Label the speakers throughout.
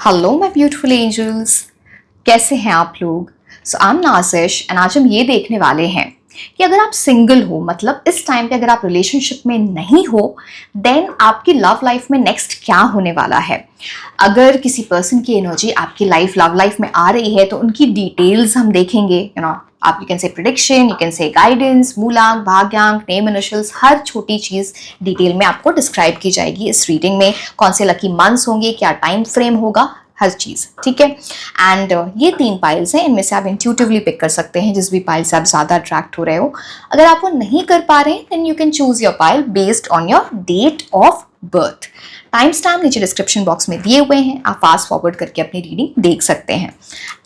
Speaker 1: Hello my beautiful angels. कैसे हैं आप लोग? सो आई एम नाजिश एंड आज हम ये देखने वाले हैं कि अगर आप सिंगल हो, मतलब इस टाइम पे अगर आप रिलेशनशिप में नहीं हो, देन आपकी लव लाइफ में नेक्स्ट क्या होने वाला है। अगर किसी पर्सन की एनर्जी आपकी लव लाइफ में आ रही है तो उनकी डिटेल्स हम देखेंगे। आप you can say prediction, you can say guidance, मूलांक, भाग्यांक, नेम इनिशियल्स, हर छोटी चीज डिटेल में आपको डिस्क्राइब की जाएगी इस रीडिंग में। कौन से लकी मंथ्स होंगे, क्या टाइम फ्रेम होगा, हर चीज ठीक है। एंड ये 3 पाइल्स हैं, इनमें से आप इंट्यूटिवली पिक कर सकते हैं जिस भी पाइल से आप ज्यादा अट्रैक्ट हो रहे हो। अगर आप वो नहीं कर पा रहे हैं then you can choose your pile based on your date of birth. Time stamp नीचे डिस्क्रिप्शन बॉक्स में दिए हुए हैं, आप फास्ट फॉरवर्ड करके अपनी रीडिंग देख सकते हैं।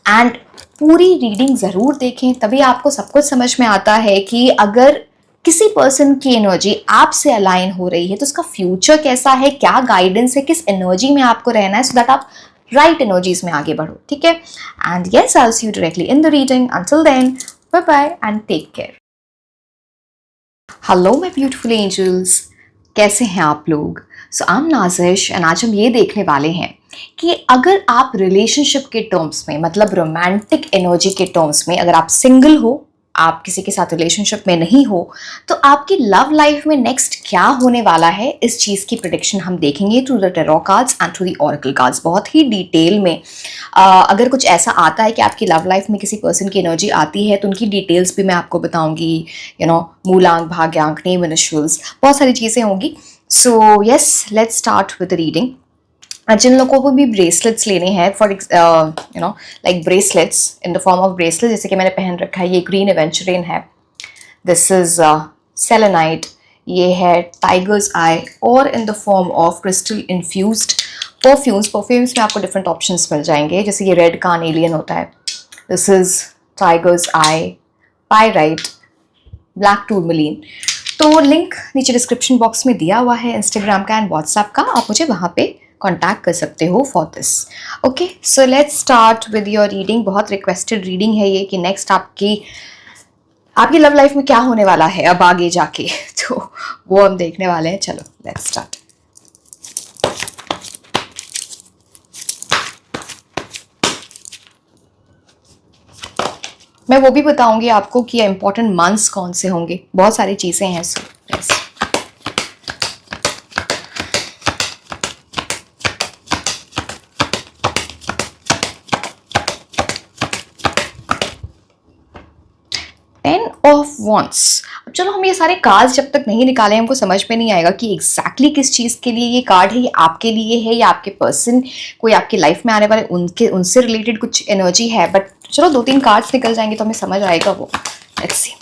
Speaker 1: एंड पूरी रीडिंग जरूर देखें, तभी आपको सब कुछ समझ में आता है कि अगर किसी पर्सन की एनर्जी आपसे अलाइन हो रही है तो उसका फ्यूचर कैसा है, क्या गाइडेंस है, किस एनर्जी में आपको रहना है, सो दैट आप राइट एनर्जीज में आगे बढ़ो। ठीक है। And yes, I will see you directly in the reading. Until then, bye bye and take care. Hello my beautiful angels, कैसे हैं आप लोग? सो आई एम नाजिश एंड आज हम ये देखने वाले हैं कि अगर आप रिलेशनशिप के टर्म्स में, मतलब रोमांटिक एनर्जी के टर्म्स में, अगर आप सिंगल हो, आप किसी के साथ रिलेशनशिप में नहीं हो, तो आपकी लव लाइफ में नेक्स्ट क्या होने वाला है, इस चीज़ की प्रिडिक्शन हम देखेंगे through the tarot cards and through the oracle cards, बहुत ही डिटेल में। अगर कुछ ऐसा आता है कि आपकी लव लाइफ में किसी पर्सन की एनर्जी आती है तो उनकी डिटेल्स भी मैं आपको बताऊंगी। मूलांक, भाग्यांक, नेम इनिशियल्स, बहुत सारी चीज़ें होंगी। So yes, let's start with the reading. जिन लोगों को भी ब्रेसलेट्स लेने हैं, for like bracelets in the form of bracelet, जैसे कि मैंने पहन रखा है, ये ग्रीन एवेंचुरिन है, दिस इज सेलेनाइट, ये है टाइगर्स आई, और in the form of crystal infused perfumes में आपको डिफरेंट ऑप्शंस मिल जाएंगे, जैसे ये रेड कार्नेलियन होता है, this is tiger's eye, pyrite, black tourmaline. तो लिंक नीचे डिस्क्रिप्शन बॉक्स में दिया हुआ है इंस्टाग्राम का एंड व्हाट्सएप का, आप मुझे वहाँ पे कॉन्टैक्ट कर सकते हो for this. Okay, so let's start with your reading. बहुत रिक्वेस्टेड रीडिंग है ये कि नेक्स्ट आपकी लव लाइफ में क्या होने वाला है अब आगे जाके तो वो हम देखने वाले हैं। चलो लेट्स स्टार्ट। मैं वो भी बताऊंगी आपको कि इंपॉर्टेंट मंथ्स कौन से होंगे, बहुत सारी चीजें हैं। So yes, ten of wands. अब चलो, हम ये सारे कार्ड्स जब तक नहीं निकाले हमको समझ में नहीं आएगा कि एग्जैक्टली किस चीज़ के लिए ये कार्ड है, ये आपके लिए है या आपके पर्सन कोई आपकी लाइफ में आने वाले उनसे रिलेटेड कुछ एनर्जी है। बट चलो 2-3 कार्ड्स निकल जाएंगे तो हमें समझ आएगा वो। Let's see.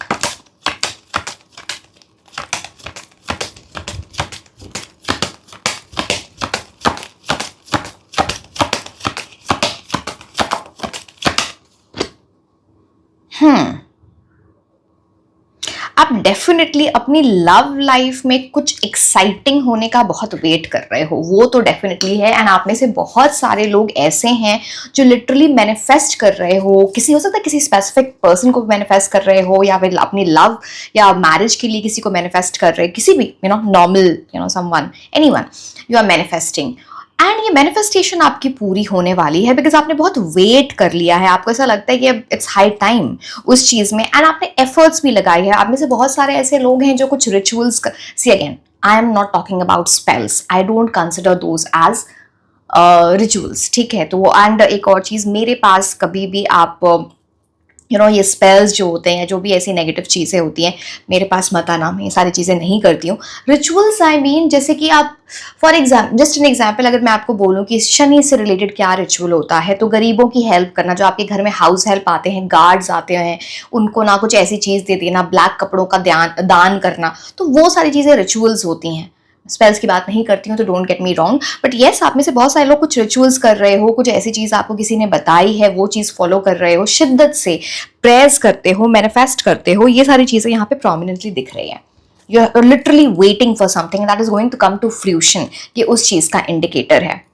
Speaker 1: आप डेफिनेटली अपनी लव लाइफ में कुछ एक्साइटिंग होने का बहुत वेट कर रहे हो, वो तो डेफिनेटली है। एंड आप में से बहुत सारे लोग ऐसे हैं जो लिटरली मैनिफेस्ट कर रहे हो, किसी हो सकता है किसी स्पेसिफिक पर्सन को मैनिफेस्ट कर रहे हो, या फिर अपनी लव या मैरिज के लिए किसी को मैनिफेस्ट कर रहे हो, किसी भी normal someone, anyone you are manifesting. And ये मैनिफेस्टेशन आपकी पूरी होने वाली है बिकॉज आपने बहुत वेट कर लिया है। आपको ऐसा लगता है कि अब इट्स हाई टाइम उस चीज में, एंड आपने एफर्ट्स भी लगाई है। आप में से बहुत सारे ऐसे लोग हैं जो कुछ rituals, see again I am not talking about spells, I don't consider those as rituals, ठीक है। तो एंड एक और चीज, मेरे पास कभी भी आप ये स्पेल्स जो होते हैं, जो भी ऐसी नेगेटिव चीज़ें होती हैं, मेरे पास मत आना, मैं ये सारी चीज़ें नहीं करती हूँ। रिचुअल्स आई मीन, जैसे कि आप for example, just an example, अगर मैं आपको बोलूँ कि शनि से रिलेटेड क्या रिचुअल होता है, तो गरीबों की हेल्प करना, जो आपके घर में हाउस हेल्प आते हैं, गार्ड्स आते हैं, उनको ना कुछ ऐसी चीज़ दे देना, ब्लैक कपड़ों का दान करना, तो वो सारी चीज़ें रिचुअल्स होती हैं। स्पेल्स की बात नहीं करती हूँ, तो don't get me wrong, but yes, आप में से बहुत सारे लोग कुछ रिचुअल्स कर रहे हो, कुछ ऐसी चीज आपको किसी ने बताई है, वो चीज फॉलो कर रहे हो, शिद्दत से प्रेयर्स करते हो, मैनिफेस्ट करते हो, ये सारी चीजें यहाँ पे प्रोमिनेंटली दिख रही हैं। You are literally waiting for something that is going to come to fruition, ये उस चीज का इंडिकेटर है।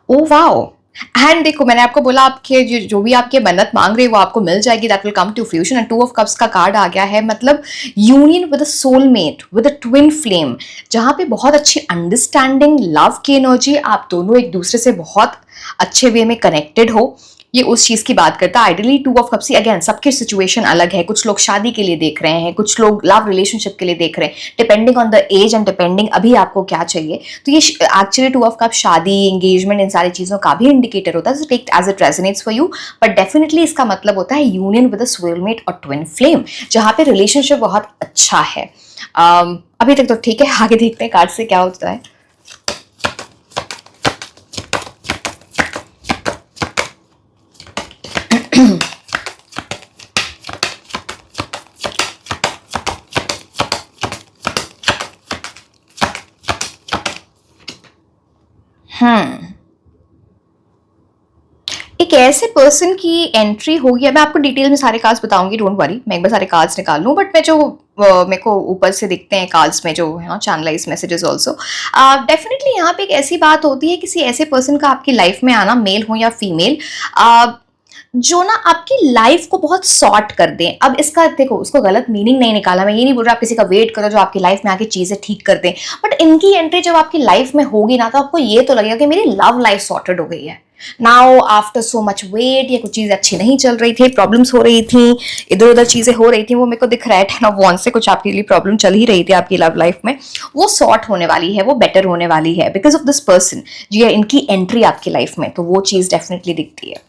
Speaker 1: ओ वाओ, एंड देखो मैंने आपको बोला आपके जो भी आपके मन्नत मांग रहे हैं वो आपको मिल जाएगी, that will come to fusion. And two of cups का कार्ड आ गया है, मतलब union with a soulmate, with a twin flame, जहां पे बहुत अच्छी अंडरस्टैंडिंग, लव की एनर्जी, आप दोनों एक दूसरे से बहुत अच्छे वे में कनेक्टेड हो, ये उस चीज की बात करता है। Ideally to of cups, again सबकी सिचुएशन अलग है, कुछ लोग शादी के लिए देख रहे हैं, कुछ लोग लव रिलेशनशिप के लिए देख रहे हैं, depending on the age and depending अभी आपको क्या चाहिए। तो ये एक्चुअली टू ऑफ कप्स शादी, एंगेजमेंट, इन सारी चीजों का भी इंडिकेटर होता है, take as it resonates for you. But definitely इसका मतलब होता है यूनियन विद अ सोलमेट और ट्विन फ्लेम, जहां पे रिलेशनशिप बहुत अच्छा है। अभी तक तो ठीक है, आगे देखते हैं कार्ड से क्या होता है। एक ऐसे पर्सन की एंट्री होगी, मैं आपको डिटेल में सारे कार्ड्स बताऊंगी, डोंट वरी, मैं एक बार सारे कार्ड्स निकाल लूँ, बट मैं जो मेरे को ऊपर से दिखते हैं कार्ड्स में जो है ना, चैनलाइज मैसेजेस ऑल्सो, डेफिनेटली यहाँ पे एक ऐसी बात होती है, किसी ऐसे पर्सन का आपकी लाइफ में आना, मेल हो या फीमेल, जो ना आपकी लाइफ को बहुत सॉर्ट कर दें। अब इसका देखो, उसको गलत मीनिंग नहीं निकाला, मैं ये नहीं बोल रहा आप किसी का वेट करो जो आपकी लाइफ में आके चीजें ठीक कर दें, बट इनकी एंट्री जब आपकी लाइफ में होगी ना, तो आपको ये तो लगेगा कि मेरी लव लाइफ सॉर्टेड हो गई है। Now after so much wait, ये कुछ चीजें अच्छी नहीं चल रही थी, प्रॉब्लम्स हो रही थी, इधर उधर चीजें हो रही थी, वो मेरे को दिख रहा है 10 ऑफ वांड्स से कुछ आपके लिए प्रॉब्लम चल ही रही थी आपकी लव लाइफ में, वो सॉर्ट होने वाली है, वो बेटर होने वाली है बिकॉज ऑफ दिस पर्सन, जी इनकी एंट्री आपकी लाइफ में, तो वो चीज डेफिनेटली दिखती है।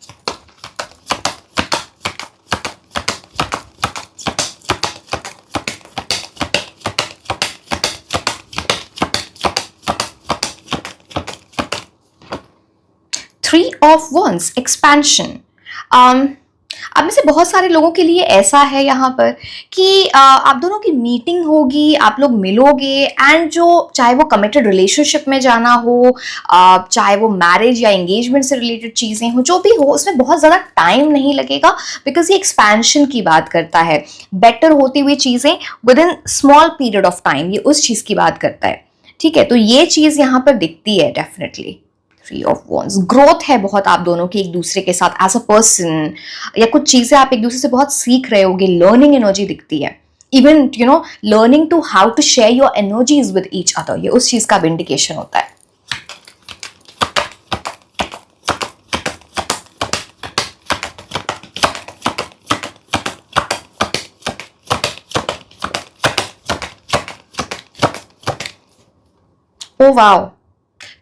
Speaker 1: Three of wands, expansion. अब में से बहुत सारे लोगों के लिए ऐसा है यहाँ पर कि आप दोनों की मीटिंग होगी, आप लोग मिलोगे, एंड जो चाहे वो कमिटेड रिलेशनशिप में जाना हो, चाहे वो मैरिज या एंगेजमेंट से रिलेटेड चीज़ें हो, जो भी हो, उसमें बहुत ज़्यादा टाइम नहीं लगेगा बिकॉज ये एक्सपेंशन की बात करता है, बेटर होती हुई चीज़ें with in small period of time, ये उस चीज़ की बात करता है। ठीक है, तो ये चीज़ यहाँ पर दिखती है definitely. Three of wands, growth है बहुत आप दोनों की एक दूसरे के साथ एज अ पर्सन, या कुछ चीजें आप एक दूसरे से बहुत सीख रहे होगे, लर्निंग एनर्जी दिखती है, even you know learning to how to share your energies with each other, ये उस चीज का भी इंडिकेशन होता है। ओ वाओ,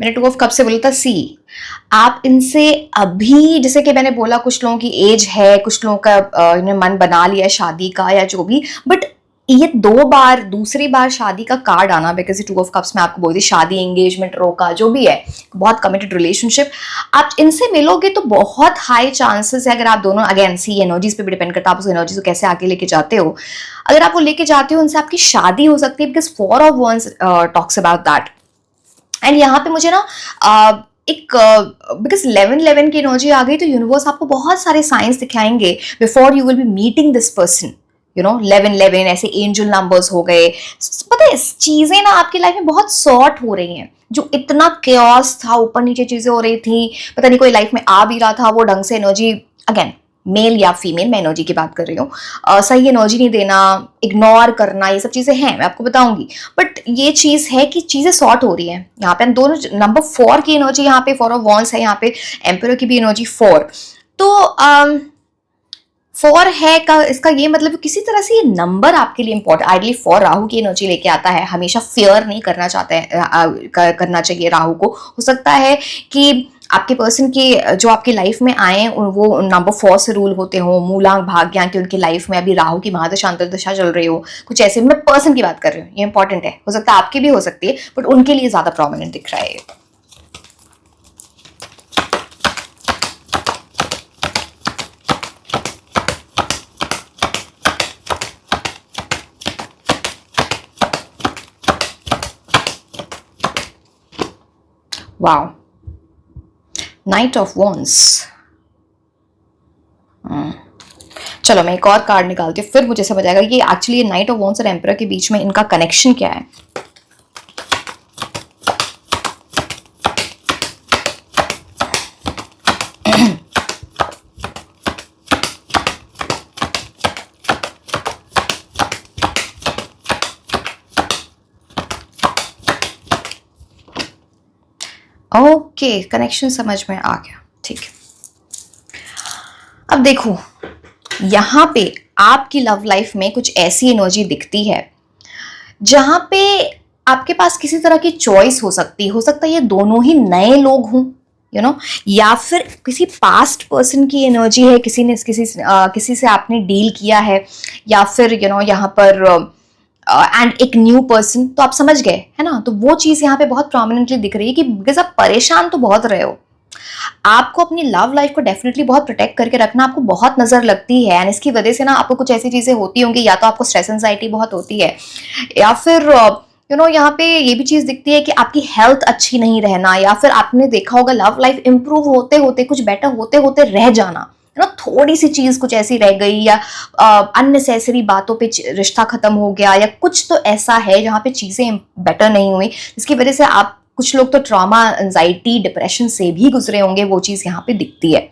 Speaker 1: मैंने टू ऑफ कप से बोला था सी, आप इनसे अभी, जैसे कि मैंने बोला कुछ लोगों की एज है, कुछ लोगों का इन्होंने मन बना लिया है शादी का या जो भी, बट ये दूसरी बार शादी का कार्ड आना, बिकॉज टू ऑफ कप्स में आपको बोलती शादी, एंगेजमेंट, रोका जो भी है, बहुत कमिटेड रिलेशनशिप, आप इनसे मिलोगे तो बहुत हाई चांसेस है, अगर आप दोनों, अगेन सी एनर्जीज पे भी डिपेंड करता है, आप उस एनर्जीज को कैसे आगे लेके जाते हो, अगर आप वो लेके जाते हो उनसे आपकी शादी हो सकती है, because 4 of wands talks about that. And यहाँ पे मुझे ना एक बिकॉज 11 की एनर्जी आ गई, तो यूनिवर्स आपको बहुत सारे साइंस दिखाएंगे before you will B meeting this person, you know 11 ऐसे एंजल नंबर्स हो गए, पता है चीजें ना आपकी लाइफ में बहुत सॉर्ट हो रही हैं, जो इतना केओस था, ऊपर नीचे चीजें हो रही थी, पता नहीं कोई लाइफ में आ भी रहा था, वो ढंग से एनर्जी, अगेन मेल या फीमेल, मैं एनर्जी की बात कर रही हूँ, सही एनर्जी नहीं देना, इग्नोर करना, ये सब चीजें हैं, मैं आपको बताऊंगी, बट ये चीज है कि चीजें सॉर्ट हो रही हैं यहाँ पे। दोनों नंबर 4 की एनर्जी यहाँ पे, 4 ऑफ वॉन्ड्स है यहाँ पे, एम्परर की भी एनर्जी 4, तो 4 है का इसका ये मतलब किसी तरह से ये नंबर आपके लिए इंपॉर्टेंट, आइडली 4 राहु की एनर्जी लेके आता है, हमेशा फेयर नहीं करना चाहते हैं, करना चाहिए राहु को, हो सकता है कि आपके पर्सन के जो आपकी लाइफ में आए वो नंबर 4 से रूल होते हो, मूलांक भाग्यांक की उनकी लाइफ में अभी राहु की महादशा अंतर्दशा चल रही हो, कुछ ऐसे, मैं पर्सन की बात कर रही हूँ, ये इंपॉर्टेंट है, हो सकता है आपकी भी हो सकती है, बट उनके लिए ज्यादा प्रोमिनेंट दिख रहा है। Wow, night of wands. चलो मैं एक और कार्ड निकालती हूँ, फिर मुझे समझ आएगा कि एक्चुअली ये नाइट ऑफ वॉन्ड्स और एम्परर के बीच में इनका कनेक्शन क्या है। ओके, कनेक्शन समझ में आ गया, ठीक है। अब देखो, यहाँ पे आपकी लव लाइफ में कुछ ऐसी एनर्जी दिखती है जहां पे आपके पास किसी तरह की चॉइस हो सकता है ये दोनों ही नए लोग हों, यू नो, या फिर किसी पास्ट पर्सन की एनर्जी है, किसी से आपने डील किया है, या फिर यहाँ पर एंड एक न्यू पर्सन। तो आप समझ गए है ना, तो वो चीज यहाँ पे बहुत प्रोमिनेंटली दिख रही है कि बिकॉज आप परेशान तो बहुत रहे हो, आपको अपनी लव लाइफ को डेफिनेटली बहुत प्रोटेक्ट करके रखना आपको बहुत नजर लगती है, एंड इसकी वजह से ना आपको कुछ ऐसी चीजें होती होंगी, या तो आपको स्ट्रेस एंजाइटी बहुत होती है, या फिर यहाँ पे ये भी चीज दिखती है कि आपकी हेल्थ अच्छी नहीं रहना, या फिर आपने देखा होगा लव लाइफ इंप्रूव होते होते, कुछ बेटर होते होते रह जाना, थोड़ी सी चीज कुछ ऐसी रह गई, या अननेसेसरी बातों पे रिश्ता खत्म हो गया, या कुछ तो ऐसा है जहाँ पे चीजें बेटर नहीं हुई, जिसकी वजह से आप, कुछ लोग तो ट्रॉमा, एंजाइटी, डिप्रेशन से भी गुजरे होंगे, वो चीज यहाँ पे दिखती है।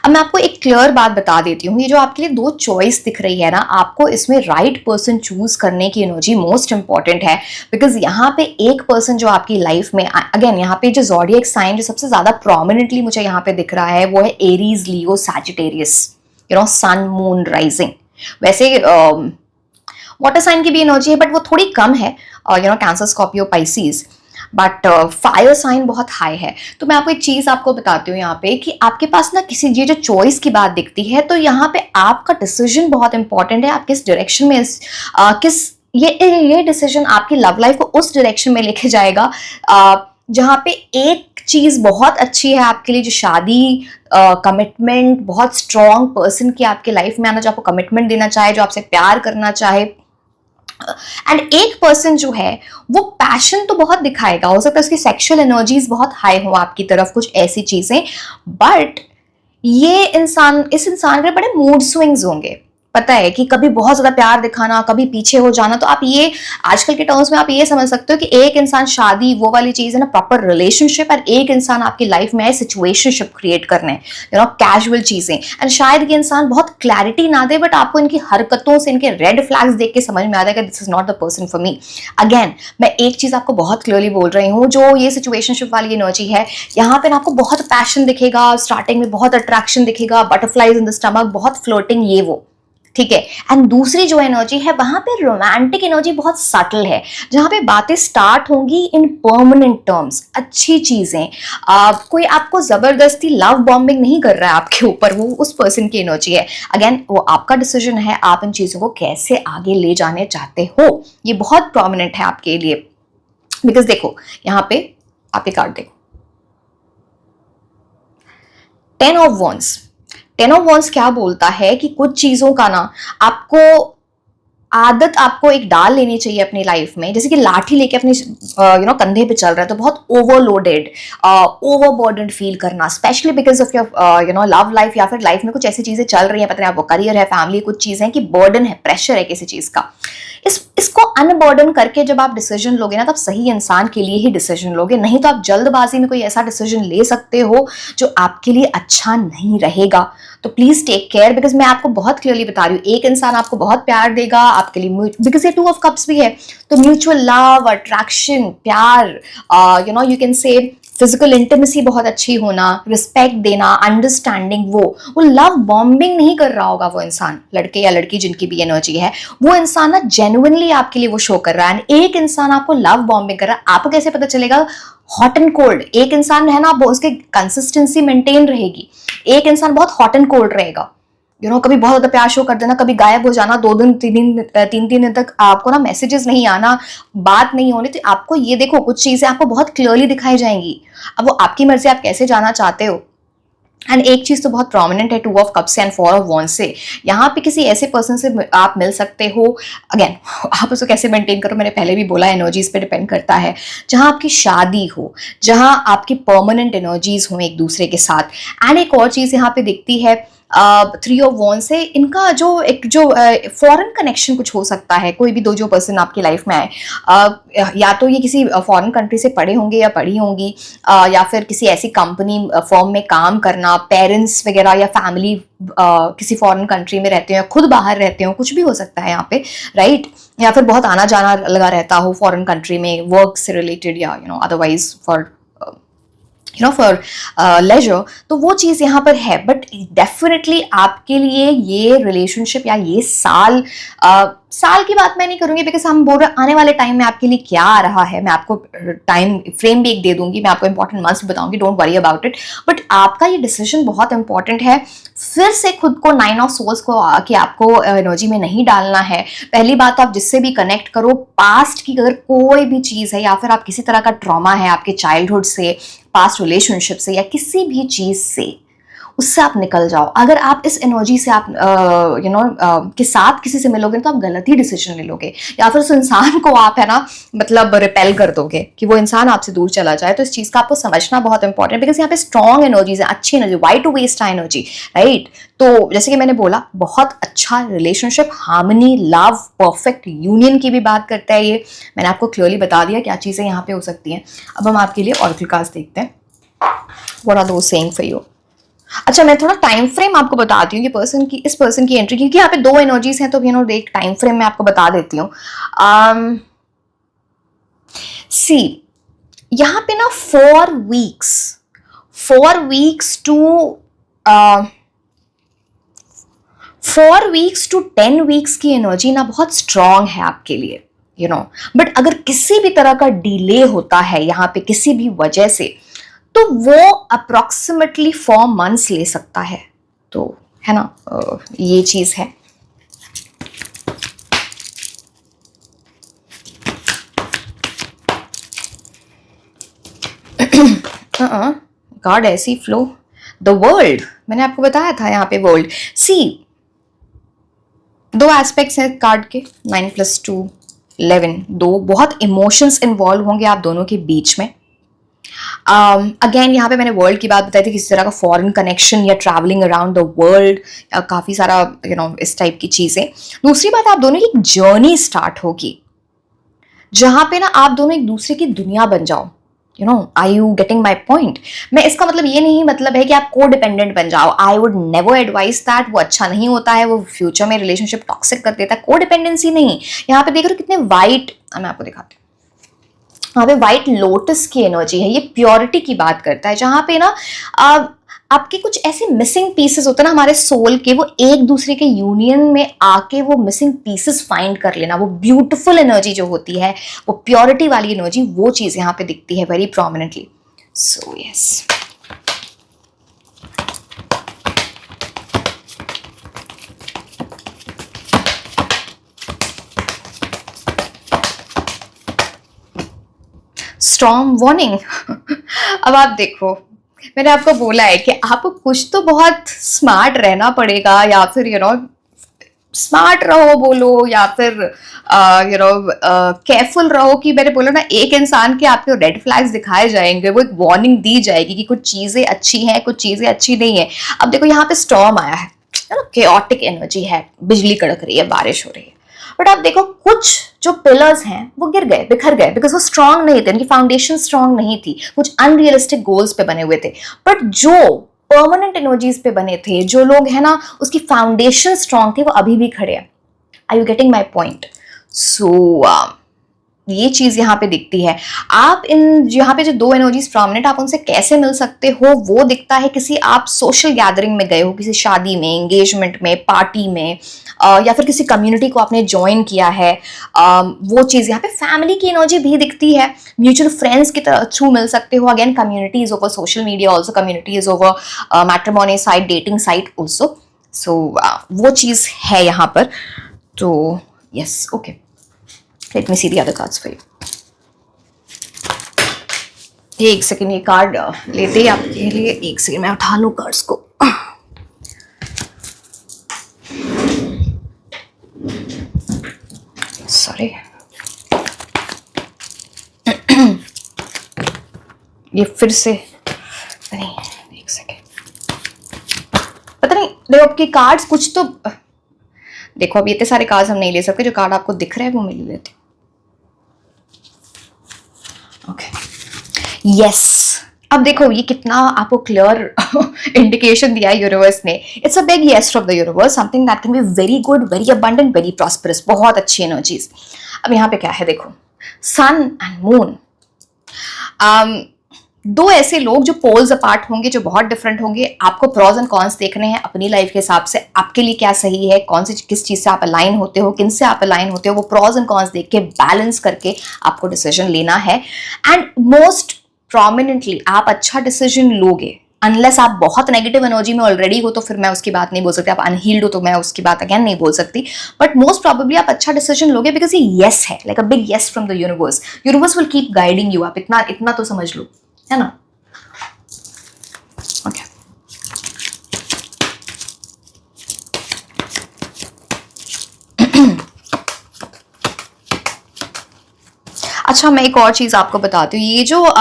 Speaker 1: अब मैं आपको एक क्लियर बात बता देती हूँ, ये जो आपके लिए दो चॉइस दिख रही है ना, आपको इसमें राइट पर्सन चूज करने की एनर्जी मोस्ट इंपॉर्टेंट है, बिकॉज यहाँ पे एक पर्सन जो आपकी लाइफ में, अगेन यहाँ पे जो ज़ोडिएक साइन जो सबसे ज्यादा प्रोमिनेंटली मुझे यहाँ पे दिख रहा है वो है Aries, Leo, Sagittarius, sun, moon, rising. वैसे वाटर साइन की भी एनर्जी है बट वो थोड़ी कम है, Cancer, Scorpio, Pisces, but fire sign बहुत हाई है। तो मैं आपको एक चीज आपको बताती हूँ यहाँ पे कि आपके पास ना किसी, ये जो चॉइस की बात दिखती है, तो यहाँ पे आपका डिसीजन बहुत इंपॉर्टेंट है, आप किस डायरेक्शन में किस ये डिसीजन आपकी लव लाइफ को उस डायरेक्शन में लेके जाएगा जहाँ पे एक चीज बहुत अच्छी है आपके लिए, जो शादी, कमिटमेंट, बहुत स्ट्रॉन्ग पर्सन की आपके लाइफ में आना, जो आपको कमिटमेंट देना चाहे, जो आपसे प्यार करना चाहे। एंड एक पर्सन जो है वो पैशन तो बहुत दिखाएगा, हो सकता है उसकी सेक्सुअल एनर्जीज बहुत हाई हो आपकी तरफ, कुछ ऐसी चीजें, बट इस इंसान के बड़े मूड स्विंग्स होंगे। पता है कि कभी बहुत ज्यादा प्यार दिखाना, कभी पीछे हो जाना। तो आप ये आजकल के टर्म्स में आप ये समझ सकते हो कि एक इंसान शादी वो वाली चीज है ना, प्रॉपर रिलेशनशिप, और एक इंसान आपकी लाइफ में आए सिचुएशनशिप क्रिएट करने, कैजुअल चीजें। एंड शायद ये इंसान बहुत क्लैरिटी ना दे, बट आपको इनकी हरकतों से, इनके रेड फ्लैग्स देख के समझ में आ जाएगा this is not the person for me. Again मैं एक चीज आपको बहुत क्लियरली बोल रही हूँ, जो ये सिचुएशनशिप वाली एनर्जी है, यहाँ पे ना आपको बहुत पैशन दिखेगा, स्टार्टिंग में बहुत अट्रैक्शन दिखेगा, बटरफ्लाइज इन द स्टमक, बहुत फ्लोटिंग, ये वो, ठीक है। एंड दूसरी जो एनर्जी है वहां पे रोमांटिक एनर्जी बहुत सटल है, जहां पे बातें स्टार्ट होंगी इन परमानेंट टर्म्स, अच्छी चीजें, कोई आपको जबरदस्ती लव बॉम्बिंग नहीं कर रहा है आपके ऊपर, वो उस पर्सन की एनर्जी है। अगेन वो आपका डिसीजन है, आप इन चीजों को कैसे आगे ले जाने चाहते हो, ये बहुत प्रोमिनेंट है आपके लिए। बिकॉज देखो यहाँ पे आप ये कार्ड देखो, 10 ऑफ वॉन्ड्स। 10 ऑफ वॉन्ड्स क्या बोलता है कि कुछ चीजों का ना आपको आदत आपको एक डाल लेनी चाहिए अपनी लाइफ में, जैसे कि लाठी लेके अपने कंधे पे चल रहा है तो बहुत ओवरलोडेड, ओवरबर्डन फील करना, specially because of your love life, या फिर लाइफ में कुछ ऐसी चीजें चल रही हैं, पता नहीं आपको करियर है, फैमिली, कुछ चीजें कि बर्डन है, प्रेशर है किसी चीज का। इसको अनबर्डन करके जब आप डिसीजन लोगे ना, तब सही इंसान के लिए ही डिसीजन लोगे, नहीं तो आप जल्दबाजी में कोई ऐसा डिसीजन ले सकते हो जो आपके लिए अच्छा नहीं रहेगा। तो प्लीज टेक केयर, बिकॉज मैं आपको बहुत क्लियरली बता रही हूँ, एक इंसान आपको बहुत प्यार देगा आपके लिए, बिकॉज ये 2 ऑफ कप्स भी है, तो म्यूचुअल लव, अट्रैक्शन, प्यार, you can say physical intimacy बहुत अच्छी होना, रिस्पेक्ट देना, अंडरस्टैंडिंग, वो लव बॉम्बिंग नहीं कर रहा होगा वो इंसान, लड़के या लड़की जिनकी भी एनर्जी है, वो इंसान ना जेन्युइनली आपके लिए वो शो कर रहा है। एक इंसान आपको लव बॉम्बिंग कर रहा है, आपको कैसे पता चलेगा? हॉट एंड कोल्ड एक इंसान है ना, उसकी कंसिस्टेंसी मेंटेन रहेगी, एक इंसान बहुत हॉट एंड कोल्ड रहेगा, कभी बहुत ज्यादा प्यार शो कर देना, कभी गायब हो जाना, 2 दिन 3 दिन तक आपको ना मैसेजेस नहीं आना, बात नहीं होनी। तो आपको ये देखो, कुछ चीजें आपको बहुत क्लियरली दिखाई जाएंगी, अब वो आपकी मर्जी, आप कैसे जाना चाहते हो। एंड एक चीज तो बहुत प्रोमिनेंट है 2 of cups and 4 of wands से, यहाँ पे किसी ऐसे पर्सन से आप मिल सकते हो। अगेन आप उसको कैसे मेंटेन करो, मैंने पहले भी बोला, एनर्जीज पे डिपेंड करता है, जहाँ आपकी शादी हो, जहाँ आपकी परमानेंट एनर्जीज हो एक दूसरे के साथ। एंड एक और चीज यहाँ पे दिखती है 3 ऑफ वॉन्ड्स से, इनका जो फॉरेन कनेक्शन कुछ हो सकता है, कोई भी जो पर्सन आपकी लाइफ में आए, या तो ये किसी फॉरेन कंट्री से पढ़े होंगे या पढ़ी होंगी, या फिर किसी ऐसी कंपनी फर्म में काम करना, पेरेंट्स वगैरह या फैमिली किसी फॉरेन कंट्री में रहते हो या खुद बाहर रहते हो, कुछ भी हो सकता है यहाँ पे, राइट। या फिर बहुत आना जाना लगा रहता हो फॉरेन कंट्री में, वर्क से रिलेटेड, या अदरवाइज फॉर फॉर लेजर, तो वो चीज़ यहाँ पर है। बट डेफिनेटली आपके लिए ये रिलेशनशिप या ये साल, साल की बात मैं नहीं करूंगी बिकॉज हम बोल रहे आने वाले टाइम में आपके लिए क्या आ रहा है। मैं आपको टाइम फ्रेम भी एक दे दूंगी, मैं आपको इंपॉर्टेंट मंथ्स बताऊंगी, don't worry about it. But आपका ये डिसीजन बहुत इंपॉर्टेंट है, फिर से खुद को 9 ऑफ सोल्स को कि आपको एनर्जी में नहीं डालना है। पहली बात तो आप जिससे भी कनेक्ट करो, पास्ट की अगर कोई भी चीज़ है या फिर आप किसी तरह का ट्रॉमा है आपके चाइल्डहुड से, पास्ट रिलेशनशिप से या किसी भी चीज़ से, उससे आप निकल जाओ। अगर आप इस एनर्जी से आप के साथ किसी से मिलोगे तो आप गलत ही डिसीजन ले लोगे, या फिर उस इंसान को आप है ना मतलब रिपेल कर दोगे कि वो इंसान आपसे दूर चला जाए। तो इस चीज़ का आपको समझना बहुत इंपॉर्टेंट, बिकॉज यहाँ पे स्ट्रॉन्ग एनर्जीज है, अच्छी energy, why to waste energy, right. तो जैसे कि मैंने बोला, बहुत अच्छा relationship, harmony, love, perfect union की भी बात करता है ये। मैंने आपको क्लियरली बता दिया क्या चीज़ें यहाँ पे हो सकती हैं। अब हम आपके लिए ऑरेकल कार्ड्स देखते हैं, what are those saying for you. अच्छा, मैं थोड़ा टाइम फ्रेम आपको बताती हूँ कि इस पर्सन की एंट्री, क्योंकि यहाँ पे 2 एनर्जीज हैं, तो एक टाइम फ्रेम मैं आपको बता देती हूँ। सी, यहाँ पे ना 4 वीक्स टू 10 वीक्स की एनर्जी ना बहुत स्ट्रांग है आपके लिए, बट अगर किसी भी तरह का डिले होता है यहाँ पे किसी भी वजह से, तो वो अप्रोक्सीमेटली 4 मंथ्स ले सकता है। तो है ना, ये चीज है। कार्ड ऐसी फ्लो, द वर्ल्ड, मैंने आपको बताया था यहाँ पे वर्ल्ड। सी, 2 एस्पेक्ट्स हैं कार्ड के, 9 + 2 11, 2 बहुत इमोशंस इन्वॉल्व होंगे आप दोनों के बीच में। अगेन यहाँ पे मैंने वर्ल्ड की बात बताई थी, किसी तरह का फॉरेन कनेक्शन या ट्रैवलिंग अराउंड द वर्ल्ड, काफ़ी सारा इस टाइप की चीज़ें। दूसरी बात, आप दोनों की एक जर्नी स्टार्ट होगी जहाँ पे ना आप दोनों एक दूसरे की दुनिया बन जाओ। Are you getting my point? मैं इसका मतलब ये नहीं मतलब है कि आप को डिपेंडेंट बन जाओ। I would never advice that, वो अच्छा नहीं होता है, वो फ्यूचर में रिलेशनशिप टॉक्सिक कर देता है। को डिपेंडेंसी नहीं, यहाँ पे देख रहे हो कितने वाइट, मैं आपको दिखाती हूँ, यहाँ पे व्हाइट लोटस की एनर्जी है। ये प्योरिटी की बात करता है, जहाँ पे ना आपके कुछ ऐसे मिसिंग पीसेस होते हैं ना हमारे सोल के, वो एक दूसरे के यूनियन में आके वो मिसिंग पीसेस फाइंड कर लेना, वो ब्यूटीफुल एनर्जी जो होती है, वो प्योरिटी वाली एनर्जी, वो चीज़ यहाँ पे दिखती है very prominently. So yes, storm warning. अब आप देखो, मैंने आपको बोला है कि आपको कुछ तो बहुत स्मार्ट रहना पड़ेगा, या फिर स्मार्ट रहो बोलो, या फिर केयरफुल रहो। कि मैंने बोला ना, एक इंसान के आपको रेड फ्लैग्स दिखाए जाएंगे, वो एक वार्निंग दी जाएगी कि कुछ चीजें अच्छी हैं, कुछ चीजें अच्छी नहीं है। अब देखो यहाँ पे स्टॉर्म आया है, केओटिक एनर्जी है, बिजली कड़क रही है, बारिश हो रही है, बट आप देखो कुछ जो पिलर्स हैं वो गिर गए, बिखर गए, बिकॉज वो स्ट्रांग नहीं थे, उनकी फाउंडेशन स्ट्रांग नहीं थी, कुछ अनरियलिस्टिक गोल्स पे बने हुए थे। बट जो परमानेंट एनर्जीज पे बने थे, जो लोग है ना उसकी फाउंडेशन स्ट्रांग थी, वो अभी भी खड़े हैं। Are you getting my point? So ये चीज यहाँ पे दिखती है। आप इन यहाँ पे जो 2 एनर्जीज प्रोमिनेंट, आप उनसे कैसे मिल सकते हो वो दिखता है। किसी आप सोशल गैदरिंग में गए हो, किसी शादी में, एंगेजमेंट में, पार्टी में, या फिर किसी कम्युनिटी को आपने ज्वाइन किया है, वो चीज़ यहाँ पे। फैमिली की एनर्जी भी दिखती है, म्यूचुअल फ्रेंड्स की थ्रू मिल सकते हो। Again, community is over social media also, community is over matrimony site, dating site also. So वो चीज़ है यहाँ पर। तो yes, okay, let me see the other cards for you. एक सेकेंड, ये कार्ड लेते ही आपके लिए, एक सेकेंड मैं उठा लूँ कार्ड्स को। सॉरी, ये फिर से नहीं, एक सेकेंड, पता नहीं। देखो आपके कार्ड्स कुछ तो, देखो अब इतने सारे कार्ड्स हम नहीं ले सकते, जो कार्ड आपको दिख रहा है वो मैं ले लेती हूँ। ओके, यस, अब देखो ये कितना आपको क्लियर इंडिकेशन दिया है यूनिवर्स ने। It's a big yes from the universe, something that can be very good, very abundant, very prosperous, बहुत अच्छी एनर्जीज। अब यहाँ पे क्या है, देखो, सन एंड मून। दो ऐसे लोग जो पोल्स अपार्ट होंगे, जो बहुत डिफरेंट होंगे। आपको प्रॉज एंड कॉन्स देखने हैं अपनी लाइफ के हिसाब से, आपके लिए क्या सही है, कौन सी किस चीज से आप अलाइन होते हो, किन से आप अलाइन होते हो, वो प्रॉज एंड कॉन्स देख के बैलेंस करके आपको डिसीजन लेना है। एंड मोस्ट प्रोमिनेंटली आप अच्छा डिसीजन लोगे, अनलेस आप बहुत नेगेटिव एनर्जी में ऑलरेडी हो तो फिर मैं उसकी बात नहीं बोल सकती, आप अनहील्ड हो तो मैं उसकी बात अगेन नहीं बोल सकती। बट मोस्ट प्रॉबेबली आप अच्छा डिसीजन लोगे बिकॉज ये यस है, like a big yes from the universe. Universe will keep guiding you. आप इतना इतना तो समझ लो, है ना? ओके अच्छा, मैं एक और चीज़ आपको बताती हूँ। ये जो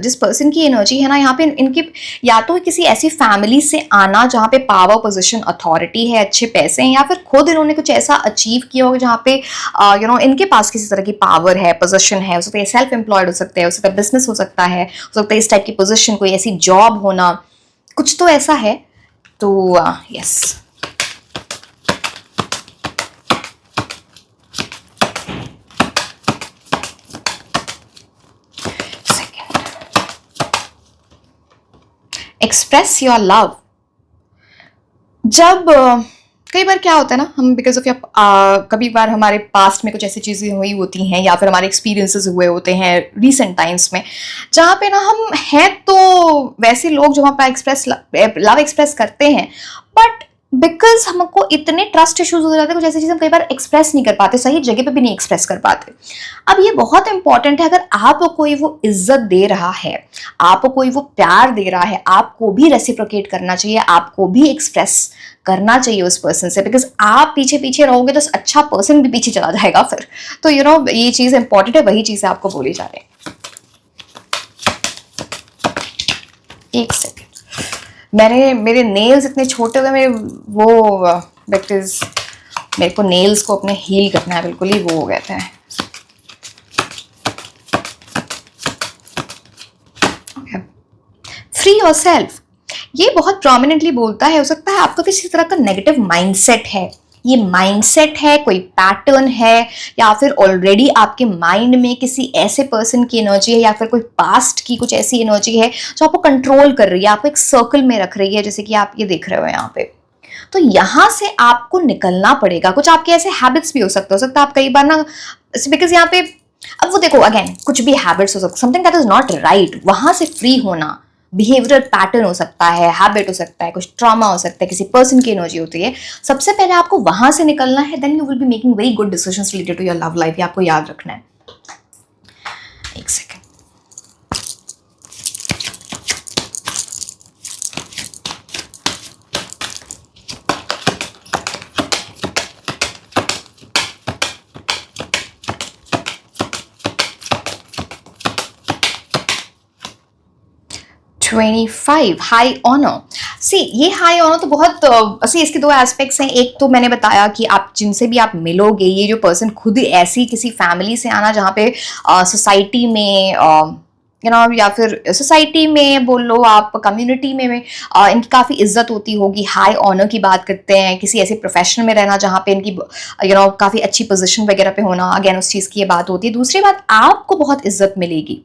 Speaker 1: जिस पर्सन की एनर्जी है ना, यहाँ पे इनकी या तो किसी ऐसी फैमिली से आना जहाँ पे पावर, पोजीशन, अथॉरिटी है, अच्छे पैसे हैं, या फिर खुद इन्होंने कुछ ऐसा अचीव किया हो जहाँ पे इनके पास किसी तरह की पावर है, पोजीशन है। हो सकता है सेल्फ एम्प्लॉयड हो सकते हैं, हो सकता है बिजनेस हो सकता है, हो सकता है इस टाइप की पोजीशन, कोई ऐसी जॉब होना, कुछ तो ऐसा है। तो यस, एक्सप्रेस योर लव। जब कई बार क्या होता है ना, हम बिकॉज ऑफ कभी बार हमारे पास्ट में कुछ ऐसी चीज़ें हुई होती हैं या फिर हमारे एक्सपीरियंसेस हुए होते हैं रिसेंट टाइम्स में, जहाँ पे ना हम हैं तो वैसे लोग जो वहाँ पर लव एक्सप्रेस करते हैं, बट बिकॉज हमको इतने ट्रस्ट इश्यूज हो जाते हैं, कुछ ऐसी चीज़ हम कई बार एक्सप्रेस नहीं कर पाते, सही जगह पे भी नहीं एक्सप्रेस कर पाते। अब ये बहुत इंपॉर्टेंट है, अगर आपको कोई वो इज्जत दे रहा है, आपको कोई वो प्यार दे रहा है, आपको भी रेसिप्रोकेट करना चाहिए, आपको भी एक्सप्रेस करना चाहिए उस पर्सन से, बिकॉज आप पीछे पीछे रहोगे तो अच्छा पर्सन भी पीछे चला जाएगा फिर। तो ये चीज़ इंपॉर्टेंट है, वही चीज़ें आपको बोली जा रही है। एक सेकेंड, मेरे नेल्स इतने छोटे हो गए मेरे, वो बिकॉज मेरे को नेल्स को अपने हील करना है, बिल्कुल ही वो हो गए थे। फ्री योरसेल्फ, ये बहुत प्रोमिनेंटली बोलता है। हो सकता है आपका किसी तरह का नेगेटिव माइंडसेट है, ये माइंडसेट है, कोई पैटर्न है, या फिर ऑलरेडी आपके माइंड में किसी ऐसे पर्सन की एनर्जी है, या फिर कोई पास्ट की कुछ ऐसी एनर्जी है जो आपको कंट्रोल कर रही है, आपको एक सर्कल में रख रही है, जैसे कि आप ये देख रहे हो यहाँ पे। तो यहाँ से आपको निकलना पड़ेगा। कुछ आपके ऐसे हैबिट्स भी हो सकते है आप कई बार ना, बिकॉज यहाँ पे अब वो देखो अगेन कुछ भी हैबिट्स हो सकते, something that is not right, वहां से फ्री होना। बिहेवियरल पैटर्न हो सकता है, हैबिट हो सकता है, कुछ ट्रॉमा हो सकता है, किसी पर्सन की एनर्जी होती है। सबसे पहले आपको वहां से निकलना है, then you will be making very good decisions related to your love life. ये आपको याद रखना है। एक सेकेंड, हाई ऑनर। सी ये हाई ऑनर तो बहुत सी इसके दो एस्पेक्ट्स हैं। एक तो मैंने बताया कि आप जिनसे भी आप मिलोगे, ये जो पर्सन खुद ऐसी किसी फैमिली से आना जहाँ पे सोसाइटी में या फिर सोसाइटी में बोल लो, आप कम्युनिटी में इनकी काफ़ी इज्जत होती होगी। हाई ऑनर की बात करते हैं, किसी ऐसे प्रोफेशन में रहना जहाँ पे इनकी काफ़ी अच्छी पोजीशन वगैरह पे होना, अगेन उस चीज़ की ये बात होती है। दूसरी बात, आपको बहुत इज्जत मिलेगी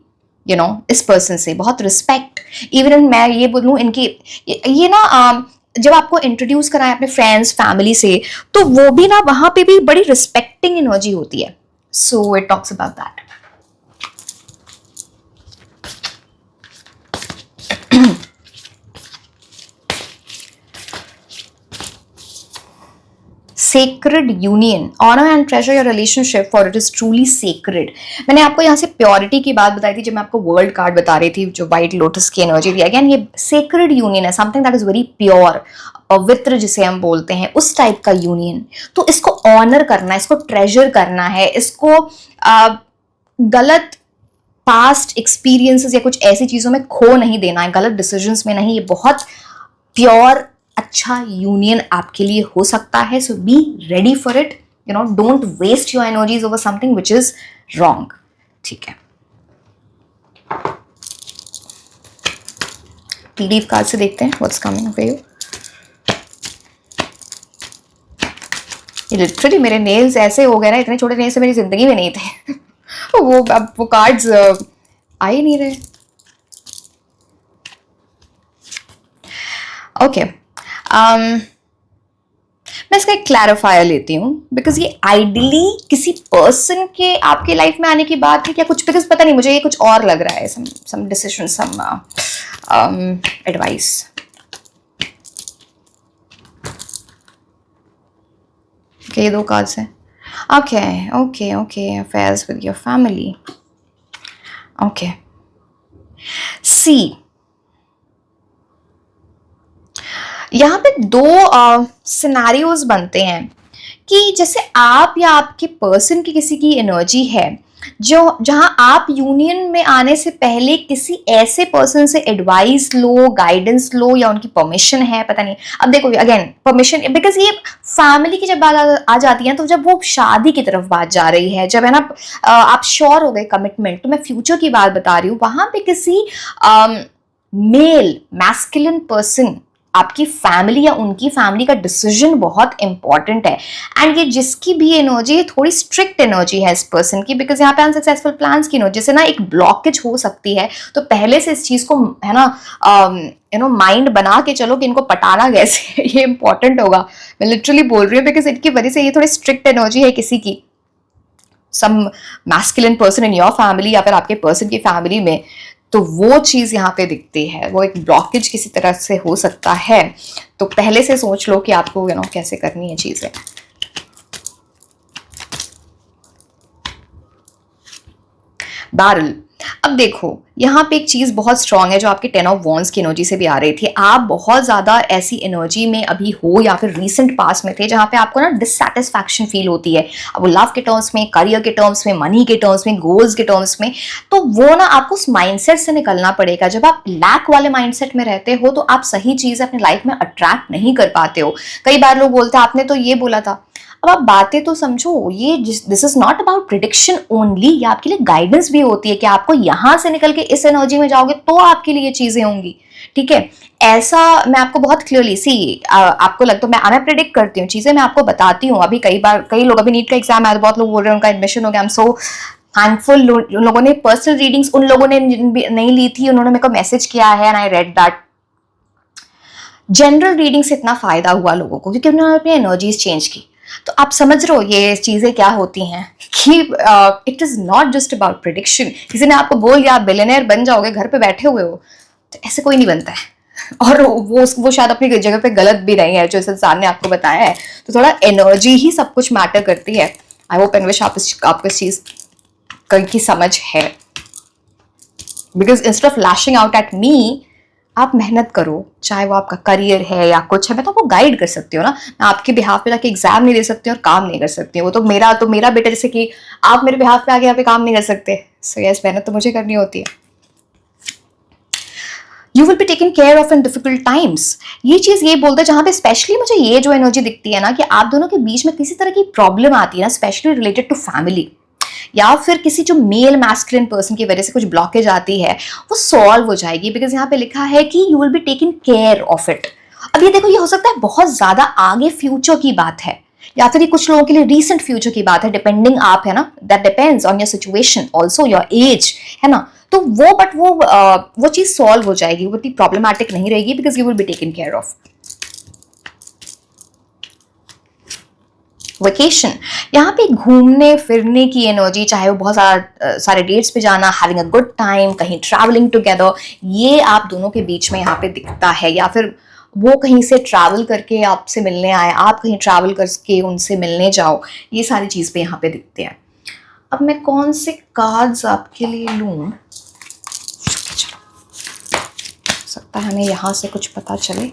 Speaker 1: इस पर्सन से, बहुत रिस्पेक्ट। इवन मैं ये बोलूँ इनकी ये ना जब आपको इंट्रोड्यूस कराएं अपने फ्रेंड्स फैमिली से, तो वो भी ना वहां पे भी बड़ी रिस्पेक्टिंग एनर्जी होती है। So it talks about that. Sacred union, honor and treasure your relationship for it is truly sacred। मैंने आपको यहाँ से प्योरिटी की बात बताई थी जब मैं आपको वर्ल्ड कार्ड बता रही थी, जो व्हाइट लोटस की एनर्जी थी। अगेन ये सेक्रेड यूनियन है, something that is very pure, पवित्र जिसे हम बोलते हैं, उस टाइप का यूनियन। तो इसको ऑनर करना है, इसको ट्रेजर करना है, इसको गलत पास्ट एक्सपीरियंसेस या कुछ ऐसी चीज़ों में खो नहीं देना है, गलत डिसीजंस में नहीं। ये बहुत प्योर अच्छा यूनियन आपके लिए हो सकता है। So be ready for it, don't waste your energies over something which is wrong. ठीक है, पीडीएफ कार्ड से देखते हैं व्हाट्स कमिंग फॉर यू। ये लिटरली मेरे नेल्स ऐसे हो गए ना, इतने छोटे नेल्स मेरी जिंदगी में नहीं थे। वो अब वो कार्ड्स आ ही नहीं रहे। ओके, मैं इसका एक क्लैरिफायर लेती हूँ, बिकॉज ये आइडियली किसी पर्सन के आपके लाइफ में आने की बात है क्या कुछ, बिकॉज पता नहीं, मुझे ये कुछ और लग रहा है, सम डिसीजन, सम एडवाइस। ये 2 कार्ड्स हैं। Okay okay okay, affairs with your family. Okay, see, यहाँ पे 2 सिनेरियोज बनते हैं कि जैसे आप या आपके पर्सन की किसी की एनर्जी है जो जहां आप यूनियन में आने से पहले किसी ऐसे पर्सन से एडवाइस लो, गाइडेंस लो, या उनकी परमिशन है, पता नहीं। अब देखो अगेन परमिशन, बिकॉज ये फैमिली की जब बात आ जाती है तो जब वो शादी की तरफ बात जा रही है, जब है ना आप श्योर हो गए कमिटमेंट, तो मैं फ्यूचर की बात बता रही हूँ, वहां पे किसी मेल मैस्कुलिन पर्सन, आपकी फैमिली या उनकी फैमिली का डिसीजन बहुत इंपॉर्टेंट है। एंड ये जिसकी भी एनर्जी है, थोड़ी स्ट्रिक्ट एनर्जी है इस पर्सन की, बिकॉज यहाँ पे अनसक्सेसफुल प्लान्स की एनर्जी से ना एक ब्लॉकेज हो सकती है। तो पहले से इस चीज को है ना माइंड बना के चलो कि इनको पटाना कैसे ये इंपॉर्टेंट होगा। मैं लिटरली बोल रही हूँ, बिकॉज इनकी वजह से ये थोड़ी स्ट्रिक्ट एनर्जी है किसी की, some masculine person in your family या फिर आपके पर्सन की फैमिली में। तो वो चीज यहाँ पे दिखती है, वो एक ब्लॉकेज किसी तरह से हो सकता है। तो पहले से सोच लो कि आपको कैसे करनी है चीजें। बैरल, अब देखो यहाँ पे एक चीज बहुत स्ट्रांग है जो आपके 10 ऑफ वॉन्ड्स की एनर्जी से भी आ रही थी। आप बहुत ज्यादा ऐसी एनर्जी में अभी हो या फिर रीसेंट पास में थे जहां पे आपको ना डिससैटिस्फैक्शन फील होती है, अब वो लव के टर्म्स में, करियर के टर्म्स में, मनी के टर्म्स में, गोल्स के टर्म्स में। तो वो ना आपको उस माइंडसेट से निकलना पड़ेगा। जब आप लैक वाले माइंडसेट में रहते हो तो आप सही चीज अपने लाइफ में अट्रैक्ट नहीं कर पाते हो। कई बार लोग बोलते हैं आपने तो ये बोला था, अब आप बातें तो समझो, ये this is not about prediction only, ये आपके लिए गाइडेंस भी होती है कि आपको यहां से निकल के इस एनर्जी में जाओगे तो आपके लिए ये चीजें होंगी। ठीक है, ऐसा मैं आपको बहुत क्लियरली सी आपको लगता है, मैं प्रिडिक्ट करती हूँ चीजें, मैं आपको बताती हूँ। अभी कई लोग, अभी नीट का एग्जाम है, बहुत लोग बोल रहे हैं उनका एडमिशन हो गया, आई एम सो थैंकफुल। उन लोगों ने पर्सनल रीडिंग्स उन लोगों ने नहीं ली थी, उन्होंने मेरे को मैसेज किया है and I read that. General reading से इतना फायदा हुआ लोगों को क्योंकि उन्होंने अपनी एनर्जीज चेंज की। तो आप समझ रहे हो ये चीजें क्या होती हैं कि it is not just about prediction. किसी ने आपको बोल दिया आप बिलियनर बन जाओगे, घर पे बैठे हुए हो, तो ऐसे कोई नहीं बनता है। और वो शायद अपनी जगह पे गलत भी नहीं है जो इस इंसान ने आपको बताया है। तो थोड़ा एनर्जी ही सब कुछ मैटर करती है। आई होप एंड विश आपको इस चीज की समझ है, because instead of lashing out at me, आप मेहनत करो, चाहे वो आपका करियर है या कुछ है। मैं तो आपको गाइड कर सकती हूँ ना, मैं आपके बिहाफ पे जाके एग्जाम नहीं दे सकती और काम नहीं कर सकती। वो तो मेरा बेटा, जैसे कि आप मेरे बिहाफ पे आके यहाँ पे काम नहीं कर सकते। सो यस, मेहनत तो मुझे करनी होती है। You will be taken care of in difficult times, ये चीज ये बोलते हैं जहां पे स्पेशली मुझे ये जो एनर्जी दिखती है ना कि आप दोनों के बीच में किसी तरह की प्रॉब्लम आती है ना, स्पेशली रिलेटेड टू फैमिली, या फिर किसी जो मेल मैस्कुलिन पर्सन की वजह से कुछ ब्लॉकेज आती है, वो सॉल्व हो जाएगी। बिकॉज यहाँ पे लिखा है कि you will be taking care of it. अब ये देखो, ये हो सकता है बहुत ज्यादा आगे फ्यूचर की बात है, या फिर ये कुछ लोगों के लिए रीसेंट फ्यूचर की बात है, डिपेंडिंग आप है ना, that depends on your situation, also your age, है ना। तो वो चीज सॉल्व हो जाएगी, वो इतनी प्रॉब्लमैटिक नहीं रहेगी, because you will be taking care of. Vacation, यहाँ पे घूमने फिरने की एनर्जी, चाहे वो बहुत सारे डेट्स पे जाना, हैविंग अ गुड टाइम, कहीं ट्रैवलिंग टुगेदर, ये आप दोनों के बीच में यहाँ पे दिखता है। या फिर वो कहीं से ट्रैवल करके आपसे मिलने आए, आप कहीं ट्रैवल करके उनसे मिलने जाओ, ये सारी चीज पे यहाँ पे दिखते हैं। अब मैं कौन से कार्ड्स आपके लिए लूं? सकता है हमें यहाँ से कुछ पता चले।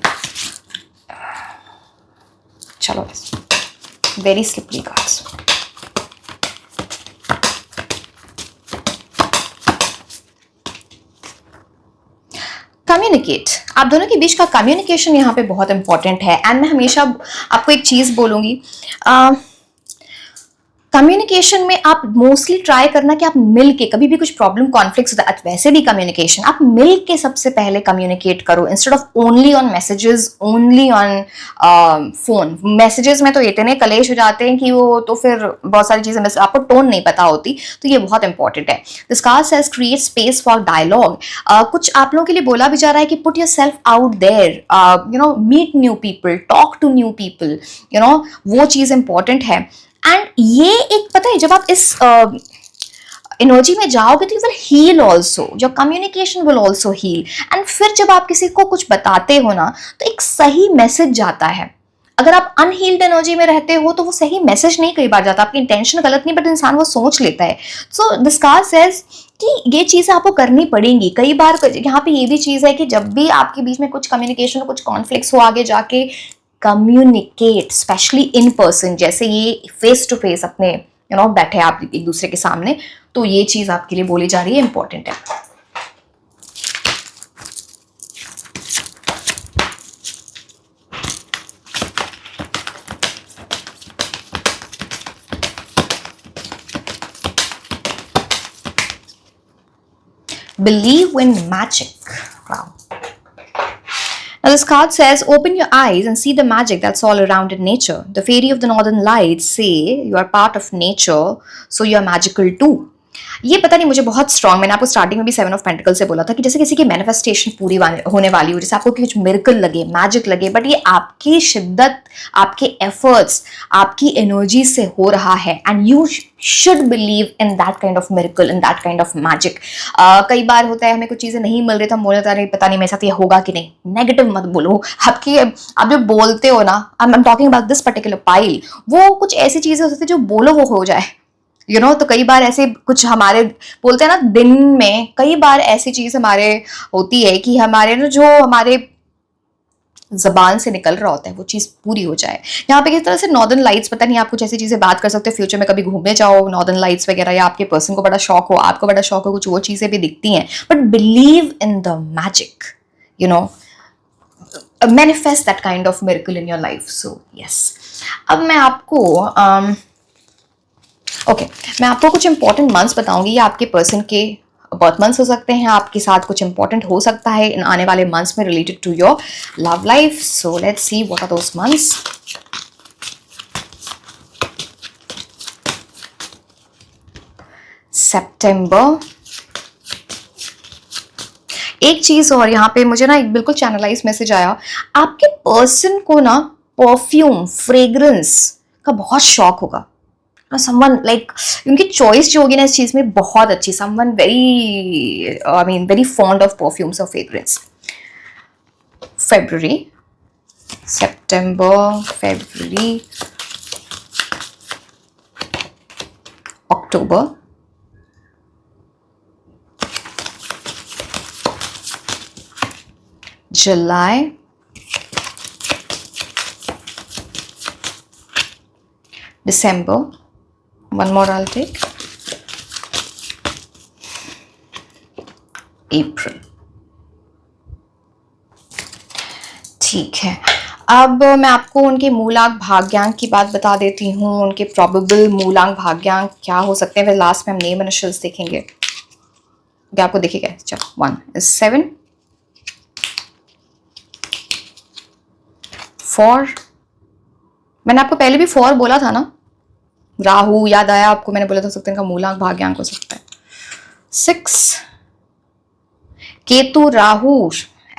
Speaker 1: चलो, वेरी स्लिपरी कार्ड्स। कम्युनिकेट, आप दोनों के बीच का कम्युनिकेशन यहाँ पे बहुत इंपॉर्टेंट है। एंड मैं हमेशा आपको एक चीज बोलूंगी, कम्युनिकेशन में आप मोस्टली ट्राई करना कि आप मिल के, कभी भी कुछ प्रॉब्लम कॉन्फ्लिक्ट्स होता है, वैसे भी कम्युनिकेशन आप मिल के सबसे पहले कम्युनिकेट करो, instead of only on messages, only on phone. Messages में तो इतने कलेश हो जाते हैं कि वो तो फिर बहुत सारी चीजें आपको टोन नहीं पता होती, तो ये बहुत इंपॉर्टेंट है। This card says create space for dialogue. कुछ आप लोगों के लिए बोला भी जा रहा है कि put yourself out there, you know, meet new people, talk to new people, you know, वो चीज इंपॉर्टेंट है। एंड ये एक, पता है, जब आप इस एनर्जी में जाओगे तो you will heal also, your communication will also heal. And फिर जब आप किसी को कुछ बताते हो ना, तो एक सही मैसेज जाता है। अगर आप अनहील्ड एनर्जी में रहते हो तो वो सही मैसेज नहीं कई बार जाता, आपकी इंटेंशन गलत नहीं, बट इंसान वो सोच लेता है। सो दिस कार्ड सेज कि ये चीजें आपको करनी पड़ेंगी कई बार। यहाँ पे ये भी चीज है कि जब भी आपके बीच में कुछ कम्युनिकेशन हो, कुछ कॉन्फ्लिक्ट्स हो आगे जाके, कम्युनिकेट, स्पेशली इन पर्सन, जैसे ये फेस टू फेस अपने यू नो बैठे आप एक दूसरे के सामने, तो ये चीज आपके लिए बोली जा रही है, इंपॉर्टेंट है। Believe in magic. Wow. Now, this card says, open your eyes and see the magic that's all around in nature. The fairy of the northern lights say you are part of nature, so you are magical too. ये पता नहीं, मुझे बहुत strong, मैंने आपको starting में भी 7 of pentacle से बोला था कि जैसे किसी की मैनिफेस्टेशन पूरी होने वाली हो, जैसे आपको कुछ मिरेकल लगे, मैजिक लगे, बट ये आपकी शिद्दत, आपके एफर्ट्स, आपकी एनर्जी से हो रहा है, and you should believe in that kind of miracle, in that kind of magic. कई बार होता है हमें कुछ चीजें नहीं मिल रही, तो हम बोलते हैं पता नहीं मेरे साथ ये होगा कि नहीं। नेगेटिव मत बोलो, आपकी आप जो बोलते हो ना, I am talking about this particular pile, वो कुछ ऐसी चीजें होती है जो बोलो वो हो जाए, यू नो। तो कई बार ऐसे कुछ हमारे बोलते हैं ना, दिन में कई बार ऐसी चीज हमारे होती है कि हमारे ना, जो हमारे जबान से निकल रहा होता है, वो चीज पूरी हो जाए। यहाँ पे किस तरह से नॉर्दर्न लाइट्स, पता नहीं आप कुछ ऐसी चीजें बात कर सकते हो, फ्यूचर में कभी घूमने जाओ, नॉर्दर्न लाइट्स वगैरह, या आपके पर्सन को बड़ा शौक हो, आपको बड़ा शौक हो, कुछ वो चीजें भी दिखती हैं, but believe in the magic, you know, manifest that kind of miracle in your life. So yes, अब मैं आपको मैं आपको कुछ इंपॉर्टेंट मंथ्स बताऊंगी। ये आपके पर्सन के बर्थ मंथ्स हो सकते हैं, आपके साथ कुछ इंपॉर्टेंट हो सकता है इन आने वाले मंथ्स में related to your love life. So let's see what are those months. सितंबर। एक चीज और यहाँ पे मुझे ना एक बिल्कुल चैनलाइज मैसेज आया, आपके पर्सन को ना परफ्यूम, फ्रेग्रेंस का बहुत शौक होगा। समवन लाइक, उनकी चॉइस जो होगी ना इस चीज में बहुत अच्छी, someone very, I mean very fond of perfumes और फ्रेग्रेंस। फेब्रुअरी, सितंबर, फेब्रुअरी, अक्टूबर, जुलाई, December, one more I'll take, April। ठीक है, अब मैं आपको उनके मूलांक भाग्यांक की बात बता देती हूँ। उनके प्रोबेबल मूलांक भाग्यांक क्या हो सकते हैं, फिर लास्ट में हम नेम इनिशियल्स देखेंगे। क्या आपको दिखेगा? चलो, 1 is 7, 4, मैंने आपको पहले भी 4 बोला था ना, राहु याद आया आपको, मैंने बोला था सकते इनका मूलांक भाग्यांक हो सकता है 6, केतु, राहु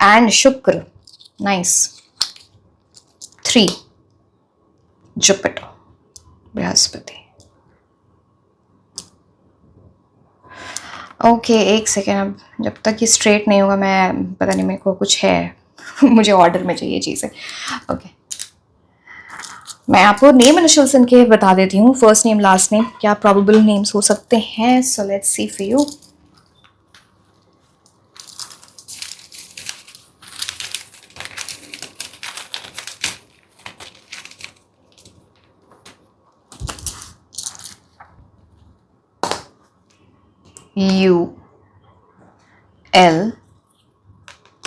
Speaker 1: एंड शुक्र, नाइस। 3, जुपिटर, बृहस्पति। ओके, एक सेकेंड, अब जब तक ये स्ट्रेट नहीं होगा, मैं पता नहीं मेरे को कुछ है मुझे ऑर्डर में चाहिए चीज़ें। ओके, मैं आपको नेम इनिशियल्स इनके बता देती हूँ, फर्स्ट नेम, लास्ट नेम, क्या प्रोबेबल नेम्स हो सकते हैं। सो let's C for you.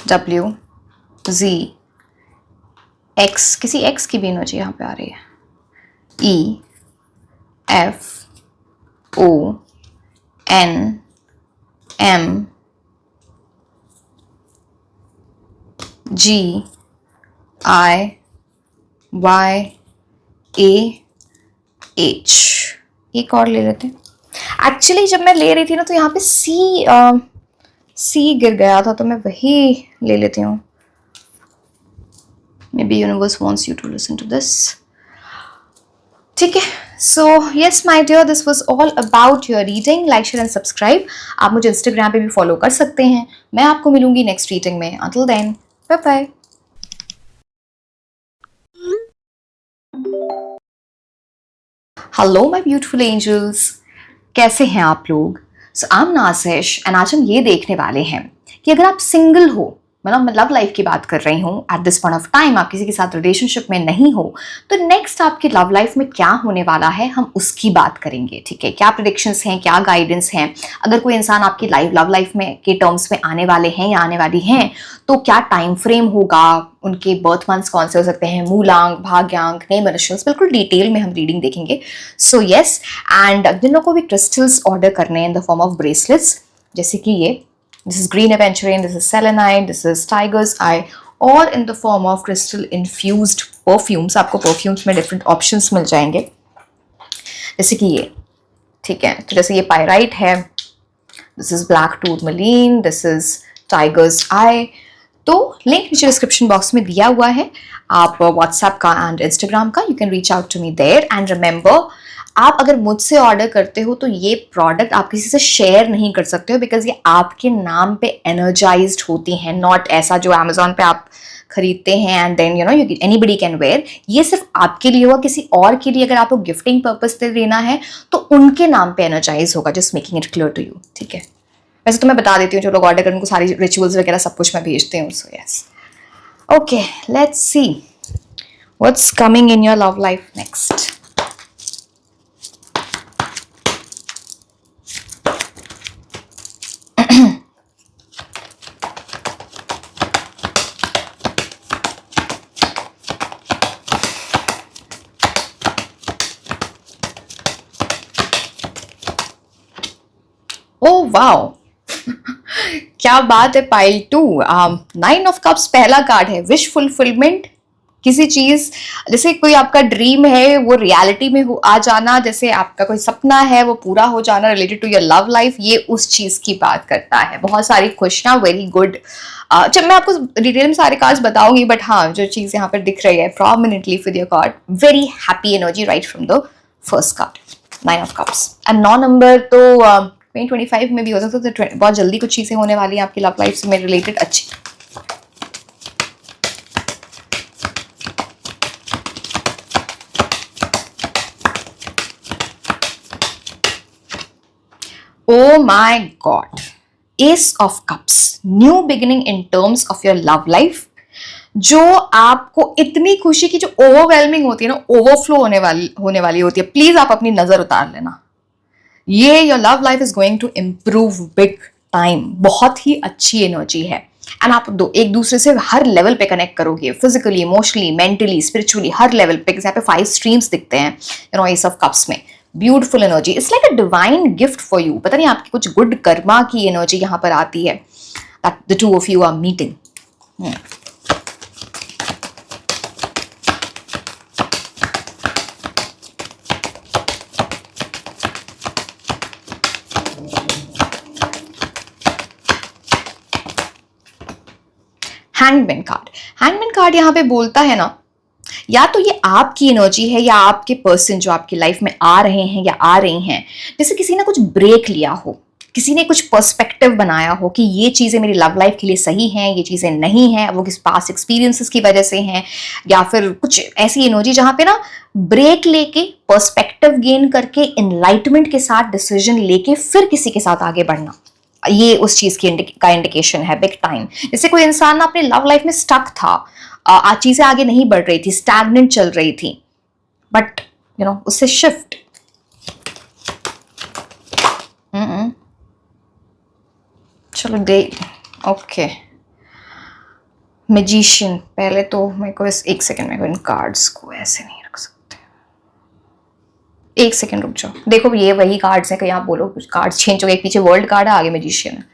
Speaker 1: ULWZ, x, किसी एक्स की भी एनर्जी यहाँ पे आ रही है, FONMGIYAH। एक और ले लेते हैं। एक्चुअली जब मैं ले रही थी ना तो यहाँ पे सी गिर गया था, तो मैं वही ले लेती हूँ। Maybe universe wants you to listen to this. ठीक है, so yes my dear, this was all about your reading. Like, share and subscribe. आप मुझे इंस्टाग्राम पे भी फॉलो कर सकते हैं। मैं आपको मिलूंगी नेक्स्ट रीडिंग में। Until then, bye bye. Hello my beautiful angels, कैसे हैं आप लोग? सो आई एम नाज़िश एंड आज हम ये देखने वाले हैं कि अगर आप सिंगल हो, मतलब मैं लव लाइफ की बात कर रही हूँ, eight this point of time आप किसी के साथ रिलेशनशिप में नहीं हो, तो नेक्स्ट आपकी लव लाइफ में क्या होने वाला है, हम उसकी बात करेंगे। ठीक है, क्या प्रेडिक्शंस हैं, क्या गाइडेंस हैं, अगर कोई इंसान आपकी लव लाइफ में के टर्म्स में आने वाले हैं या आने वाली हैं, तो क्या टाइम फ्रेम होगा, उनके बर्थ मंथ्स कौन से हो सकते हैं, मूलांक, भाग्यांक, नेम इनिशियल्स, बिल्कुल डिटेल में हम रीडिंग देखेंगे। सो यस, एंड जिन लोगों को भी क्रिस्टल्स ऑर्डर करने हैं इन द फॉर्म ऑफ ब्रेसलेट्स, जैसे कि ये, this is green aventurine, this is selenite, this is tiger's eye, और in the form of crystal infused perfumes। आपको perfumes में different options मिल जाएंगे, जैसे कि ये। ठीक है, तो जैसे ये पायराइट है, this is black tourmaline, this is tiger's eye। तो लिंक नीचे डिस्क्रिप्शन बॉक्स में दिया हुआ है, आप व्हाट्सएप का एंड इंस्टाग्राम का, you can reach out to me there. And remember, आप अगर मुझसे ऑर्डर करते हो तो ये प्रोडक्ट आप किसी से शेयर नहीं कर सकते हो, बिकॉज ये आपके नाम पे एनर्जाइज्ड होती हैं, नॉट ऐसा जो अमेजोन पे आप खरीदते हैं and then you know anybody can wear. ये सिर्फ आपके लिए होगा, किसी और के लिए अगर आपको गिफ्टिंग पर्पज से लेना है तो उनके नाम पे एनर्जाइज होगा, just making it clear to you. ठीक है, वैसे तो मैं बता देती हूँ, जो लोग ऑर्डर करें उनको सारी रिचुअल्स वगैरह सब कुछ मैं भेजती हूँ। सो yes, okay, let's see what's coming in your love life next. Oh wow, क्या बात है। पाइल 2, 9 ऑफ कप्स पहला कार्ड है, विश फुलफिलमेंट। किसी चीज, जैसे कोई आपका ड्रीम है वो रियलिटी में आ जाना, जैसे आपका कोई सपना है वो पूरा हो जाना related to your love life, ये उस चीज की बात करता है। बहुत सारी खुशियां, वेरी गुड। जब मैं आपको डिटेल में सारे कार्ड्स बताऊंगी, बट हाँ, जो चीज यहाँ पर दिख रही है prominently for your card, very happy energy right from the first card, 9 of cups. And 9 number तो 2025 में भी हो सकता है, तो बहुत जल्दी कुछ चीजें होने वाली हैं आपकी लव लाइफ से रिलेटेड अच्छी। Oh my God, Ace of Cups, new beginning in terms of your love life. जो आपको इतनी खुशी की जो ओवरवेलमिंग होती है ना, ओवरफ्लो होने वाली होती है, प्लीज आप अपनी नजर उतार लेना। ये your love life is going to improve big time, बहुत ही अच्छी एनर्जी है। एंड आप एक दूसरे से हर लेवल पे कनेक्ट करोगे, फिजिकली, इमोशनली, मेंटली, स्पिरिचुअली, हर लेवल पे। यहाँ पे 5 स्ट्रीम्स दिखते हैं you know ace of cups में। Beautiful energy, it's like a divine gift for you. पता नहीं आपकी कुछ गुड कर्मा की एनर्जी यहाँ पर आती है, that the two of you are meeting. Hangman card, hangman card यहाँ पे बोलता है ना, या तो ये आपकी एनर्जी है या आपके पर्सन जो आपकी लाइफ में आ रहे हैं या आ रही हैं, जैसे किसी ने कुछ ब्रेक लिया हो, किसी ने कुछ पर्सपेक्टिव बनाया हो कि ये चीजें मेरी लव लाइफ के लिए सही हैं, ये चीजें नहीं हैं, वो किस पास एक्सपीरियंसेस की वजह से हैं, या फिर कुछ ऐसी एनर्जी जहां पे ना ब्रेक लेके, पर्सपेक्टिव गेन करके, एनलाइटमेंट के साथ डिसीजन लेके फिर किसी के साथ आगे बढ़ना, ये उस चीज की का इंडिकेशन है बिग टाइम। जैसे कोई इंसान अपने लव लाइफ में स्टक था, आज चीजें आगे नहीं बढ़ रही थी, स्टैग्नेंट चल रही थी, बट यू नो उससे शिफ्ट। चलो दे, ओके। मैजिशियन, पहले तो मेरे को एक सेकेंड, मेरे को इन कार्ड्स को ऐसे नहीं रख सकते। एक सेकंड रुक जाओ, देखो ये वही कार्ड्स हैं, कहीं आप बोलो कुछ कार्ड्स चेंज हो गए, पीछे वर्ल्ड कार्ड है, आगे मैजिशियन है।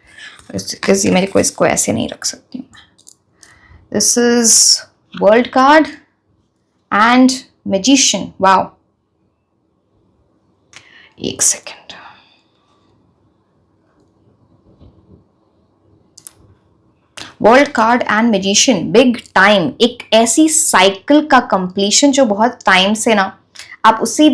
Speaker 1: मेरे को इसको ऐसे नहीं रख सकती हूँ। This is world card and magician. Wow, एक second, world card and magician, big time, एक ऐसी साइकिल का कंप्लीशन जो बहुत टाइम से ना आप उसी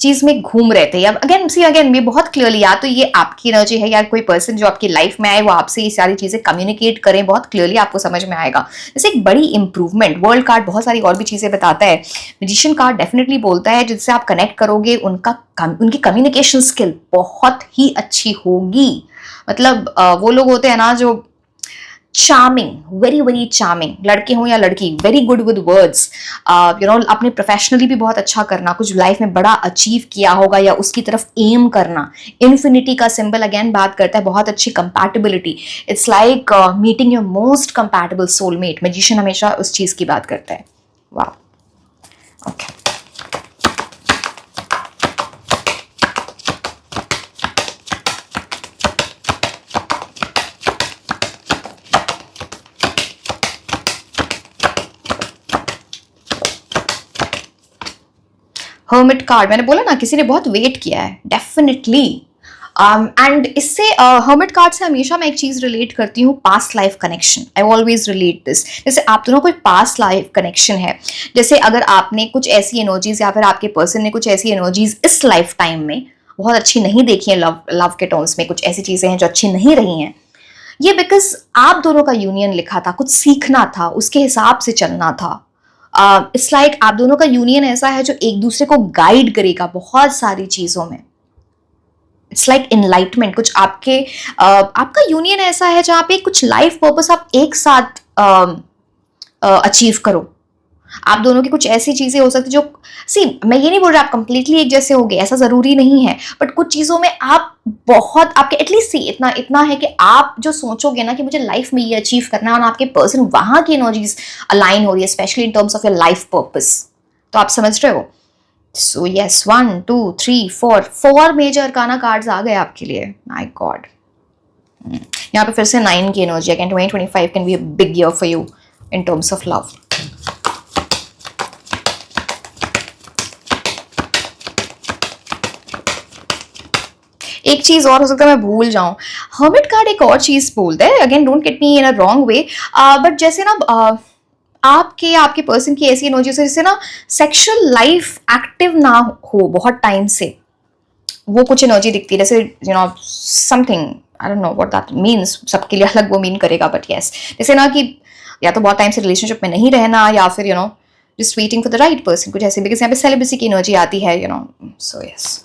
Speaker 1: चीज में घूम रहे थे। या अगेन ये बहुत क्लियरली, या तो ये आपकी एनर्जी है या कोई पर्सन जो आपकी लाइफ में आए वो आपसे ये सारी चीजें कम्युनिकेट करें, बहुत क्लियरली आपको समझ में आएगा। जैसे एक बड़ी इंप्रूवमेंट। वर्ल्ड कार्ड बहुत सारी और भी चीजें बताता है। मैजिशियन कार्ड डेफिनेटली बोलता है जिससे आप कनेक्ट करोगे उनकी कम्युनिकेशन स्किल बहुत ही अच्छी होगी। मतलब वो लोग होते हैं ना जो चार्मिंग, वेरी वेरी चार्मिंग, लड़के हो या लड़की, वेरी गुड विद वर्ड्स, अपने प्रोफेशनली भी बहुत अच्छा करना, कुछ लाइफ में बड़ा अचीव किया होगा या उसकी तरफ एम करना। इन्फिनिटी का सिंबल अगेन बात करता है बहुत अच्छी compatibility. It's like meeting your most compatible soulmate. Magician हमेशा उस चीज की बात करता है। वाह, ओके। हर्मिट कार्ड, मैंने बोला ना किसी ने बहुत वेट किया है, डेफिनेटली। एंड इससे हर्मिट कार्ड से हमेशा मैं एक चीज रिलेट करती हूँ, past life connection. I always relate this. जैसे आप दोनों कोई पास्ट लाइफ कनेक्शन है, जैसे अगर आपने कुछ ऐसी एनर्जीज या फिर आपके पर्सन ने कुछ ऐसी एनर्जीज इस लाइफ टाइम में बहुत अच्छी नहीं देखी है, लव के टर्म्स में कुछ ऐसी चीजें हैं जो अच्छी नहीं रही हैं, ये बिकॉज आप दोनों का यूनियन लिखा था, कुछ सीखना था, उसके हिसाब से चलना था। इट्स लाइक आप दोनों का यूनियन ऐसा है जो एक दूसरे को गाइड करेगा बहुत सारी चीजों में। It's like enlightenment. कुछ आपका यूनियन ऐसा है जहां पे कुछ लाइफ पर्पस आप एक साथ अचीव करो। आप दोनों की कुछ ऐसी चीजें हो सकती जो, मैं ये नहीं बोल रहा आप कंप्लीटली एक जैसे होगे, ऐसा जरूरी नहीं है, बट कुछ चीजों में आप बहुत, आपके एटलीस्ट इतना है कि आप जो सोचोगे ना कि मुझे लाइफ में ये अचीव करना है, और आपके पर्सन वहां की एनर्जीज अलाइन हो रही है, specially in terms of your life purpose. तो आप समझ रहे हो। So yes, 1 2 3 4 major arcana cards आ गए आपके लिए। माय गॉड, यहाँ पे फिर से 9 की energy. Again 2025 can be a big year for you in terms of love. एक चीज और हो सकता है मैं भूल जाऊं, हर्मिट कार्ड एक और चीज बोलता है, again don't get me in a wrong way, but जैसे ना आपके पर्सन की ऐसी एनर्जी से जैसे ना सेक्सुअल लाइफ एक्टिव ना हो बहुत टाइम से, वो कुछ एनर्जी दिखती है। जैसे something, I don't know what that means, सबके लिए अलग वो मीन करेगा, बट यस, जैसे ना कि या तो बहुत टाइम से रिलेशनशिप में नहीं रहना, या फिर just waiting for the right person, कुछ ऐसे। बिकॉज यहाँ पे सेलिब्रेसी की एनर्जी आती है, सो यस।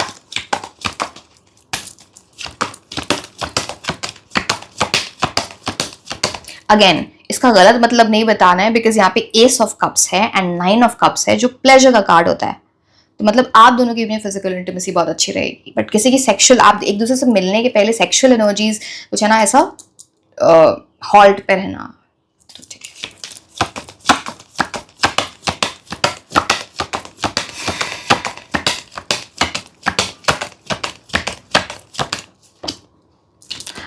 Speaker 1: अगेन इसका गलत मतलब नहीं बताना है, बिकॉज यहाँ पे एस ऑफ कप्स है एंड 9 ऑफ कप्स है जो प्लेजर का कार्ड होता है। तो मतलब आप दोनों की भी फिजिकल इंटीमेसी बहुत अच्छी रहेगी, बट किसी की सेक्सुअल, आप एक दूसरे से मिलने के पहले सेक्सुअल एनर्जीज कुछ है ना ऐसा हॉल्ट पे रहना, तो ठीक है।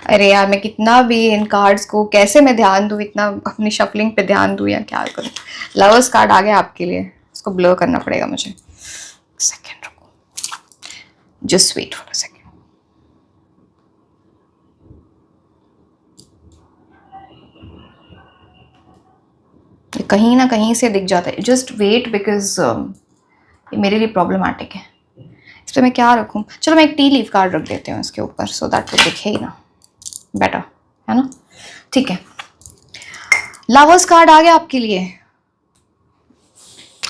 Speaker 1: अरे यार, मैं कितना भी इन कार्ड्स को कैसे मैं ध्यान दूँ, इतना अपनी शफलिंग पे ध्यान दूँ या क्या करूँ। लवर्स कार्ड आ गया आपके लिए, इसको ब्लर करना पड़ेगा मुझे। सेकेंड रुको, just wait for a second. कहीं ना कहीं से दिख जाता है, जस्ट वेट, बिकॉज ये मेरे लिए प्रॉब्लमैटिक है। इस पर मैं क्या रखूँ, चलो मैं एक टी लीफ कार्ड रख देती हूँ इसके ऊपर, सो दैट वो दिखे ही ना बेटर, है ना। ठीक है, लवर्स कार्ड आ गया आपके लिए।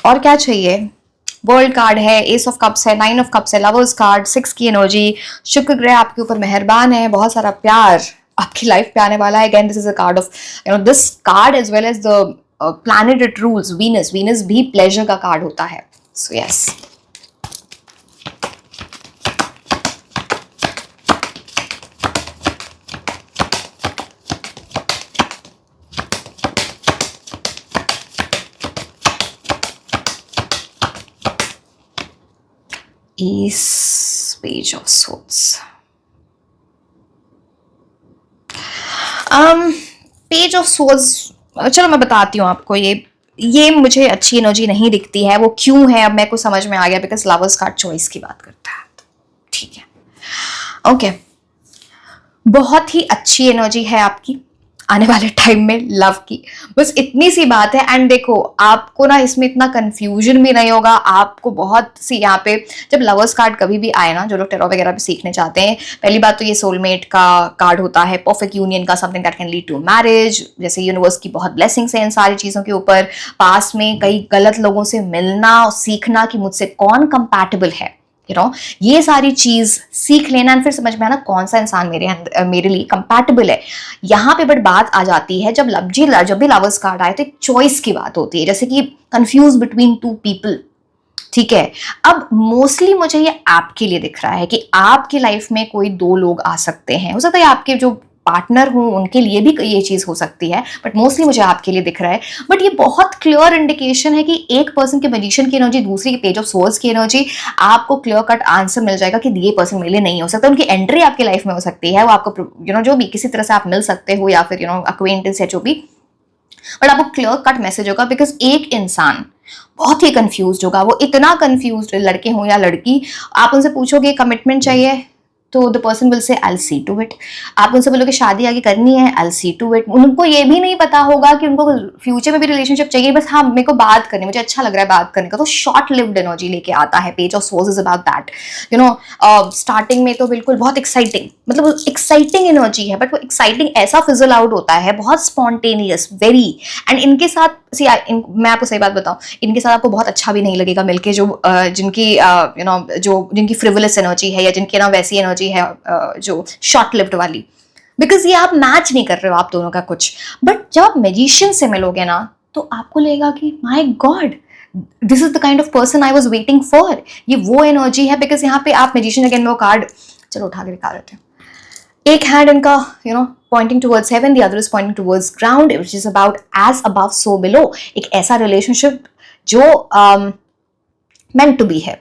Speaker 1: और क्या चाहिए, वर्ल्ड कार्ड है, एस ऑफ कप्स है, 9 ऑफ कप्स है, लवर्स कार्ड, 6 की एनर्जी। शुक्र ग्रह आपके ऊपर मेहरबान है, बहुत सारा प्यार आपकी लाइफ पे आने वाला है। Again this is a card of this card as well as the planet it rules, Venus भी प्लेजर का कार्ड होता है। So yes, ace page of swords, page of swords, चलो मैं बताती हूँ आपको, ये मुझे अच्छी एनर्जी नहीं दिखती है। वो क्यों है अब मेरे को समझ में आ गया, बिकॉज लवर्स कार्ड चॉइस की बात करता है। ठीक है, ओके, बहुत ही अच्छी एनर्जी है आपकी आने वाले टाइम में लव की, बस इतनी सी बात है। एंड देखो, आपको ना इसमें इतना कंफ्यूजन भी नहीं होगा। आपको बहुत सी यहाँ पे जब लवर्स कार्ड कभी भी आए ना, जो लोग टेरो वगैरह भी सीखने चाहते हैं, पहली बात तो ये सोलमेट का कार्ड होता है, परफेक्ट यूनियन का, something that can lead to marriage. जैसे यूनिवर्स की बहुत ब्लेसिंग्स हैं इन सारी चीज़ों के ऊपर। पास में कई गलत लोगों से मिलना और सीखना कि मुझसे कौन कंपैटिबल है, ये सारी चीज सीख लेना और फिर समझ में आना कौन सा इंसान मेरे लिए कंपैटिबल है। यहाँ पे बट बात आ जाती है, जब भी लवर्स कार्ड आए तो एक चॉइस की बात होती है, जैसे कि कंफ्यूज बिटवीन टू पीपल। ठीक है, अब मोस्टली मुझे ये आपके लिए दिख रहा है कि आपकी लाइफ में कोई दो लोग आ सकते हैं। हो सकता है आपके जो पार्टनर हो उनके लिए भी ये चीज हो सकती है, बट मोस्टली मुझे आपके लिए दिख रहा है। बट ये बहुत क्लियर इंडिकेशन है कि एक पर्सन के मैजिशियन की एनर्जी, दूसरी के पेज ऑफ सोर्ड्स की एनर्जी, आपको क्लियर कट आंसर मिल जाएगा कि ये पर्सन मेरे लिए नहीं हो सकता। उनकी एंट्री आपकी लाइफ में हो सकती है, वो आपको जो भी किसी तरह से आप मिल सकते हो, या फिर अक्वेंटेंस है जो भी, बट आपको क्लियर कट मैसेज होगा। बिकॉज एक इंसान बहुत ही कंफ्यूज होगा, वो इतना कंफ्यूज, लड़के हो या लड़की, आप उनसे पूछोगे कमिटमेंट चाहिए तो the person will say I will see to it. आप उनसे बोलोगे शादी आगे करनी है, I will see to it. उनको ये भी नहीं पता होगा कि उनको फ्यूचर में भी रिलेशनशिप चाहिए, बस हाँ मेरे को बात करनी, मुझे अच्छा लग रहा है बात करने का, तो शॉर्ट लिव्ड एनर्जी लेके आता है। Page of source is about that. Starting में तो बिल्कुल बहुत एक्साइटिंग, मतलब एक्साइटिंग एनर्जी है, बट वो एक्साइटिंग ऐसा फिजल आउट होता है, बहुत स्पॉन्टेनियस वेरी। एंड इनके साथ मैं आपको सही बात बताऊं, इनके साथ आपको बहुत अच्छा भी नहीं लगेगा मिलके, जिनकी फ्रिवलस एनर्जी है, या जिनकी ना वैसी एनर्जी है जो शॉर्ट लिव्ड वाली, बिकॉज ये आप मैच नहीं कर रहे हो आप दोनों का कुछ। बट जब आप मैजिशियन से मिलोगे ना, तो आपको लगेगा कि my God, this is the kind of person I was waiting for. ये वो एनर्जी है, बिकॉज यहाँ पे आप मैजिशियन, अगेन वो कार्ड चलो उठा के दिखा देते हैं। एक हैंड इनका pointing towards heaven, the other is pointing towards ground, which is about as above so below. एक ऐसा रिलेशनशिप जो मेंट टू बी है,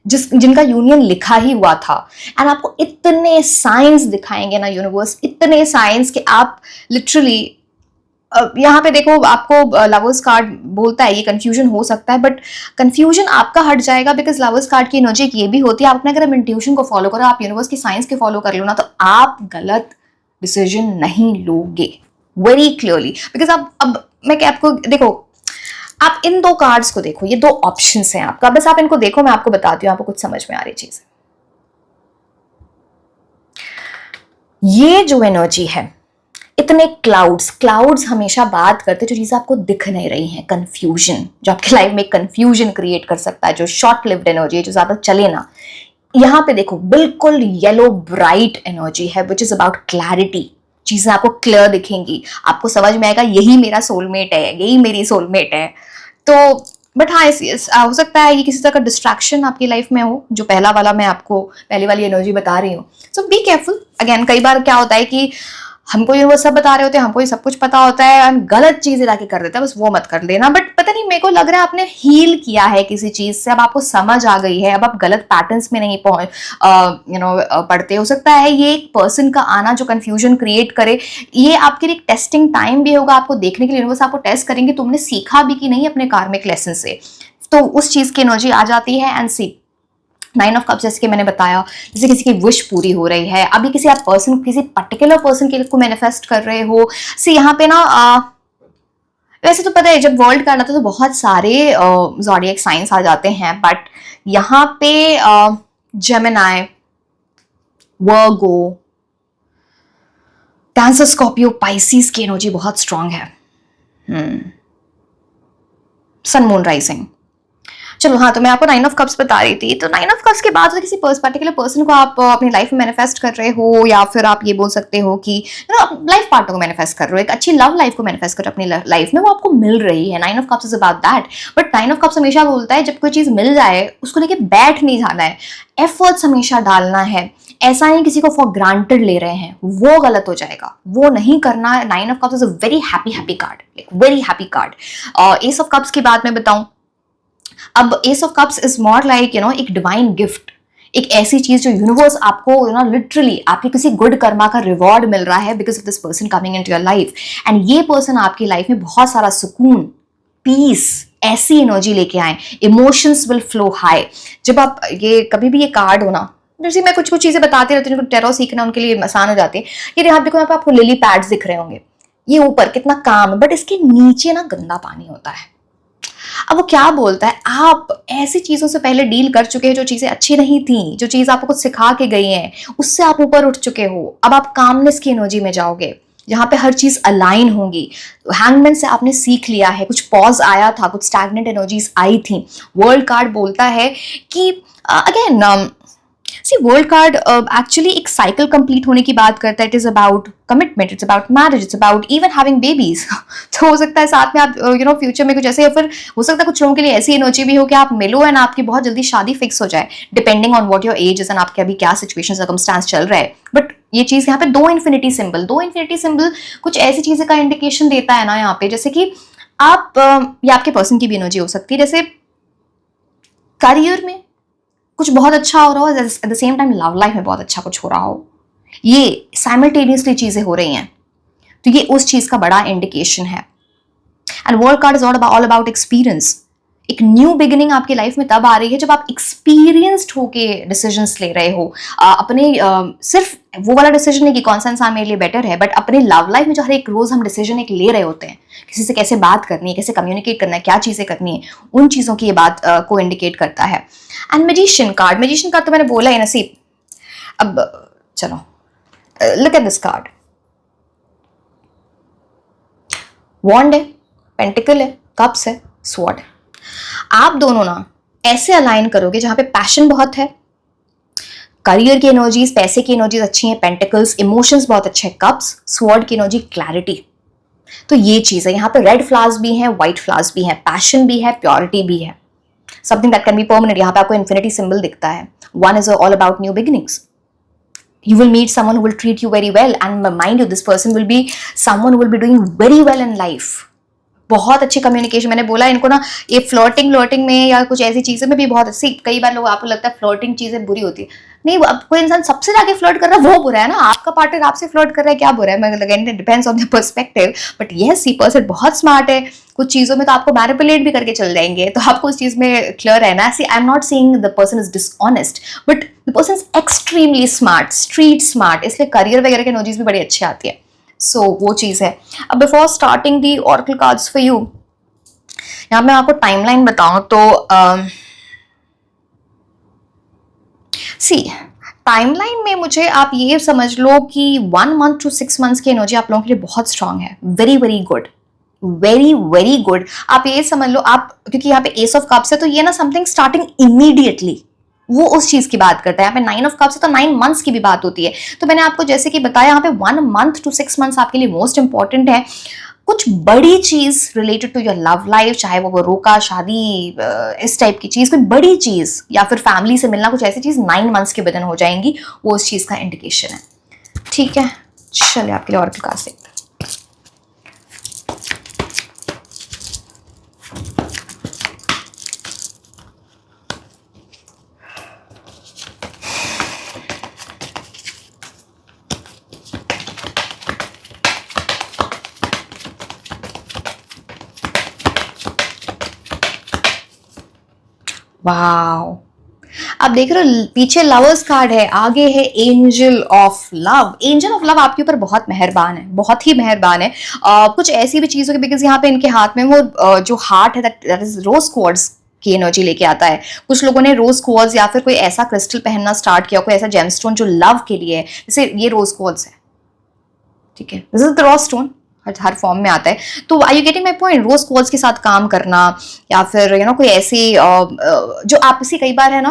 Speaker 1: जिनका यूनियन लिखा ही हुआ था। एंड आपको इतने साइंस दिखाएंगे ना यूनिवर्स, इतने साइंस कि आप लिटरली यहाँ पे देखो, आपको लवर्स कार्ड बोलता है ये कंफ्यूजन हो सकता है, बट कंफ्यूजन आपका हट जाएगा, बिकॉज लवर्स कार्ड की एनर्जी ये भी होती है, आप अपने अगर इंट्यूशन को फॉलो करो, आप यूनिवर्स की साइंस के फॉलो कर लो ना, तो आप गलत डिसीजन नहीं लोगे वेरी क्लियरली। बिकॉज अब मैं क्या आपको देखो, आप इन दो कार्ड्स को देखो, ये दो ऑप्शंस हैं आपका, बस आप इनको देखो, मैं आपको बताती हूँ, आपको कुछ समझ में आ रही चीज। ये जो एनर्जी है, इतने क्लाउड्स हमेशा बात करते, जो चीजें आपको दिख नहीं रही हैं, कंफ्यूजन, जो आपकी लाइफ में कंफ्यूजन क्रिएट कर सकता है, जो शॉर्ट लिव्ड एनर्जी है, जो ज्यादा चले ना। यहाँ पे देखो बिल्कुल येलो ब्राइट एनर्जी है, विच इज अबाउट क्लैरिटी। चीजें आपको क्लियर दिखेंगी, आपको समझ में आएगा यही मेरा सोलमेट है, यही मेरी सोलमेट है। तो बट हाँ, हो सकता है ये किसी तरह का डिस्ट्रैक्शन आपकी लाइफ में हो, जो पहली वाली एनर्जी बता रही हूँ। सो बी केयरफुल। अगेन कई बार क्या होता है कि हमको ये वो सब बता रहे होते हैं, हमको ये सब कुछ पता होता है, हम गलत चीजें लाके कर देते हैं, बस वो मत कर देना। बट पता नहीं, मेरे को लग रहा है आपने हील किया है किसी चीज से, अब आपको समझ आ गई है, अब आप गलत पैटर्न्स में नहीं पढ़ते। हो सकता है ये एक पर्सन का आना जो कंफ्यूजन क्रिएट करे, ये आपके लिए एक टेस्टिंग टाइम भी होगा, आपको देखने के लिए यूनिवर्स आपको टेस्ट करेंगे तुमने सीखा भी कि नहीं अपने कार्मिक लेसन से। तो उस चीज की एनर्जी आ जाती है। एंड सी 9 ऑफ कप्स, जैसे कि मैंने बताया, जैसे किसी की विश पूरी हो रही है, अभी किसी पर्टिकुलर पर्सन के लिए को मैनिफेस्ट कर रहे हो। सी यहाँ पे ना वैसे तो पता है जब वर्ल्ड कार्ड आता है तो बहुत सारे ज़ोडिएक साइंस आ जाते हैं, बट यहाँ पे Gemini, Virgo, Cancer, Scorpio, Pisces की एनर्जी बहुत स्ट्रांग है। Sun moon rising. चलो हाँ, तो मैं आपको 9 ऑफ कप्स बता रही थी। तो 9 ऑफ कप्स के बाद किसी पर्टिकुलर पर्सन को आप अपनी लाइफ में मैनिफेस्ट कर रहे हो, या फिर आप ये बोल सकते हो कि लाइफ पार्टनर को मैनिफेस्ट कर रहे हो, एक अच्छी लव लाइफ को मैनिफेस्ट कर रहे हो अपनी लाइफ में, वो आपको मिल रही है। 9 of cups is about that. But 9 of cups हमेशा बोलता है जब कोई चीज मिल जाए उसको लेके बैठ नहीं जाना है, एफर्ट्स हमेशा डालना है। ऐसा नहीं किसी को फॉर ग्रांटेड ले रहे हैं, वो गलत हो जाएगा, वो नहीं करना है। 9 of cups is a very happy card, very happy card. S of cups की बात मैं बताऊं, अब S of cups is more like एक डिवाइन गिफ्ट, एक ऐसी चीज जो यूनिवर्स आपको लिटरली आपके किसी गुड कर्मा का रिवॉर्ड मिल रहा है because of this person coming into your life. And ये पर्सन आपकी लाइफ में बहुत सारा सुकून, पीस, ऐसी एनर्जी लेके आए, इमोशंस विल फ्लो हाई। जब आप ये कभी भी ये कार्ड हो ना, जैसे मैं कुछ कुछ चीजें बताती रहती हूँ, टेरो सीखना उनके लिए आसान हो जाती है। ये यहाँ देखो, यहाँ पे आपको लिली पैड्स दिख रहे होंगे, ये ऊपर कितना काम है, बट इसके नीचे ना गंदा पानी होता है। अब वो क्या बोलता है, आप ऐसी चीजों से पहले डील कर चुके हैं जो चीजें अच्छी नहीं थी, जो चीज आपको कुछ सिखा के गई हैं, उससे आप ऊपर उठ चुके हो। अब आप कामनेस की एनर्जी में जाओगे जहां पे हर चीज अलाइन होंगी। हैंगमैन से आपने सीख लिया है, कुछ पॉज आया था, कुछ स्टैग्नेंट एनर्जीज आई थी। वर्ल्ड कार्ड बोलता है कि अगेन सी वर्ल्ड कार्ड एक्चुअली एक साइकिल कंप्लीट होने की बात करता है। It is about commitment, it's about marriage, it's about even having babies. तो हो सकता है साथ में आप फ्यूचर में कुछ ऐसे, या फिर हो सकता है कुछ लोगों के लिए ऐसी एनर्जी भी हो कि आप मिलो एंड आपकी बहुत जल्दी शादी फिक्स हो जाए, depending on what your age is and आपके अभी क्या सिचुएशन सर्कमस्टांस चल रहा है। बट ये चीज यहाँ पे दो इन्फिनिटी सिंबल कुछ ऐसी चीजें का इंडिकेशन देता है ना यहाँ पे, जैसे कि आप ये आपके पर्सन की भी एनर्जी हो सकती है, जैसे करियर में कुछ बहुत अच्छा हो रहा हो, at the same time love life में बहुत अच्छा कुछ हो रहा हो, ये साइमल्टेनियसली चीजें हो रही हैं, तो ये उस चीज का बड़ा इंडिकेशन है। And world card is all about experience. एक न्यू बिगिनिंग आपकी लाइफ में तब आ रही है जब आप एक्सपीरियंस्ड होके डिसीजंस ले रहे हो, अपने सिर्फ वो वाला डिसीजन नहीं कि कौन सा इंसान मेरे लिए बेटर है, बट अपने लव लाइफ में जो हर एक रोज हम डिसीजन एक ले रहे होते हैं, किसी से कैसे बात करनी है, कैसे कम्युनिकेट करना है, क्या चीजें करनी है, उन चीजों की ये बात को इंडिकेट करता है। एंड मैजिशियन कार्ड तो मैंने बोला है नसीब। अब चलो लुक एट दिस कार्ड, वॉन्ड है, पेंटिकल है, कप्स है, स्वॉर्ड है। आप दोनों ना ऐसे अलाइन करोगे जहां पे पैशन बहुत है, करियर की एनर्जीज, पैसे की एनर्जीज अच्छी हैं, पेंटिकल्स, इमोशंस बहुत अच्छे हैं, कप्स, स्वॉर्ड की एनर्जी, क्लैरिटी। तो ये चीज है, यहाँ पे रेड फ्लावर्स भी हैं, व्हाइट फ्लावर्स भी हैं, पैशन भी है, प्योरिटी भी है, something that can be permanent. यहाँ पे आपको इन्फिनिटी सिंबल दिखता है। One is all about new beginnings. You will meet someone who will treat you very well, and mind you, this person will be someone who will be doing very well in life. बहुत अच्छी communication, मैंने बोला इनको ना, ये flirting में या कुछ ऐसी चीज़ों में भी बहुत अच्छी। कई बार लोग आपको लगता है फ्लर्टिंग चीज़ें बुरी होती है, नहीं, अब कोई इंसान सबसे जाके फ्लर्ट कर रहा है वो बुरा है ना, आपका पार्टनर आपसे फ्लर्ट कर रहा है क्या बुरा है, मैं depends on the perspective. But yes, सी पर्सन बहुत स्मार्ट है, कुछ चीज़ों में तो आपको मैनिपुलेट भी करके चल जाएंगे, तो आपको उस चीज़ में क्लियर है ना। See I am not saying the person is dishonest, but the person is extremely smart, street smart, इसलिए करियर वगैरह की एनर्जीज भी बड़ी अच्छी आती है। सो वो चीज़ है। अब before starting the oracle cards for you, यहाँ मैं आपको टाइमलाइन बताऊं तो सी टाइमलाइन में मुझे आप ये समझ लो कि 1 month to 6 months की एनर्जी आप लोगों के लिए बहुत स्ट्रांग है। Very very good, very very good. आप ये समझ लो, आप क्योंकि यहाँ पे एस ऑफ कप्स है, तो ये ना समथिंग स्टार्टिंग इमीडिएटली, वो उस चीज की बात करता है। यहाँ पे 9 of cups है तो 9 months की भी बात होती है। तो मैंने आपको जैसे कि बताया, यहाँ पे 1 month to 6 months आपके लिए मोस्ट इंपॉर्टेंट है। कुछ बड़ी चीज related to your love life, चाहे वो रोका, शादी, इस टाइप की चीज, कोई बड़ी चीज या फिर फैमिली से मिलना, कुछ ऐसी चीज 9 months के बदन हो जाएंगी, वो उस चीज का इंडिकेशन है। ठीक है, चलिए आपके लिए ऑरेकल कार्ड्स देखते हैं। वाओ, आप देख रहे हो पीछे लवर्स कार्ड है, आगे है angel of love. Angel of love आपके ऊपर बहुत मेहरबान है, बहुत ही मेहरबान है। कुछ ऐसी भी चीजों के, बिकॉज यहाँ पे इनके हाथ में वो जो हार्ट है, दैट इज रोज क्वार्ट्ज की एनर्जी लेके आता है। कुछ लोगों ने रोज क्वार्ट्ज या फिर कोई ऐसा क्रिस्टल पहनना स्टार्ट किया, कोई ऐसा जेमस्टोन जो लव के लिए है, जैसे ये रोज क्वार्ट्ज है, ठीक है, this is the raw stone, हर फॉर्म में आता है। तो I you getting my point? Rose quartz के साथ काम करना, या फिर कोई ऐसी जो आपसी, कई बार है ना,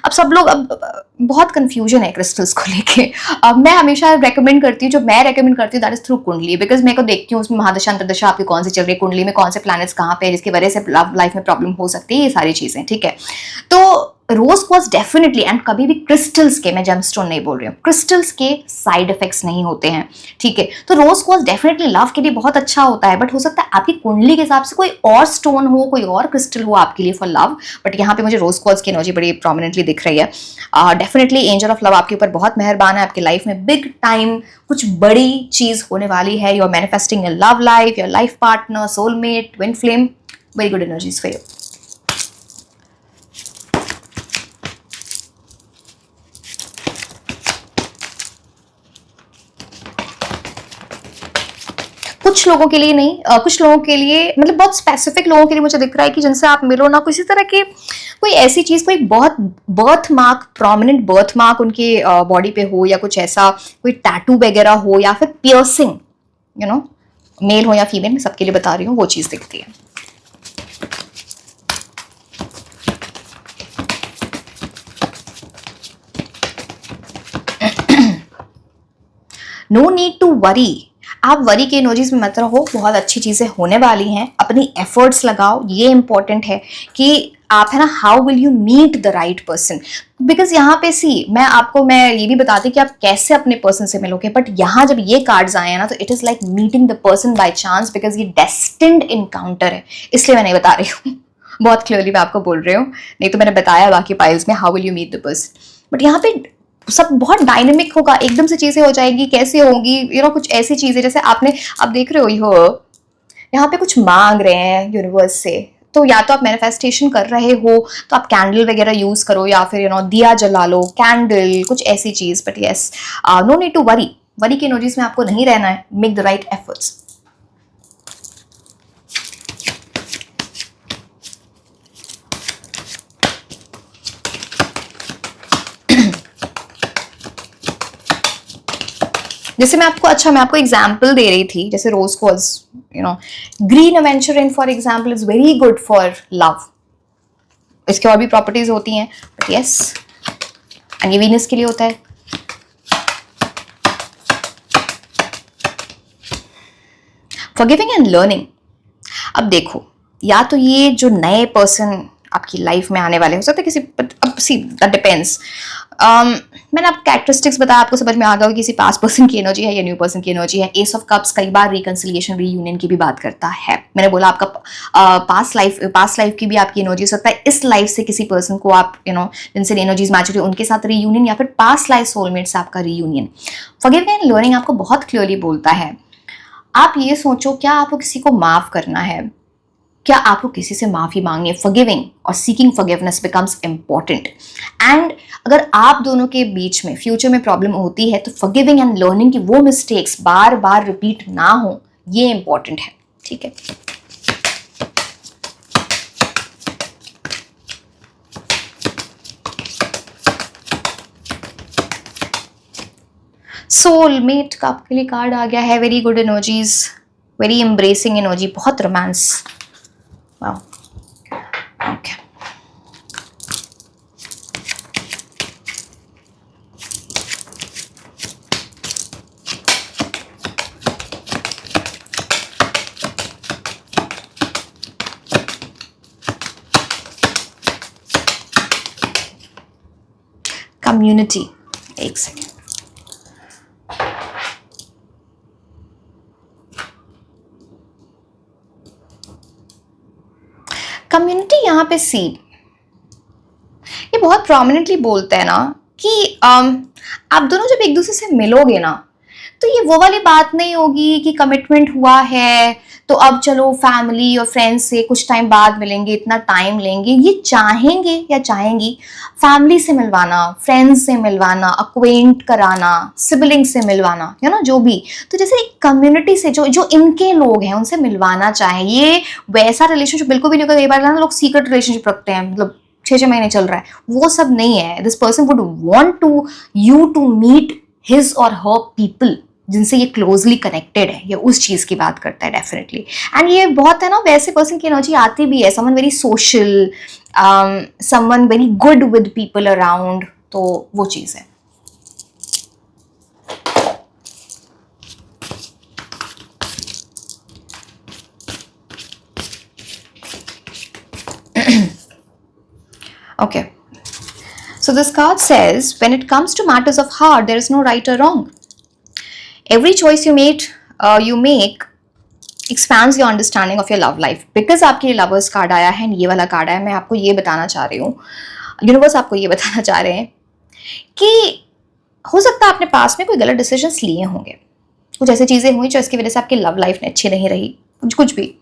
Speaker 1: अब सब लोग, अब बहुत कंफ्यूजन है क्रिस्टल्स को लेके। मैं हमेशा रेकमेंड करती हूँ, जो मैं रेकमेंड करती हूँ दैट इज थ्रू कुंडली, बिकॉज मैं को देखती हूँ उसमें महादशा अंतरदशा आपकी कौन सी चल रही है, कुंडली में कौन से प्लैनेट्स कहाँ पे, जिसकी वजह से लव लाइफ में प्रॉब्लम हो सकती है, ये सारी चीजें, ठीक है। तो रोज क्वार्ट्ज डेफिनेटली, एंड कभी भी क्रिस्टल्स के, मैं जेमस्टोन नहीं बोल रही हूँ, क्रिस्टल्स के साइड इफेक्ट्स नहीं होते हैं, ठीक है। तो रोज क्वार्ट्ज डेफिनेटली लव के लिए बहुत अच्छा होता है, बट हो सकता है आपकी कुंडली के हिसाब से कोई और स्टोन हो, कोई और क्रिस्टल हो आपके लिए फॉर लव, बट यहाँ पे मुझे रोज क्वार्ट्ज की एनर्जी बड़ी प्रोमिनेंटली दिख रही है। डेफिनेटली एंजल ऑफ लव आपके ऊपर बहुत मेहरबान है, आपकी लाइफ में बिग टाइम कुछ बड़ी चीज होने वाली है। You are manifesting your love life, your life partner, soulmate, twin flame, very good energies for you. कुछ लोगों के लिए नहीं, कुछ लोगों के लिए, मतलब बहुत स्पेसिफिक लोगों के लिए मुझे दिख रहा है कि जिनसे आप मिलो ना, किसी तरह की कोई ऐसी चीज, कोई बहुत birth mark, prominent birth mark उनके बॉडी पे हो, या कुछ ऐसा कोई टैटू वगैरह हो, या फिर पियर्सिंग, यू नो, मेल हो या फीमेल, मैं सबके लिए बता रही हूँ, वो चीज दिखती है। नो नीड टू वरी, आप वरी के एनर्जीज में मत रहो, बहुत अच्छी चीजें होने वाली हैं, अपनी एफर्ट्स लगाओ, ये इंपॉर्टेंट है कि आप, है ना, how will you meet the right person, because यहाँ पे मैं ये भी बताती कि आप कैसे अपने पर्सन से मिलोगे, बट यहाँ जब ये कार्ड्स आए हैं ना, तो it is like meeting the person by chance, because ये डेस्टिन्ड इनकाउंटर है, इसलिए मैं नहीं बता रही हूँ बहुत क्लियरली मैं आपको बोल रही हूँ, नहीं तो मैंने बताया बाकी पाइल्स में how will you meet the person, but यहाँ पे सब बहुत डायनेमिक होगा, एकदम से चीजें हो जाएगी, कैसे होंगी, कुछ ऐसी चीजें जैसे आप देख रहे हो यहाँ पे कुछ मांग रहे हैं यूनिवर्स से, तो या तो आप मैनिफेस्टेशन कर रहे हो तो आप कैंडल वगैरह यूज करो, या फिर दिया जला लो, कैंडल, कुछ ऐसी चीज, but yes, no need to worry, worry की एनर्जीज में आपको नहीं रहना है, मेक द राइट एफर्ट्स। जैसे मैं आपको एग्जाम्पल दे रही थी, जैसे rose quartz, green aventurine for example is very good for love, इसके और भी प्रॉपर्टीज होती हैं, बट यस, एंड ये वीनस के लिए होता है। फॉरगिविंग एंड लर्निंग, अब देखो, या तो ये जो नए पर्सन आपकी लाइफ में आने वाले हो सकते हैं किसी, अब सी दैट डिपेंड्स, मैंने आपको कैरेक्टरिस्टिक्स बताया, आपको समझ में आ गया कि किसी पास्ट पर्सन की एनर्जी है या न्यू पर्सन की एनर्जी है। एस ऑफ कप्स कई बार रिकंसिलिएशन, रीयूनियन की भी बात करता है, मैंने बोला आपका पास्ट लाइफ की भी आपकी एनर्जी हो सकता है, इस लाइफ से किसी पर्सन को आप जिनसे एनर्जीज मैच हो रही है उनके साथ रीयूनियन, या फिर पास्ट लाइफ सोलमेट से आपका रीयूनियन। फॉरगिविंग एंड लर्निंग आपको बहुत क्लियरली बोलता है, आप ये सोचो, क्या आपको किसी को माफ करना है, क्या आपको किसी से माफी मांगनी है। फॉरगिविंग और seeking forgiveness becomes important, and अगर आप दोनों के बीच में फ्यूचर में प्रॉब्लम होती है तो फॉरगिविंग एंड लर्निंग की वो मिस्टेक्स बार बार रिपीट ना हो, ये इंपॉर्टेंट है, ठीक है। सोलमेट का आपके लिए कार्ड आ गया है, very good energies, very embracing energy, बहुत रोमांस, वाओ, ओके। कम्युनिटी, एक सेकेंड, कम्युनिटी यहाँ पे सी, ये बहुत प्रोमिनेंटली बोलते हैं ना कि आप दोनों जब एक दूसरे से मिलोगे ना, तो ये वो वाली बात नहीं होगी कि कमिटमेंट हुआ है तो अब चलो फैमिली और फ्रेंड्स से कुछ टाइम बाद मिलेंगे, इतना टाइम लेंगे, ये चाहेंगे या चाहेंगी फैमिली से मिलवाना, फ्रेंड्स से मिलवाना, अक्वेंट कराना, सिबलिंग से मिलवाना, जो भी, तो जैसे एक कम्युनिटी से जो इनके लोग हैं उनसे मिलवाना चाहे, ये वैसा रिलेशनशिप बिल्कुल भी नहीं होगा। कई बार ना लोग सीक्रेट रिलेशनशिप रखते हैं, मतलब 6 महीने चल रहा है, वो सब नहीं है। This person would want to you to meet his or her people जिनसे ये क्लोजली कनेक्टेड है, ये उस चीज की बात करता है डेफिनेटली। एंड ये बहुत है ना, वैसे पर्सन की एनर्जी आती भी है, someone very social, someone very good with people around, तो वो चीज है। Okay So this card says, when it comes to matters of heart, there is no right or wrong. Every choice you make expands your understanding of your love life. Because आपके लिए lovers card आया है, ये वाला card आया है, मैं आपको ये बताना चाह रही हूँ, यूनिवर्स आपको ये बताना चाह रहे हैं कि हो सकता है आपने पास में कोई गलत डिसीजंस लिए होंगे, कुछ ऐसी चीजें हुई जो इसकी वजह से आपकी लव लाइफ में अच्छी नहीं रही, कुछ भी।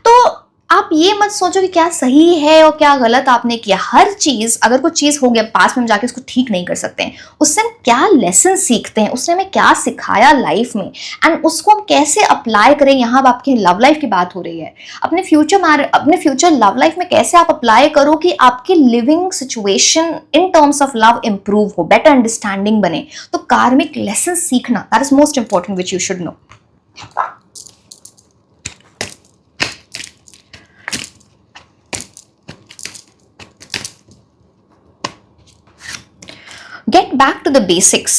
Speaker 1: तो आप ये मत सोचो कि क्या सही है और क्या गलत आपने किया। हर चीज, अगर कुछ चीज हो गया पास में, हम जाके उसको ठीक नहीं कर सकते हैं। उससे हम क्या लेसन सीखते हैं, उसने हमें क्या सिखाया लाइफ में, एंड उसको हम कैसे अप्लाई करें। यहाँ अब आपकी लव लाइफ की बात हो रही है, अपने फ्यूचर लव लाइफ में कैसे आप अप्लाई करो कि आपकी living situation in terms of love improve हो, बेटर अंडरस्टैंडिंग बने। तो कार्मिक लेसन सीखना, that is most important which you should know. Get back to the basics.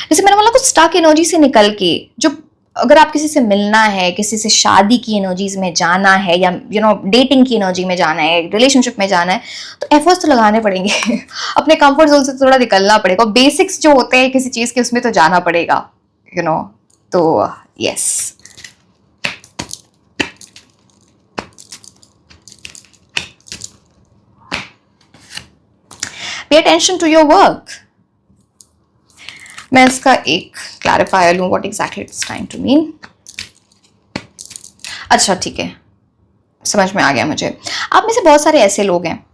Speaker 1: जैसे मैंने बोला, कुछ स्टक एनर्जी से निकल के, जो अगर आप किसी से मिलना है, किसी से शादी की एनर्जीज में जाना है, या डेटिंग की एनर्जी में जाना है, रिलेशनशिप में जाना है, तो एफर्ट्स तो लगाने पड़ेंगे अपने कंफर्ट जोन से थोड़ा निकलना पड़ेगा। बेसिक्स जो होते हैं किसी चीज के, उसमें तो जाना पड़ेगा, तो yes. Pay attention to your work. मैं इसका एक क्लैरिफायर लूँ, what exactly it's trying to mean. अच्छा ठीक है, समझ में आ गया मुझे। आप में से बहुत सारे ऐसे लोग हैं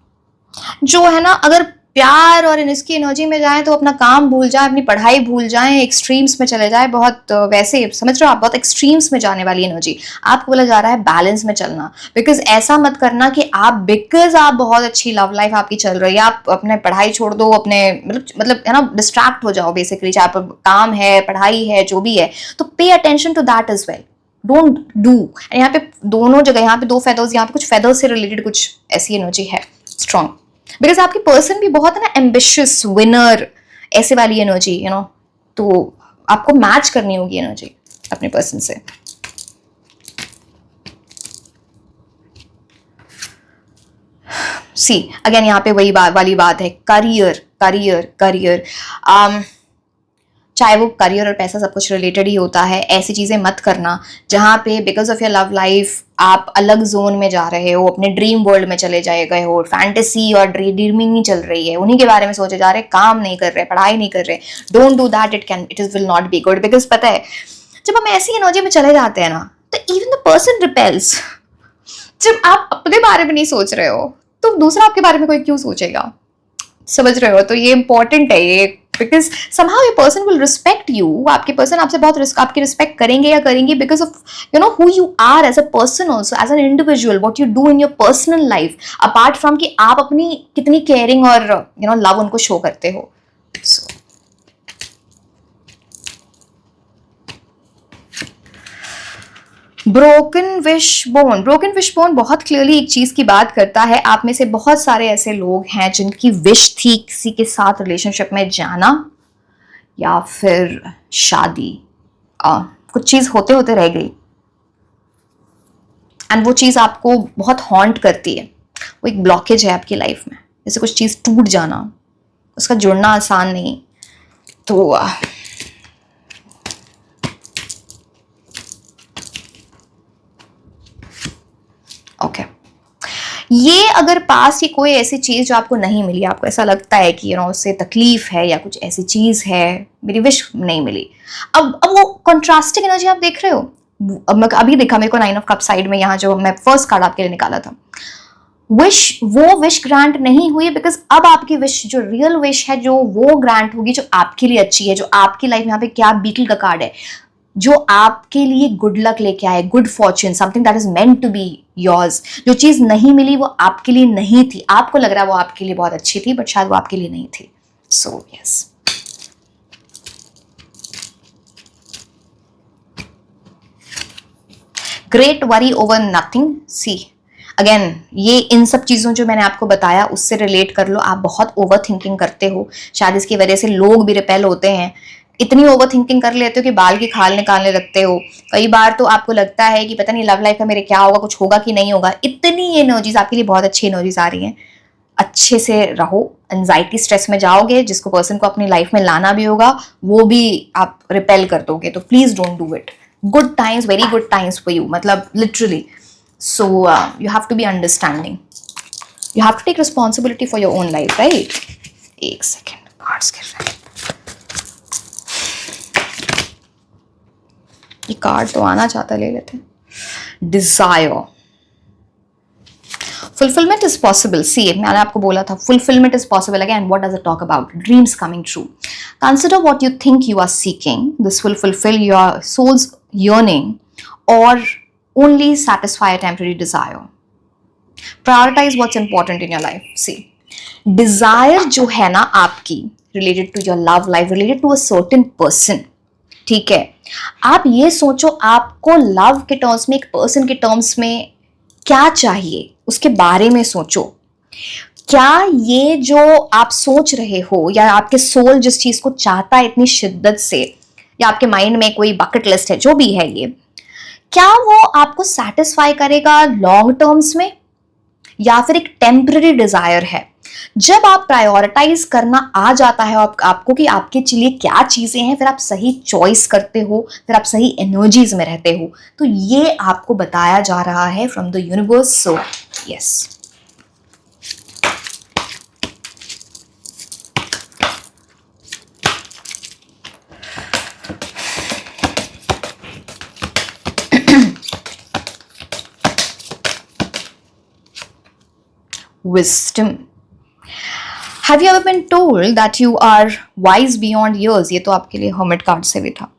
Speaker 1: जो है ना, अगर प्यार और इसकी एनर्जी में जाएं तो अपना काम भूल जाएं, अपनी पढ़ाई भूल जाएं, एक्सट्रीम्स में चले जाएं। बहुत वैसे समझ रहे हो आप, बहुत एक्सट्रीम्स में जाने वाली एनर्जी। आपको बोला जा रहा है बैलेंस में चलना। बिकॉज ऐसा मत करना कि बिकॉज आप बहुत अच्छी लव लाइफ आपकी चल रही है, आप अपने पढ़ाई छोड़ दो, अपने मतलब है ना, डिस्ट्रैक्ट हो जाओ बेसिकली, चाहे आप काम है, पढ़ाई है, जो भी है। तो pay attention to that is well, don't do. यहाँ पे दोनों जगह, यहाँ पे दो फेदर्स, यहाँ पे कुछ फेदर्स से रिलेटेड कुछ ऐसी एनर्जी है स्ट्रॉन्ग। बिकॉज आपकी पर्सन भी बहुत है ना, एम्बिशियस, विनर, ऐसे वाली एनर्जी, तो आपको मैच करनी होगी एनर्जी अपने पर्सन से। सी अगेन, यहाँ पे वही वाली बात है, करियर करियर करियर। चाहे वो करियर और पैसा सब कुछ रिलेटेड ही होता है। ऐसी चीजें मत करना जहाँ पे because of your love life आप अलग जोन में जा रहे हो, अपने ड्रीम वर्ल्ड में चले गए हो, फैंटेसी और ड्रीमिंग ही चल रही है, उन्हीं के बारे में सोचे जा रहे, काम नहीं कर रहे, पढ़ाई नहीं कर रहे। Don't do that, it will not be good. Because पता है, जब हम ऐसी एनर्जी में चले जाते हैं ना, तो इवन द पर्सन रिपेल्स। जब आप अपने बारे में नहीं सोच रहे हो तो दूसरा आपके बारे में कोई क्यों सोचेगा, समझ रहे हो? तो ये इंपॉर्टेंट है ये, बिकॉज समहाउ ये पर्सन विल रिस्पेक्ट यू। आपके पर्सन आपसे बहुत आपकी रिस्पेक्ट करेंगे या करेंगी because of who you are as a person, also as an individual, what you do in your personal life, apart from कि आप अपनी कितनी केयरिंग और लव उनको शो करते हो। सो ब्रोकन विश बोन बहुत क्लियरली एक चीज की बात करता है। आप में से बहुत सारे ऐसे लोग हैं जिनकी विश थी किसी के साथ रिलेशनशिप में जाना या फिर शादी, कुछ चीज होते होते रह गई, एंड वो चीज आपको बहुत हॉन्ट करती है। वो एक ब्लॉकेज है आपकी लाइफ में, जैसे कुछ चीज टूट जाना, उसका जुड़ना आसान नहीं। तो ओके, ये अगर पास की कोई ऐसी चीज जो आपको नहीं मिली, आपको ऐसा लगता है कि उससे तकलीफ है या कुछ ऐसी चीज है, मेरी विश नहीं मिली। अब वो कंट्रास्टिंग एनर्जी आप देख रहे हो। अब मैं अभी देखा, मेरे को 9 ऑफ कप साइड में, यहाँ जो मैं फर्स्ट कार्ड आपके लिए निकाला था, वो विश ग्रांट नहीं हुई। बिकॉज अब आपकी विश, जो रियल विश है, जो वो ग्रांट होगी जो आपके लिए अच्छी है, जो आपकी लाइफ में, यहाँ पे क्या बीटल का कार्ड है, जो आपके लिए गुड लक लेके आए, good fortune, something that is meant to be yours. जो चीज नहीं मिली वो आपके लिए नहीं थी, आपको लग रहा है वो आपके लिए बहुत अच्छी थी, बट शायद वो आपके लिए नहीं थी। So yes, great worry over nothing. See again, ये इन सब चीजों जो मैंने आपको बताया उससे रिलेट कर लो। आप बहुत ओवर थिंकिंग करते हो, शायद इसकी वजह से लोग भी रिपेल होते हैं। इतनी ओवर थिंकिंग कर लेते हो कि बाल की खाल निकालने लगते हो। कई बार तो आपको लगता है कि पता नहीं लव लाइफ में मेरे क्या होगा, कुछ होगा कि नहीं होगा। इतनी एनर्जीज आपके लिए बहुत अच्छी एनर्जीज आ रही हैं, अच्छे से रहो। एंजाइटी स्ट्रेस में जाओगे, जिसको पर्सन को अपनी लाइफ में लाना भी होगा वो भी आप रिपेल कर दोगे, तो please don't do it. Good times, very good times for you, मतलब literally. So you have to be understanding, you have to take responsibility for your own life, right. एक सेकेंड, कार्ड्स गिर रहे हैं। ये card तो आना चाहता है, ले लेते हैं। Desire, fulfillment is possible. See, मैंने आपको बोला था fulfillment is possible. Again, what does it talk about? Dreams coming true. Consider what you think you are seeking. This will fulfill your soul's yearning or only satisfy a temporary desire. Prioritize what's important in your life. See, desire जो है ना आपकी related to your love life, related to a certain person, ठीक है। आप ये सोचो आपको लव के टर्म्स में, एक पर्सन के टर्म्स में क्या चाहिए, उसके बारे में सोचो। क्या ये जो आप सोच रहे हो, या आपके सोल जिस चीज को चाहता है इतनी शिद्दत से, या आपके माइंड में कोई बकेट लिस्ट है, जो भी है ये, क्या वो आपको सेटिस्फाई करेगा लॉन्ग टर्म्स में, या फिर एक टेम्पररी डिजायर है। जब आप प्रायोरिटाइज करना आ जाता है आपको कि आपके लिए क्या चीजें हैं, फिर आप सही चॉइस करते हो, फिर आप सही एनर्जीज में रहते हो। तो ये आपको बताया जा रहा है from the universe. So yes, wisdom. Have you ever been told that you are wise beyond years? ये तो आपके लिए hermit card से भी था।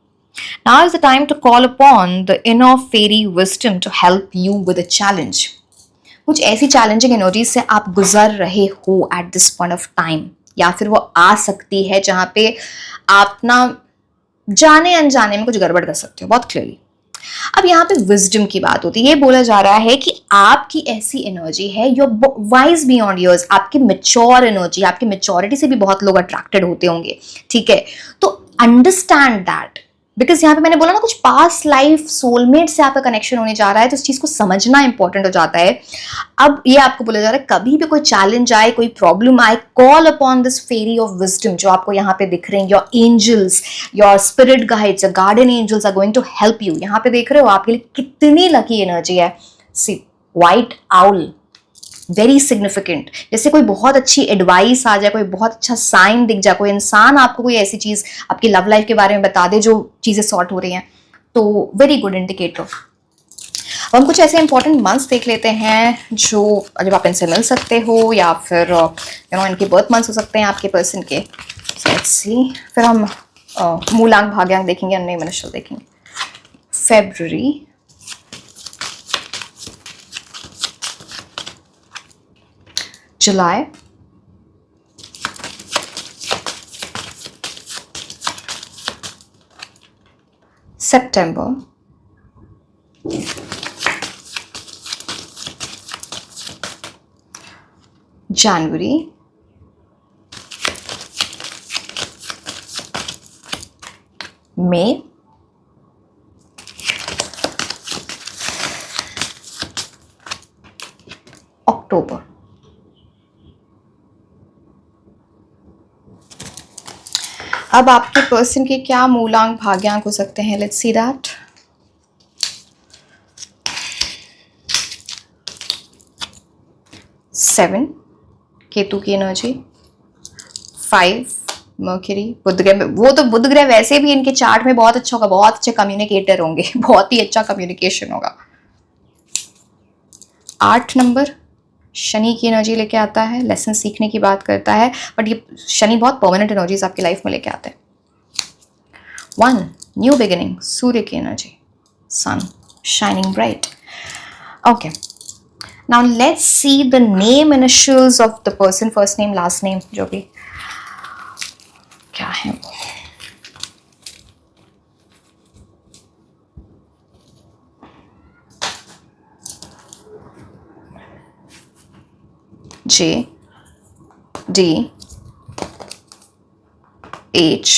Speaker 1: Now is the time to call upon the inner fairy wisdom to help you with a challenge. कुछ ऐसी challenging energies से आप गुजर रहे हो at this point of time, या फिर वो आ सकती है जहाँ पे आप ना जाने अनजाने में कुछ गड़बड़ कर सकते हो बहुत क्लियरली। अब यहाँ पे विजडम की बात होती है, ये बोला जा रहा है कि आपकी ऐसी एनर्जी है, योर वाइज बियॉन्ड ईयर्स, आपकी मेच्योर एनर्जी, आपकी मेच्योरिटी से भी बहुत लोग अट्रैक्टेड होते होंगे, ठीक है। तो अंडरस्टैंड दैट, बिकॉज यहाँ पे मैंने बोला ना कुछ पास्ट लाइफ सोलमेट से आपका कनेक्शन होने जा रहा है, तो इस चीज को समझना इंपॉर्टेंट हो जाता है। अब ये आपको बोला जा रहा है कभी भी कोई चैलेंज आए, कोई प्रॉब्लम आए, call upon this fairy of wisdom जो आपको यहाँ पे दिख रहे हैं। Your angels, your spirit guides, your guardian angels are going to help you. यहाँ पे देख रहे हो आपके लिए कितनी लकी एनर्जी है। सी, व्हाइट आउल, वेरी सिग्निफिकेंट। जैसे कोई बहुत अच्छी एडवाइस आ जाए, कोई बहुत अच्छा साइन दिख जाए, कोई इंसान आपको कोई ऐसी चीज आपकी लव लाइफ के बारे में बता दे जो चीजें सॉर्ट हो रही हैं, तो वेरी गुड इंडिकेटर। अब हम कुछ ऐसे इंपॉर्टेंट मंथ्स देख लेते हैं जो जब आप इनसे मिल सकते हो, या फिर इनके बर्थ मंथ्स हो सकते हैं आपके पर्सन के। लेट्स सी, फिर हम मूलांक भाग्यांक देखेंगे, अन्य मनुष्य देखेंगे। फेब्रुअरी, जुलाई, सितंबर, जनवरी, मई, अक्टूबर। अब आपके पर्सन के क्या मूलांक भाग्यांक हो सकते हैं, let's see that. Seven, Ketu की एनर्जी। 5, मर्क्यूरी, बुध ग्रह। वो तो बुध ग्रह वैसे भी इनके चार्ट में बहुत अच्छा होगा, बहुत अच्छे कम्युनिकेटर होंगे, बहुत ही अच्छा कम्युनिकेशन होगा। 8 नंबर, शनि की एनर्जी लेके आता है, लेसन सीखने की बात करता है, बट ये शनि बहुत परमानेंट एनर्जीज आपकी लाइफ में लेके आता है। 1, न्यू बिगिनिंग, सूर्य की energy, sun shining bright. Okay, now let's see the name initials of the person, first name last name, जो भी क्या है वो। J, D, H,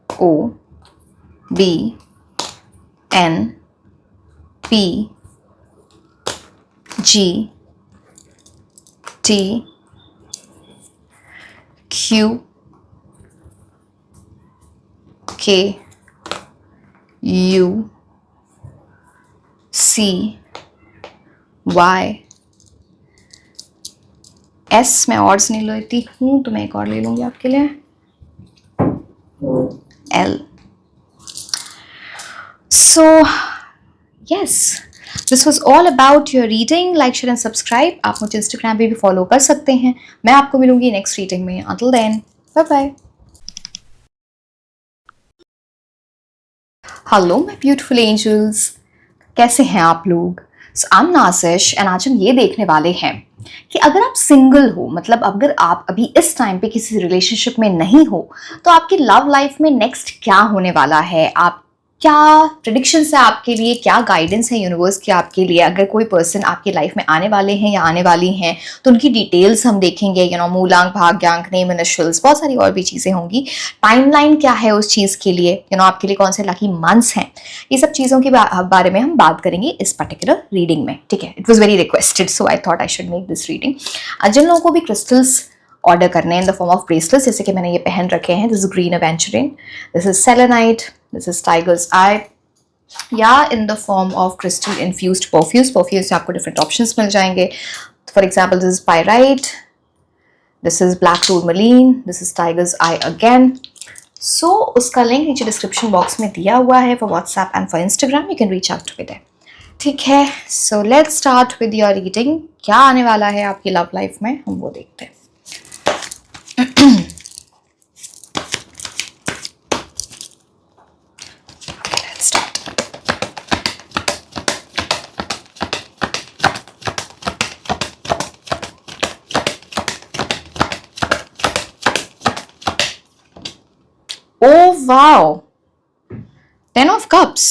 Speaker 1: O, B, N, P, G, T, S मैं ऑर्ड्स नहीं लेती हूँ तो मैं एक और ले लूंगी आपके लिए, L. So yes, this was all about your reading. Like, share and subscribe. आप मुझे Instagram पे भी फॉलो कर सकते हैं. मैं आपको मिलूंगी नेक्स्ट रीडिंग में. Until then, bye bye. Hello my beautiful angels. कैसे हैं आप लोग? So I'm नासिश एंड आज हम ये देखने वाले हैं कि अगर आप सिंगल हो, मतलब अगर आप अभी इस टाइम पे किसी रिलेशनशिप में नहीं हो, तो आपकी लव लाइफ में नेक्स्ट क्या होने वाला है, आप क्या प्रेडिक्शंस है आपके लिए, क्या गाइडेंस है यूनिवर्स की आपके लिए। अगर कोई पर्सन आपकी लाइफ में आने वाले हैं या आने वाली हैं तो उनकी डिटेल्स हम देखेंगे, मूलांक, भाग्यांक, नेम, इनिशियल्स, बहुत सारी और भी चीज़ें होंगी। टाइमलाइन क्या है उस चीज़ के लिए, आपके लिए कौन से लकी मंथ्स हैं, ये सब चीज़ों के बारे में हम बात करेंगे इस पर्टिकुलर रीडिंग में, ठीक है। It was very requested so I thought I should make this reading. जिन लोगों को भी क्रिस्टल्स ऑर्डर करने in the form of bracelets, जैसे कि मैंने ये पहन रखे हैं, this is green aventurine, this is selenite, this is tiger's eye, या in the form of crystal infused perfumes से आपको डिफरेंट ऑप्शंस मिल जाएंगे। For example this is pyrite, this is black tourmaline, this is tiger's eye again. So उसका link नीचे description box में दिया हुआ है for WhatsApp and for Instagram, you can reach out with it, ठीक है। So let's start with your reading. क्या आने वाला है आपकी लव लाइफ में, हम वो देखते हैं। Oh wow, 10 of Cups,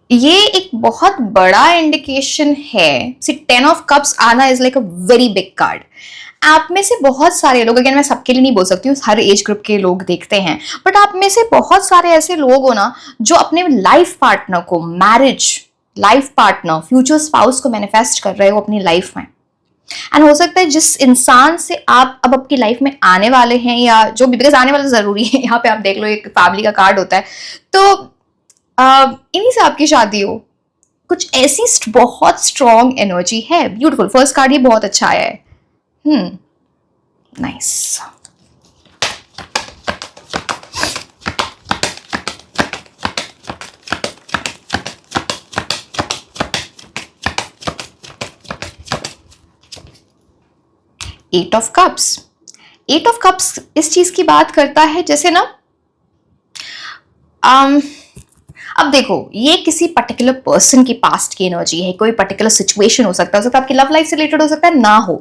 Speaker 1: ये एक बहुत बड़ा इंडिकेशन है। सी 10 of Cups आना is like a very big card. आप में से बहुत सारे लोग, अगेन मैं सबके लिए नहीं बोल सकती हूँ, हर एज ग्रुप के लोग देखते हैं, बट आप में से बहुत सारे ऐसे लोग हो ना जो अपने लाइफ पार्टनर को, marriage, life partner, future spouse को मैनिफेस्ट कर रहे हो अपनी लाइफ में। एंड हो सकता है जिस इंसान से आप अब आपकी लाइफ में आने वाले हैं, या जो भी, बिकॉज आने वाला जरूरी है, यहाँ पे आप देख लो एक फैमिली का कार्ड होता है, तो इन्हीं से आपकी शादी हो, कुछ ऐसी बहुत स्ट्रॉन्ग एनर्जी है। ब्यूटीफुल, फर्स्ट कार्ड ही बहुत अच्छा आया है। Nice. Eight of cups, eight of cups इस चीज की बात करता है जैसे ना, अब देखो ये किसी पर्टिकुलर पर्सन की पास्ट की एनर्जी है, कोई पर्टिकुलर सिचुएशन हो सकता है आपकी लव लाइफ से रिलेटेड हो सकता है, ना हो,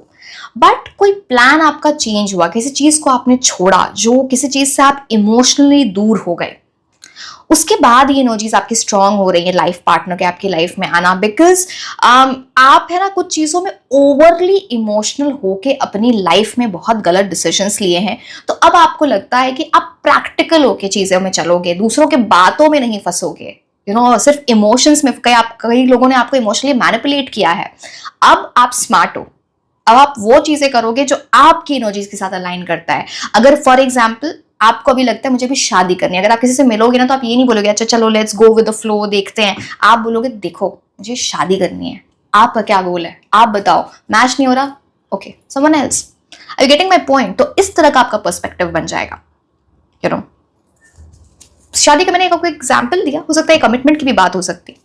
Speaker 1: बट कोई प्लान आपका चेंज हुआ, किसी चीज को आपने छोड़ा, जो किसी चीज से आप इमोशनली दूर हो गए, उसके बाद ये एनर्जीज आपकी स्ट्रांग हो रही है लाइफ पार्टनर के आपकी लाइफ में आना, बिकॉज आप है ना कुछ चीजों में ओवरली इमोशनल होके अपनी लाइफ में बहुत गलत डिसीजंस लिए हैं। तो अब आपको लगता है कि आप प्रैक्टिकल होके चीजों में चलोगे, दूसरों के बातों में नहीं फंसोगे, सिर्फ इमोशंस में। कई लोगों ने आपको इमोशनली मैनिपुलेट किया है, अब आप स्मार्ट हो, अब आप वो चीजें करोगे जो आपकी एनर्जीज के साथ अलाइन करता है। अगर फॉर एग्जाम्पल आपको अभी लगता है मुझे भी शादी करनी है, अगर आप किसी से मिलोगे ना तो आप ये नहीं बोलोगे अच्छा चलो let's go with the flow देखते हैं, आप बोलोगे देखो मुझे शादी करनी है, आपका क्या गोल है, आप बताओ, मैच नहीं हो रहा, okay someone else. Are you getting my point? तो इस तरह का आपका पर्सपेक्टिव बन जाएगा। शादी का मैंने आपको एग्जाम्पल दिया, हो सकता है कमिटमेंट की भी बात हो सकती है।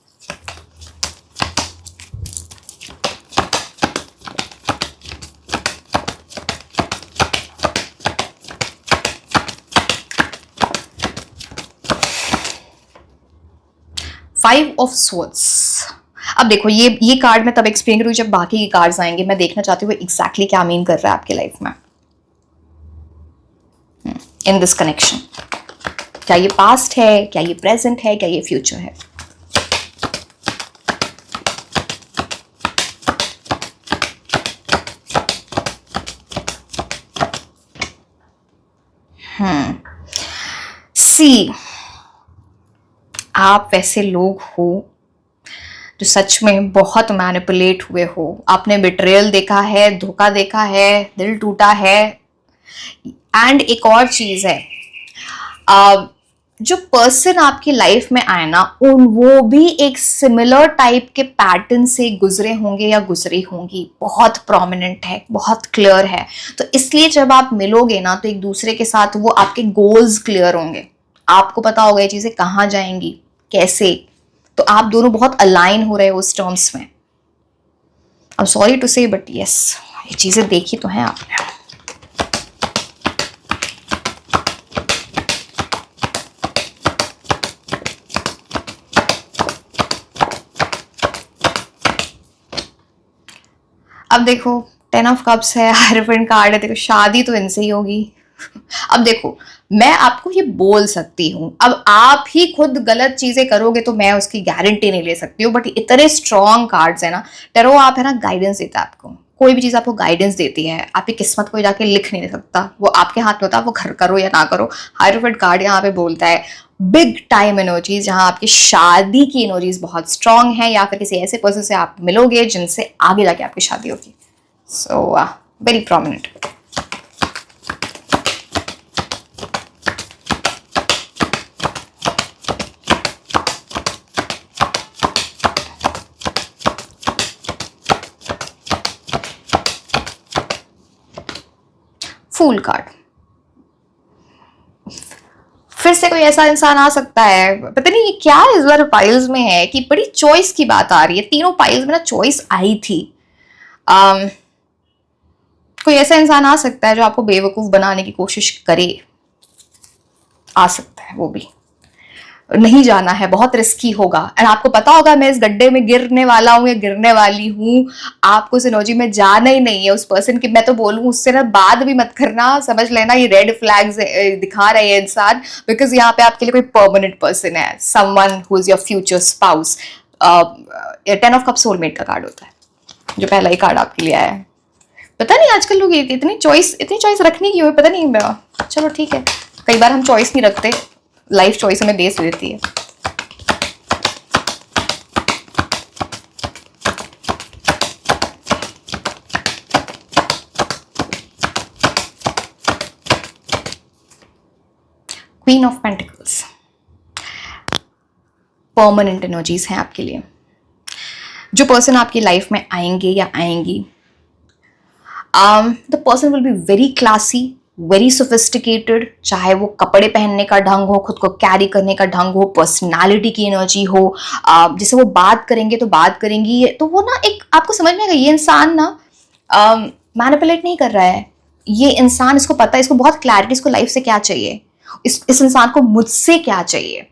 Speaker 1: फाइव ऑफ स्वॉर्ड्स, अब देखो ये कार्ड मैं तब एक्सप्लेन करूंगी जब बाकी के कार्ड्स आएंगे। मैं देखना चाहती हूँ एग्जैक्टली क्या मीन कर रहा है आपकी लाइफ में इन दिस कनेक्शन। क्या ये पास्ट है, क्या ये प्रेजेंट है, क्या ये फ्यूचर है? सी, आप वैसे लोग हो जो सच में बहुत मैनिपुलेट हुए हो, आपने बिट्रेयल देखा है, धोखा देखा है, दिल टूटा है। एंड एक और चीज है, जो पर्सन आपकी लाइफ में आए ना, वो भी एक सिमिलर टाइप के पैटर्न से गुजरे होंगे या गुजरी होंगी, बहुत प्रोमिनेंट है, बहुत क्लियर है। तो इसलिए जब आप मिलोगे ना, तो एक दूसरे के साथ वो आपके गोल्स क्लियर होंगे, आपको पता होगा ये चीजें कहाँ जाएंगी, कैसे। तो आप दोनों बहुत अलाइन हो रहे हो उस टर्म्स में। आई एम सॉरी टू से, बट यस, ये चीजें देखी तो हैं आपने। अब देखो 10 ऑफ कप्स है, हायरोफेंट कार्ड है, देखो शादी तो इनसे ही होगी। अब देखो, मैं आपको ये बोल सकती हूँ, अब आप ही खुद गलत चीजें करोगे तो मैं उसकी गारंटी नहीं ले सकती हूँ, बट इतने स्ट्रॉन्ग कार्ड्स है ना। टैरो आप है ना, गाइडेंस देता है आपको, कोई भी चीज आपको गाइडेंस देती है, आपकी किस्मत को जाके लिख नहीं सकता, वो आपके हाथ में होता है, वो घर करो या ना करो। हायरोफेंट कार्ड यहाँ पे बोलता है बिग टाइम एनर्जीज, जहां आपकी शादी की एनर्जीज बहुत स्ट्रांग है, या फिर किसी ऐसे पर्सन से आप मिलोगे जिनसे आगे जाके आपकी शादी होगी। So very prominent. Fool card, फिर से कोई ऐसा इंसान आ सकता है, पता नहीं ये क्या इस बार पाइल्स में है कि बड़ी चॉइस की बात आ रही है, तीनों पाइल्स में ना चॉइस आई थी। कोई ऐसा इंसान आ सकता है जो आपको बेवकूफ बनाने की कोशिश करे, आ सकता है, वो भी नहीं जाना है, बहुत रिस्की होगा। एंड आपको पता होगा मैं इस गड्ढे में गिरने वाला हूँ या गिरने वाली हूँ, आपको सिनर्जी में जाना ही नहीं है। उस पर्सन की मैं तो बोलूँ उससे ना बात भी मत करना, समझ लेना ये रेड फ्लैग्स दिखा रहे हैं इंसान, बिकॉज यहाँ पे आपके लिए कोई परमानेंट पर्सन है, someone who is your future spouse. 10 of cup soulmate का कार्ड होता है, जो पहला ही कार्ड आपके लिए आया है। पता नहीं आजकल लोग इतनी चॉइस रखने की हो, पता नहीं। चलो ठीक है, कई बार हम चॉइस नहीं रखते, लाइफ चॉइस हमें दे देती है। Queen of pentacles, permanent energies हैं आपके लिए। जो पर्सन आपकी लाइफ में आएंगे या आएंगी, the person will be very classy, very sophisticated, चाहे वो कपड़े पहनने का ढंग हो, खुद को कैरी करने का ढंग हो, पर्सनालिटी की एनर्जी हो, जैसे वो बात करेंगे तो बात करेंगी, तो वो ना एक आपको समझ में आएगा ये इंसान ना मैनिपुलेट नहीं कर रहा है, ये इंसान, इसको पता है, इसको बहुत क्लैरिटी, इसको लाइफ से क्या चाहिए, इस इंसान को मुझसे क्या चाहिए,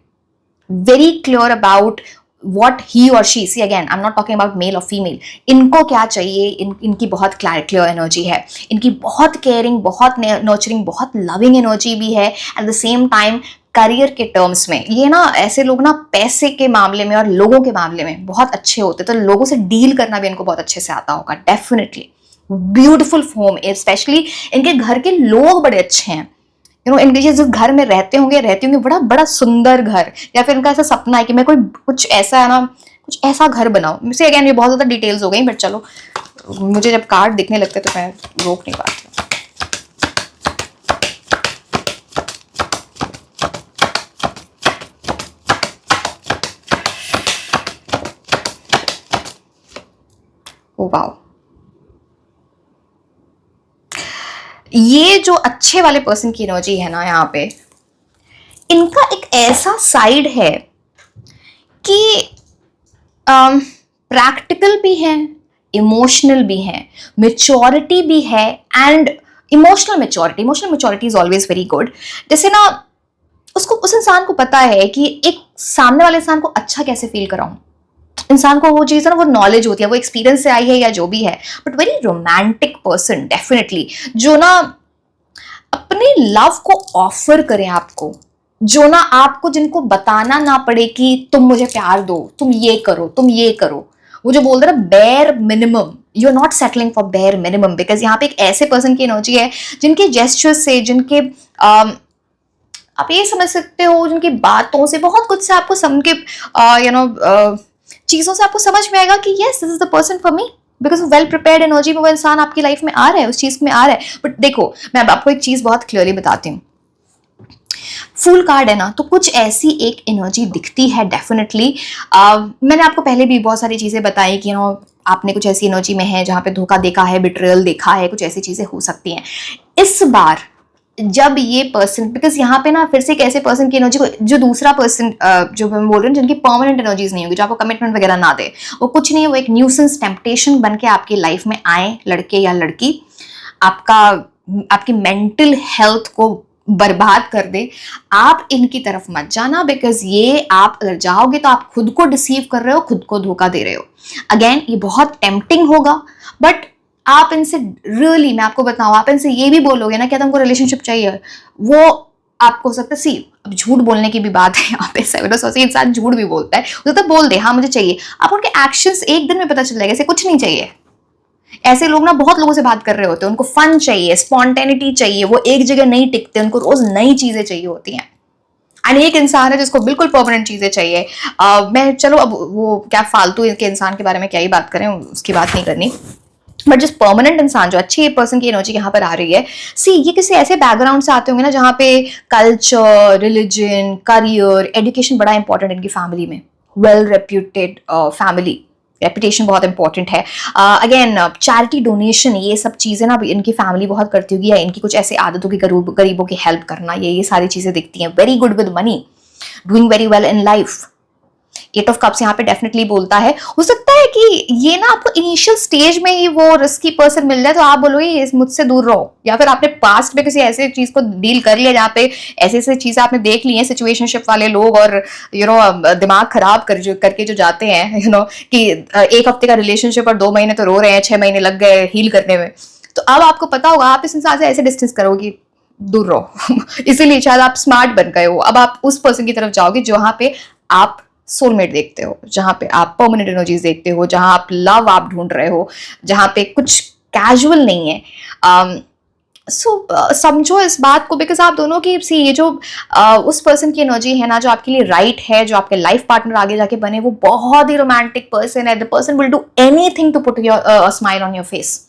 Speaker 1: very clear about what he or she, see again I'm not talking about male or female, इनको क्या चाहिए, इनकी बहुत क्लियर एनर्जी है, इनकी बहुत केयरिंग, बहुत नर्चरिंग, बहुत लविंग एनर्जी भी है। At the same time career के टर्म्स में ये ना, ऐसे लोग ना पैसे के मामले में और लोगों के मामले में बहुत अच्छे होते, तो लोगों से डील करना भी इनको बहुत अच्छे से आता होगा, डेफिनेटली। ब्यूटिफुल होम, स्पेशली इनके घर के लोग बड़े अच्छे हैं, इनके जिस घर में रहते होंगे बड़ा बड़ा सुंदर घर, या फिर इनका ऐसा सपना है कि मैं कोई कुछ ऐसा है ना, कुछ ऐसा घर बनाऊं। मुझसे अगेन ये बहुत ज्यादा डिटेल्स हो गई, बट चलो, मुझे जब कार्ड दिखने लगते तो मैं रोक नहीं पाती। ओ वाओ, ये जो अच्छे वाले पर्सन की एनर्जी है ना, यहाँ पे इनका एक ऐसा साइड है कि प्रैक्टिकल भी है, इमोशनल भी है, मेच्योरिटी भी है। And emotional maturity is always very good. जैसे ना, उसको, उस इंसान को पता है कि एक सामने वाले इंसान को अच्छा कैसे फील कराऊं, इंसान को वो चीज है ना, वो नॉलेज होती है, वो एक्सपीरियंस से आई है या जो भी है। But very romantic person definitely, जो ना अपने लव को ऑफर करें आपको, जो ना आपको, जिनको बताना ना पड़े कि तुम मुझे प्यार दो, तुम ये करो, तुम ये करो। वो जो बोल रहे ना bare minimum, you are not settling for bare minimum, because यहाँ पे एक ऐसे पर्सन की एनर्जी है जिनके जेस्चर्स से, जिनके आप ये समझ सकते हो, जिनकी बातों से, बहुत कुछ से आपको समझ के चीजों से आपको समझ में आएगा कि yes this is the person for me, because well prepared energy में वो इंसान आपकी लाइफ में आ रहा है, उस चीज में आ रहा है। बट देखो मैं अब आपको एक चीज बहुत क्लियरली बताती हूँ, फुल कार्ड है ना, तो कुछ ऐसी एक एनर्जी दिखती है डेफिनेटली। मैंने आपको पहले भी बहुत सारी चीजें बताई कि आपने कुछ ऐसी एनर्जी में है जहां पे धोखा देखा है, बिट्रेयल देखा है, कुछ ऐसी चीजें हो सकती हैं। इस बार जब ये पर्सन, बिकॉज यहाँ पे ना फिर से एक ऐसे पर्सन की एनर्जी को, जो दूसरा पर्सन जो मैं बोल रही हूँ जिनकी परमानेंट एनर्जीज नहीं होगी, जो आपको कमिटमेंट वगैरह ना दे, वो कुछ नहीं है, वो एक न्यूसेंस टेम्पटेशन बन के आपकी लाइफ में आए, लड़के या लड़की, आपकी मेंटल हेल्थ को बर्बाद कर दे। आप इनकी तरफ मत जाना, बिकॉज ये आप अगर जाओगे तो आप खुद को डिसीव कर रहे हो, खुद को धोखा दे रहे हो। अगेन ये बहुत टेम्पटिंग होगा, बट आप इनसे रियली मैं आपको बताऊं, आप इनसे ये भी बोलोगे ना कि तुमको रिलेशनशिप चाहिए, वो आपको हो सकता है, सी अब झूठ बोलने की भी बात है यहाँ पे, सोचिए इंसान झूठ भी बोलता है, वो तो बोल दे हाँ मुझे चाहिए, आप उनके एक्शंस एक दिन में पता चल जाएगा, ऐसे कुछ नहीं चाहिए। ऐसे लोग ना बहुत लोगों से बात कर रहे होते हैं, उनको फन चाहिए, स्पॉन्टेनिटी चाहिए, वो एक जगह नहीं टिकते, उनको रोज नई चीजें चाहिए होती हैं। एंड एक इंसान है जिसको बिल्कुल परमानेंट चीजें चाहिए। मैं चलो अब वो क्या फालतू के इंसान के बारे में क्या ही बात करें, उसकी बात नहीं करनी, बट जिस परमानेंट इंसान, जो अच्छी पर्सन की एनर्जी यहाँ पर आ रही है, सी ये किसी ऐसे बैकग्राउंड से आते होंगे ना जहाँ पे कल्चर, रिलीजन, करियर, एजुकेशन बड़ा इंपॉर्टेंट है इनकी फैमिली में, वेल रेप्यूटेड फैमिली, रेपुटेशन बहुत इंपॉर्टेंट है। अगेन चैरिटी, डोनेशन, ये सब चीजें ना इनकी फैमिली बहुत करती होगी, या इनकी कुछ ऐसी आदतों की, गरीबों की हेल्प करना, ये सारी चीजें दिखती हैं। Very good with money, doing very well in life. 8 of cups यहाँ पे डेफिनेटली बोलता है। हो सकता है कि ये ना आपको इनिशियल स्टेज में ही वो रिस्की पर्सन मिल जाए तो आप बोलोगे ये मुझसे दूर रहो, या फिर आपने पास्ट में किसी ऐसे चीज को डील कर लिया जहाँ पे ऐसे ऐसे चीजें आपने देख ली हैं, सिचुएशनशिप वाले लोग, और दिमाग खराब करके जो जाते हैं कि 1 हफ्ते का रिलेशनशिप और 2 महीने तो रो रहे हैं, 6 महीने लग गए हील करने में, तो अब आपको पता होगा आप इस इंसान से ऐसे डिस्टेंस करोगे, दूर रहो इसीलिए शायद आप स्मार्ट बन गए हो, अब आप उस पर्सन की तरफ जाओगे जहाँ पे आप सोलमेट देखते हो, जहां पे आप परमानेंट एनर्जीज देखते हो, जहां आप लव आप ढूंढ रहे हो, जहां पे कुछ कैजुअल नहीं है। समझो इस बात को, बिकॉज आप दोनों की सी ये जो उस पर्सन की एनर्जी है ना, जो आपके लिए राइट है, जो आपके लाइफ पार्टनर आगे जाके बने, वो बहुत ही रोमांटिक पर्सन है। The person will do anything to put your smile on your face,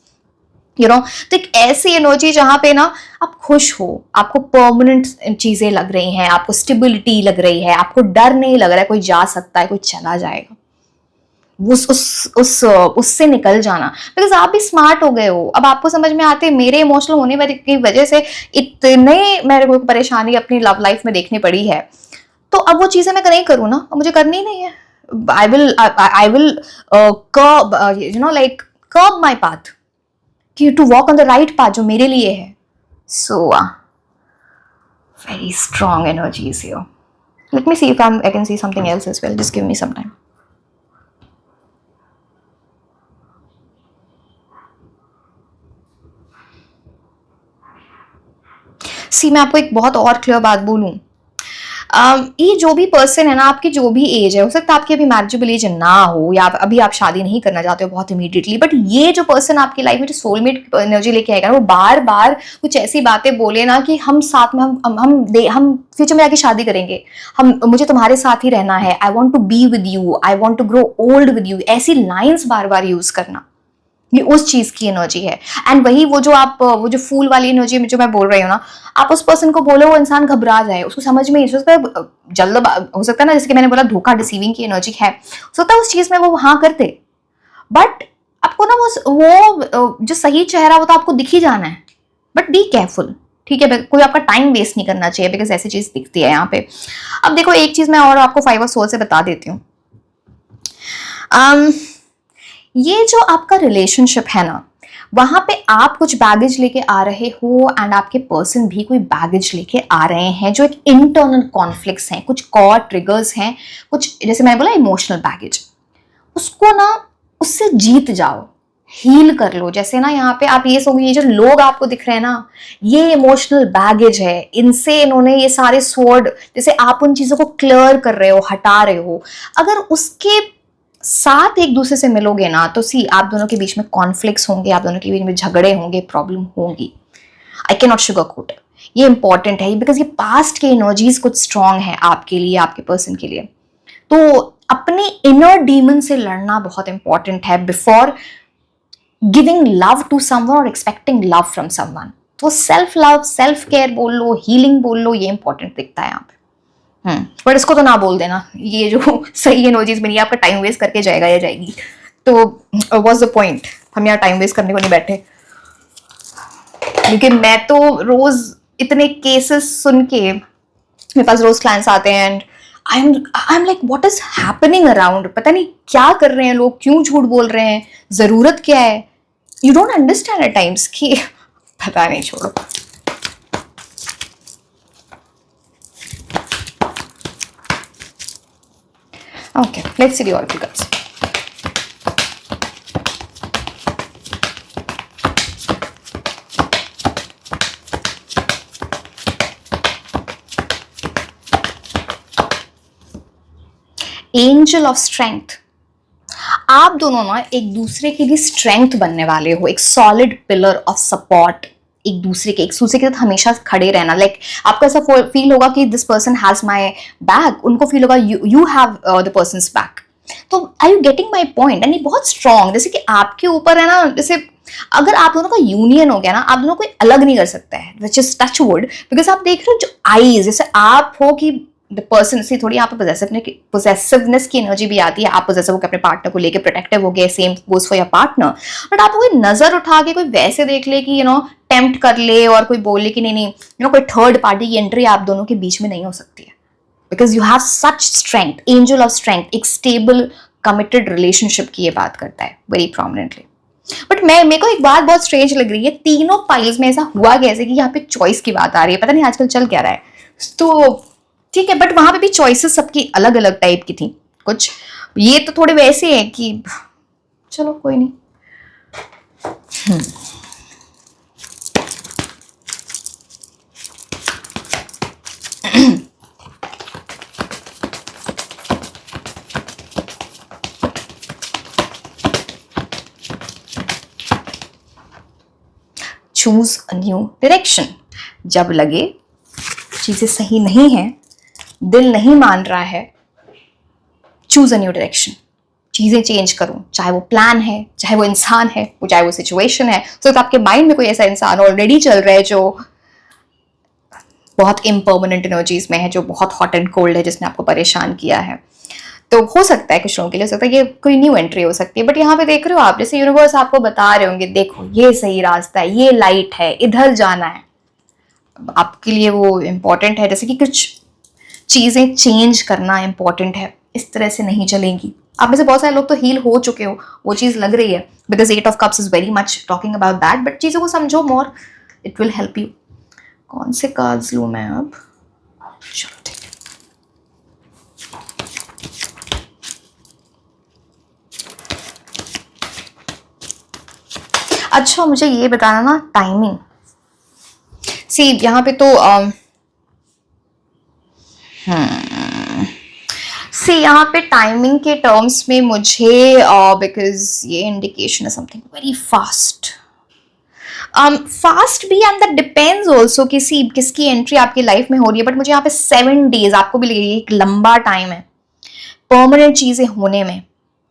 Speaker 1: तो एक ऐसी एनर्जी जहां पे ना आप खुश हो, आपको परमानेंट चीजें लग रही हैं, आपको स्टेबिलिटी लग रही है, आपको डर नहीं लग रहा है कोई जा सकता है, कोई चला जाएगा, उससे निकल जाना, बिकॉज आप भी स्मार्ट हो गए हो। अब आपको समझ में आते, मेरे इमोशनल होने की वजह से इतने मेरे को परेशानी अपनी लव लाइफ में देखनी पड़ी है, तो अब वो चीजें मैं नहीं करूँ ना, मुझे करनी नहीं है। I will curb like curb my path, कि to walk on the right path जो मेरे लिए है। So very strong energies here. Let me see if I can see something else as well, just give me some time. See मैं आपको एक बहुत और क्लियर बात बोलूं, ये जो भी पर्सन है ना, आपकी जो भी एज है, हो सकता है आपकी अभी मैरिजेबल एज ना हो, या अभी आप शादी नहीं करना चाहते हो बहुत इमीडिएटली, बट ये जो पर्सन आपकी लाइफ में जो सोलमेट एनर्जी लेके आएगा ना, वो बार बार कुछ ऐसी बातें बोले ना कि हम साथ में हम फ्यूचर में जाके शादी करेंगे, मुझे तुम्हारे साथ ही रहना है, I want to be with you, I want to grow old with you, ऐसी लाइन्स बार बार यूज करना, ये उस चीज की एनर्जी है। एंड वही वो जो फूल वाली एनर्जी में जो मैं बोल रही हूँ ना, आप उस पर्सन को बोलो, वो इंसान घबरा जाए, उसको समझ में जल्द हो सकता है ना, जैसे कि मैंने बोला धोखा, डिसीविंग की एनर्जी है, हो सकता है उस चीज में वो हाँ करते, बट आपको ना वो जो सही चेहरा वो तो आपको दिख ही जाना है, बट बी केयरफुल, ठीक है, कोई आपका टाइम वेस्ट नहीं करना चाहिए, बिकॉज ऐसी चीज दिखती है यहाँ पे। अब देखो एक चीज मैं और आपको 5 ऑफ सोल से बता देती हूँ, ये जो आपका रिलेशनशिप है ना, वहां पे आप कुछ बैगेज लेके आ रहे हो, एंड आपके पर्सन भी कोई बैगेज लेके आ रहे हैं, जो एक इंटरनल कॉन्फ्लिक्ट्स हैं, कुछ कॉर ट्रिगर्स हैं, कुछ जैसे मैंने बोला इमोशनल बैगेज, उसको ना उससे जीत जाओ, हील कर लो। जैसे ना यहाँ पे आप ये जो लोग आपको दिख रहे हैं ना, ये इमोशनल बैगेज है, इनसे इन्होंने ये सारे स्वॉर्ड, जैसे आप उन चीजों को क्लियर कर रहे हो, हटा रहे हो, अगर उसके साथ एक दूसरे से मिलोगे ना, तो सी आप दोनों के बीच में कॉन्फ्लिक्ट्स होंगे, आप दोनों के बीच में झगड़े होंगे, प्रॉब्लम होंगी, I can not sugar coat, ये इंपॉर्टेंट है, बिकॉज ये पास्ट के एनर्जीज कुछ स्ट्रांग है आपके लिए, आपके पर्सन के लिए, तो अपने इनर डीमन से लड़ना बहुत इंपॉर्टेंट है before giving love to someone और एक्सपेक्टिंग लव फ्रॉम समवन। तो सेल्फ लव, सेल्फ केयर बोल लो, हीलिंग बोल लो, ये इंपॉर्टेंट दिखता है यहाँ पे। पर इसको तो ना बोल देना, ये जो सही एनर्जीज में नहीं, आपका टाइम वेस्ट करके जाएगा या जाएगी। तो व्हाट्स द पॉइंट, हम यहाँ टाइम वेस्ट करने को नहीं बैठे। क्योंकि मैं तो रोज इतने केसेस सुन के, मेरे पास रोज क्लाइंट्स आते हैं and I am like what is happening around, पता नहीं क्या कर रहे हैं लोग, क्यों झूठ बोल रहे हैं, जरूरत क्या है। You don't understand at times कि पता नहीं, छोड़ो। Okay, let's see the oracle cards. Angel of strength. आप दोनों ना एक दूसरे के लिए स्ट्रेंथ बनने वाले हो, एक सॉलिड पिलर ऑफ सपोर्ट, एक दूसरे के साथ हमेशा खड़े रहना। लाइक आपको ऐसा फील होगा कि this person has my back, उनको फील होगा you have the person's back. तो are you getting my point? And ये बहुत स्ट्रॉन्ग, जैसे कि आपके ऊपर है ना, जैसे अगर आप दोनों का यूनियन हो गया ना, आप दोनों कोई अलग नहीं कर सकता है, which is touch wood. Because आप देख रहे हो जो आईज, जैसे आप हो कि द पर्सन से थोड़ी यहाँ पे पोजेसिवनेस की एनर्जी भी आती है। आप पोजेसिव होकर अपने पार्टनर को लेके प्रोटेक्टिव हो गए, same goes for your partner. But आपको कोई नजर उठा के कोई वैसे देख ले कि टेम्प्ट कर ले और कोई बोले कि नहीं कोई थर्ड पार्टी की एंट्री आप दोनों के बीच में नहीं हो सकती है। Because you have such strength, angel of strength, एक स्टेबल कमिटेड रिलेशनशिप की ये बात करता है वेरी प्रोमिनेंटली। बट मेरे को एक बात बहुत स्ट्रेंज लग रही है, तीनों पाइल्स में ऐसा हुआ कैसे कि यहाँ पे चॉइस की बात आ रही है, पता नहीं आजकल चल क्या रहा है। तो ठीक है, बट वहां पे भी चॉइसेस सबकी अलग अलग टाइप की थी कुछ। ये तो थोड़े वैसे हैं कि चलो कोई नहीं। Choose a new direction. जब लगे चीजें सही नहीं है, दिल नहीं मान रहा है, चूज अ न्यू डायरेक्शन, चीजें चेंज करो। चाहे वो प्लान है, चाहे वो इंसान है, वो चाहे वो सिचुएशन है। तो आपके माइंड में कोई ऐसा इंसान ऑलरेडी चल रहा है जो बहुत इम्पर्मानेंट एनर्जीज में है, जो बहुत हॉट एंड कोल्ड है, जिसने आपको परेशान किया है। तो हो सकता है कुछ लोगों के लिए हो सकता है ये कोई न्यू एंट्री हो सकती है। बट यहाँ पे देख रहे हो आप, जैसे यूनिवर्स आपको बता रहे होंगे, देखो ये सही रास्ता है, ये लाइट है, इधर जाना है। आपके लिए वो इम्पोर्टेंट है, जैसे कि कुछ चीजें चेंज करना इंपॉर्टेंट है, इस तरह से नहीं चलेंगी। आप में से बहुत सारे लोग तो हील हो चुके हो, वो चीज लग रही है, because 8 of cups is very much talking about that. But चीजों को समझो मोर, इट विल हेल्प यू। कौन से कार्ड्स लूं मैं अब? चलो ठीक है। अच्छा, मुझे ये बताना ना टाइमिंग। सी यहाँ पे तो सी यहाँ पे टाइमिंग के टर्म्स में मुझे बिकॉज ये इंडिकेशन है समथिंग वेरी फास्ट, फास्ट भी, एंड दैट डिपेंड्स ऑल्सो किसकी एंट्री आपकी लाइफ में हो रही है। बट मुझे यहाँ पे 7 डेज आपको भी लगेगी, एक लंबा टाइम है परमानेंट चीजें होने में।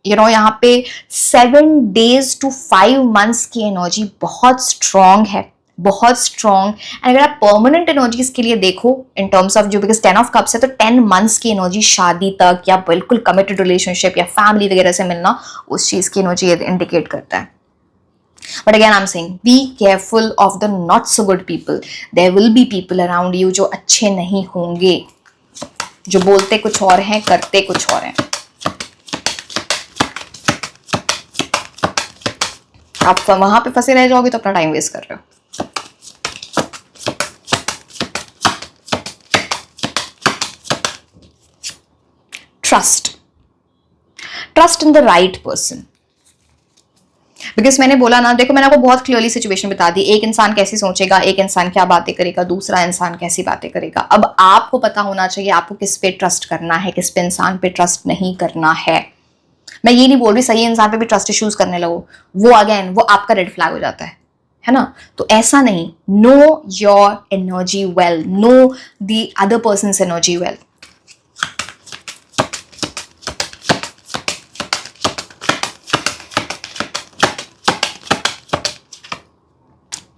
Speaker 1: यहाँ पे 7 डेज to 5 months की एनर्जी बहुत स्ट्रॉन्ग है, बहुत स्ट्रॉन्ग। एंड अगर आप परमानेंट एनर्जीज के लिए देखो इन टर्म्स ऑफ जो, बिकॉज 10 ऑफ कप्स है, तो 10 months की एनर्जी शादी तक या बिल्कुल कमिटेड रिलेशनशिप या फैमिली वगैरह से मिलना, उस चीज की एनर्जी इंडिकेट करता है। But again I am saying be careful of the not so good people. There will be people around you जो अच्छे नहीं होंगे, जो बोलते कुछ और हैं, करते कुछ और हैं। आप वहां पे फंसे रह जाओगे तो अपना टाइम वेस्ट कर रहे हो। Trust in the right person. Because मैंने बोला ना, देखो मैंने आपको बहुत क्लियरली सिचुएशन बता दी, एक इंसान कैसे सोचेगा, एक इंसान क्या बातें करेगा, दूसरा इंसान कैसी बातें करेगा। अब आपको पता होना चाहिए आपको किस पे ट्रस्ट करना है, किस पे इंसान पे ट्रस्ट नहीं करना है। मैं ये नहीं बोल रही सही इंसान पे भी ट्रस्ट इश्यूज करने लगो, वो अगेन वो आपका रेड फ्लैग हो जाता है ना। तो ऐसा नहीं, know your energy well, know the other persons energy well.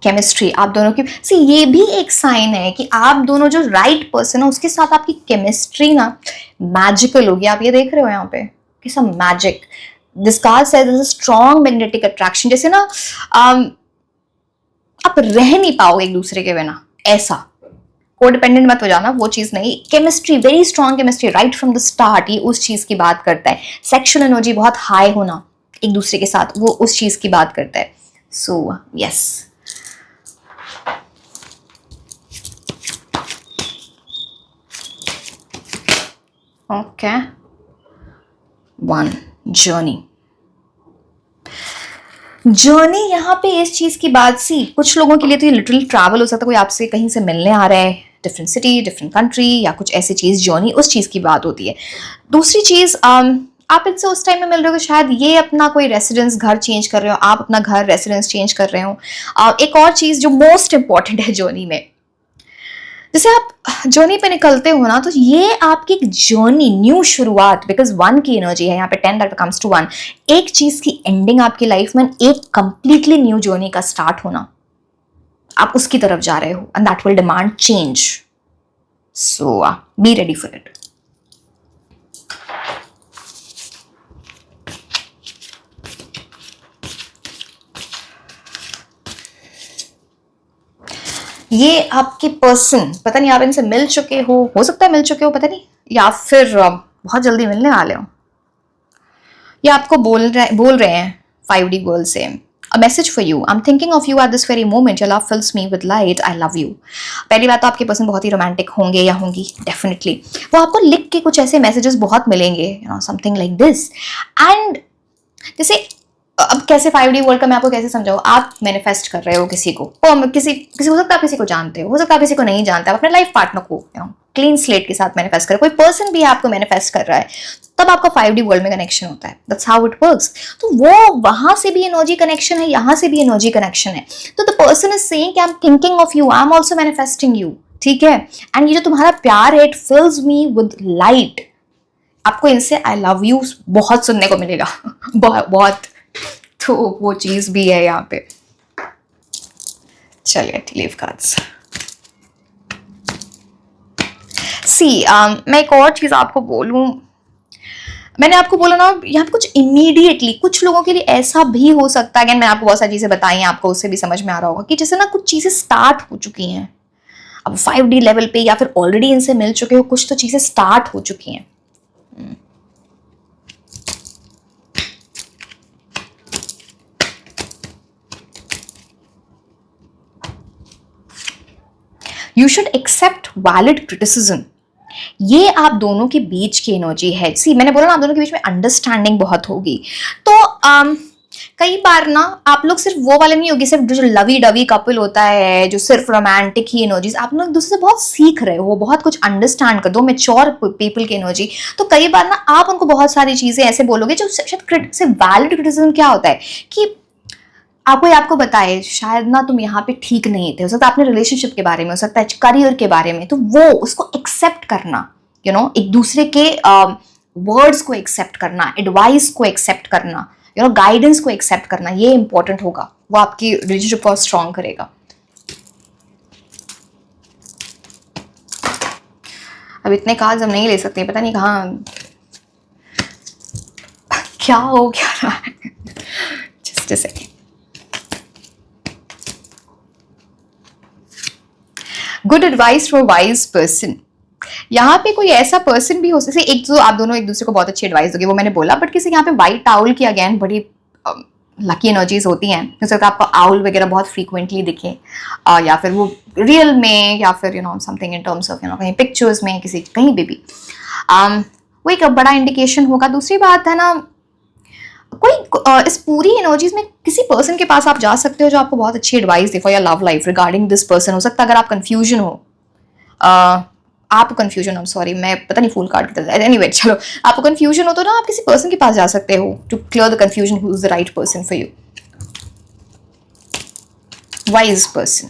Speaker 1: Chemistry आप दोनों की सी, ये भी एक साइन है कि आप दोनों जो राइट पर्सन है उसके साथ आपकी केमिस्ट्री ना मैजिकल होगी। आप ये देख रहे हो यहाँ पे कि सब magic, this card says this strong magnetic attraction, जैसे ना आप रह नहीं पाओगे एक दूसरे के बिना, ऐसा कोडिपेंडेंट मत हो जाना, वो चीज नहीं। Chemistry, very strong chemistry right from the start, ये उस चीज की बात करता है। सेक्सुअल एनर्जी बहुत हाई होना एक दूसरे के साथ, वो उस चीज की बात करता है। So yes, okay, one journey. Journey यहाँ पे इस चीज की बात सी, कुछ लोगों के लिए तो ये लिटरली ट्रैवल हो सकता है, कोई आपसे कहीं से मिलने आ रहा है, डिफरेंट सिटी, डिफरेंट कंट्री या कुछ ऐसी चीज, जर्नी उस चीज की बात होती है। दूसरी चीज, आप इनसे उस टाइम में मिल रहे हो, शायद ये अपना कोई रेसिडेंस घर चेंज कर रहे हो, आप अपना घर रेसिडेंस चेंज कर रहे हो। एक और चीज जो मोस्ट इंपॉर्टेंट है जर्नी में, जैसे आप जर्नी पे निकलते हो ना, तो ये आपकी एक जर्नी, न्यू शुरुआत, बिकॉज वन की एनर्जी है यहाँ पे, 10 दैट कम्स टू 1, एक चीज की एंडिंग आपकी लाइफ में, एक कंप्लीटली न्यू जर्नी का स्टार्ट होना, आप उसकी तरफ जा रहे हो, and that will demand change. So be ready for it. ये आपके पर्सन, पता नहीं आप इनसे मिल चुके हो सकता है मिल चुके हो, पता नहीं, या फिर बहुत जल्दी मिलने वाले हो, या आपको बोल रहे हैं 5D गर्ल से, a message for you, I am thinking of you at this very moment, your love fills me with light, I love you. पहली बात तो आपके पर्सन बहुत ही रोमांटिक होंगे या होंगी, डेफिनेटली वो आपको लिख के कुछ ऐसे मैसेजेस बहुत मिलेंगे, you know, something like this. And जैसे अब कैसे 5D वर्ल्ड का मैं आपको कैसे समझाऊं, आप मैनिफेस्ट कर रहे हो किसी को, किसी हो सकता है आप किसी को जानते हो सकता है आप किसी को नहीं जानते, आप अपने लाइफ पार्टनर को क्लीन स्लेट के साथ मैनिफेस्ट कर, कोई पर्सन भी आपको मैनिफेस्ट कर रहा है, तब आपका 5D वर्ल्ड में कनेक्शन होता है, दैट्स हाउ इट वर्क्स। तो वो वहां से भी एनर्जी कनेक्शन है, यहां से भी एनर्जी कनेक्शन है। तो द पर्सन इज सेइंग कि आई am thinking of you, I am also manifesting you, ठीक है। एंड ये जो तुम्हारा प्यार है, इट फिल्स मी विद लाइट। आपको इनसे आई लव यू बहुत सुनने को मिलेगा बहुत, तो वो चीज भी है यहाँ पे। चलिए लीव कार्ड्स। सी, मैं एक और चीज आपको बोलूं, मैंने आपको बोला ना यहाँ पे कुछ इमीडिएटली, कुछ लोगों के लिए ऐसा भी हो सकता है, अगेन मैंने आपको बहुत सारी चीजें बताई हैं, आपको उससे भी समझ में आ रहा होगा कि जैसे ना कुछ चीजें स्टार्ट हो चुकी हैं अब 5D लेवल पे, या फिर ऑलरेडी इनसे मिल चुके हो, कुछ तो चीजें स्टार्ट हो चुकी हैं। You should accept valid criticism, ये आप दोनों के बीच की एनर्जी है। सी, मैंने बोला ना आप दोनों के बीच में अंडरस्टैंडिंग बहुत होगी। तो कई बार ना आप लोग सिर्फ वो वाले नहीं होगी, सिर्फ जो लवी डवी कपल होता है, जो सिर्फ रोमांटिक ही एनर्जीज, आप लोग दूसरे से बहुत सीख रहे हो, बहुत कुछ अंडरस्टैंड कर दो, मैच्योर पीपल की एनर्जी। तो कई बार ना आप उनको बहुत सारी चीजें ऐसे बोलोगे जो शायद से वैलिड क्रिटिसिज्म क्या होता है कि आपको बताए शायद ना तुम यहाँ पे ठीक नहीं थे, हो सकता है अपने रिलेशनशिप के बारे में, हो सकता है करियर के बारे में, तो वो उसको एक्सेप्ट करना, यू नो, एक दूसरे के वर्ड्स को एक्सेप्ट करना, एडवाइस को एक्सेप्ट करना, यू नो, गाइडेंस को एक्सेप्ट करना, ये इंपॉर्टेंट होगा, वो आपकी रिलेशनशिप को स्ट्रॉन्ग करेगा। अब इतने कार्ड्स हम नहीं ले सकते, पता नहीं कहाँ क्या हो क्या रहा है। Just a second. Good advice for wise person, यहाँ पे कोई ऐसा पर्सन भी हो सकता है, एक तो आप दोनों एक दूसरे को बहुत अच्छी एडवाइस दोगे, वो मैंने बोला, बट किसी यहाँ पे व्हाइट टाउल की अगेन बड़ी लकी एनर्जीज होती हैं, हो सकता है आपको आउल वगैरह बहुत फ्रीक्वेंटली दिखे, या फिर वो रियल में, या फिर you know something in terms of you know कहीं पिक्चर्स में, किसी कहीं भी वो एक बड़ा इंडिकेशन होगा। दूसरी बात है ना, कोई इस पूरी एनर्जीज में किसी पर्सन के पास आप जा सकते हो जो आपको बहुत अच्छी advice they for your love life regarding this person. हो सकता है अगर आप कंफ्यूजन हो, आपको कंफ्यूजन, आई एम सॉरी, मैं पता नहीं फुल कार्ड की तरह, एनीवे चलो, आपको कंफ्यूजन हो तो ना आप किसी पर्सन के पास जा सकते हो to clear the confusion, who is the right person for you. Wise person,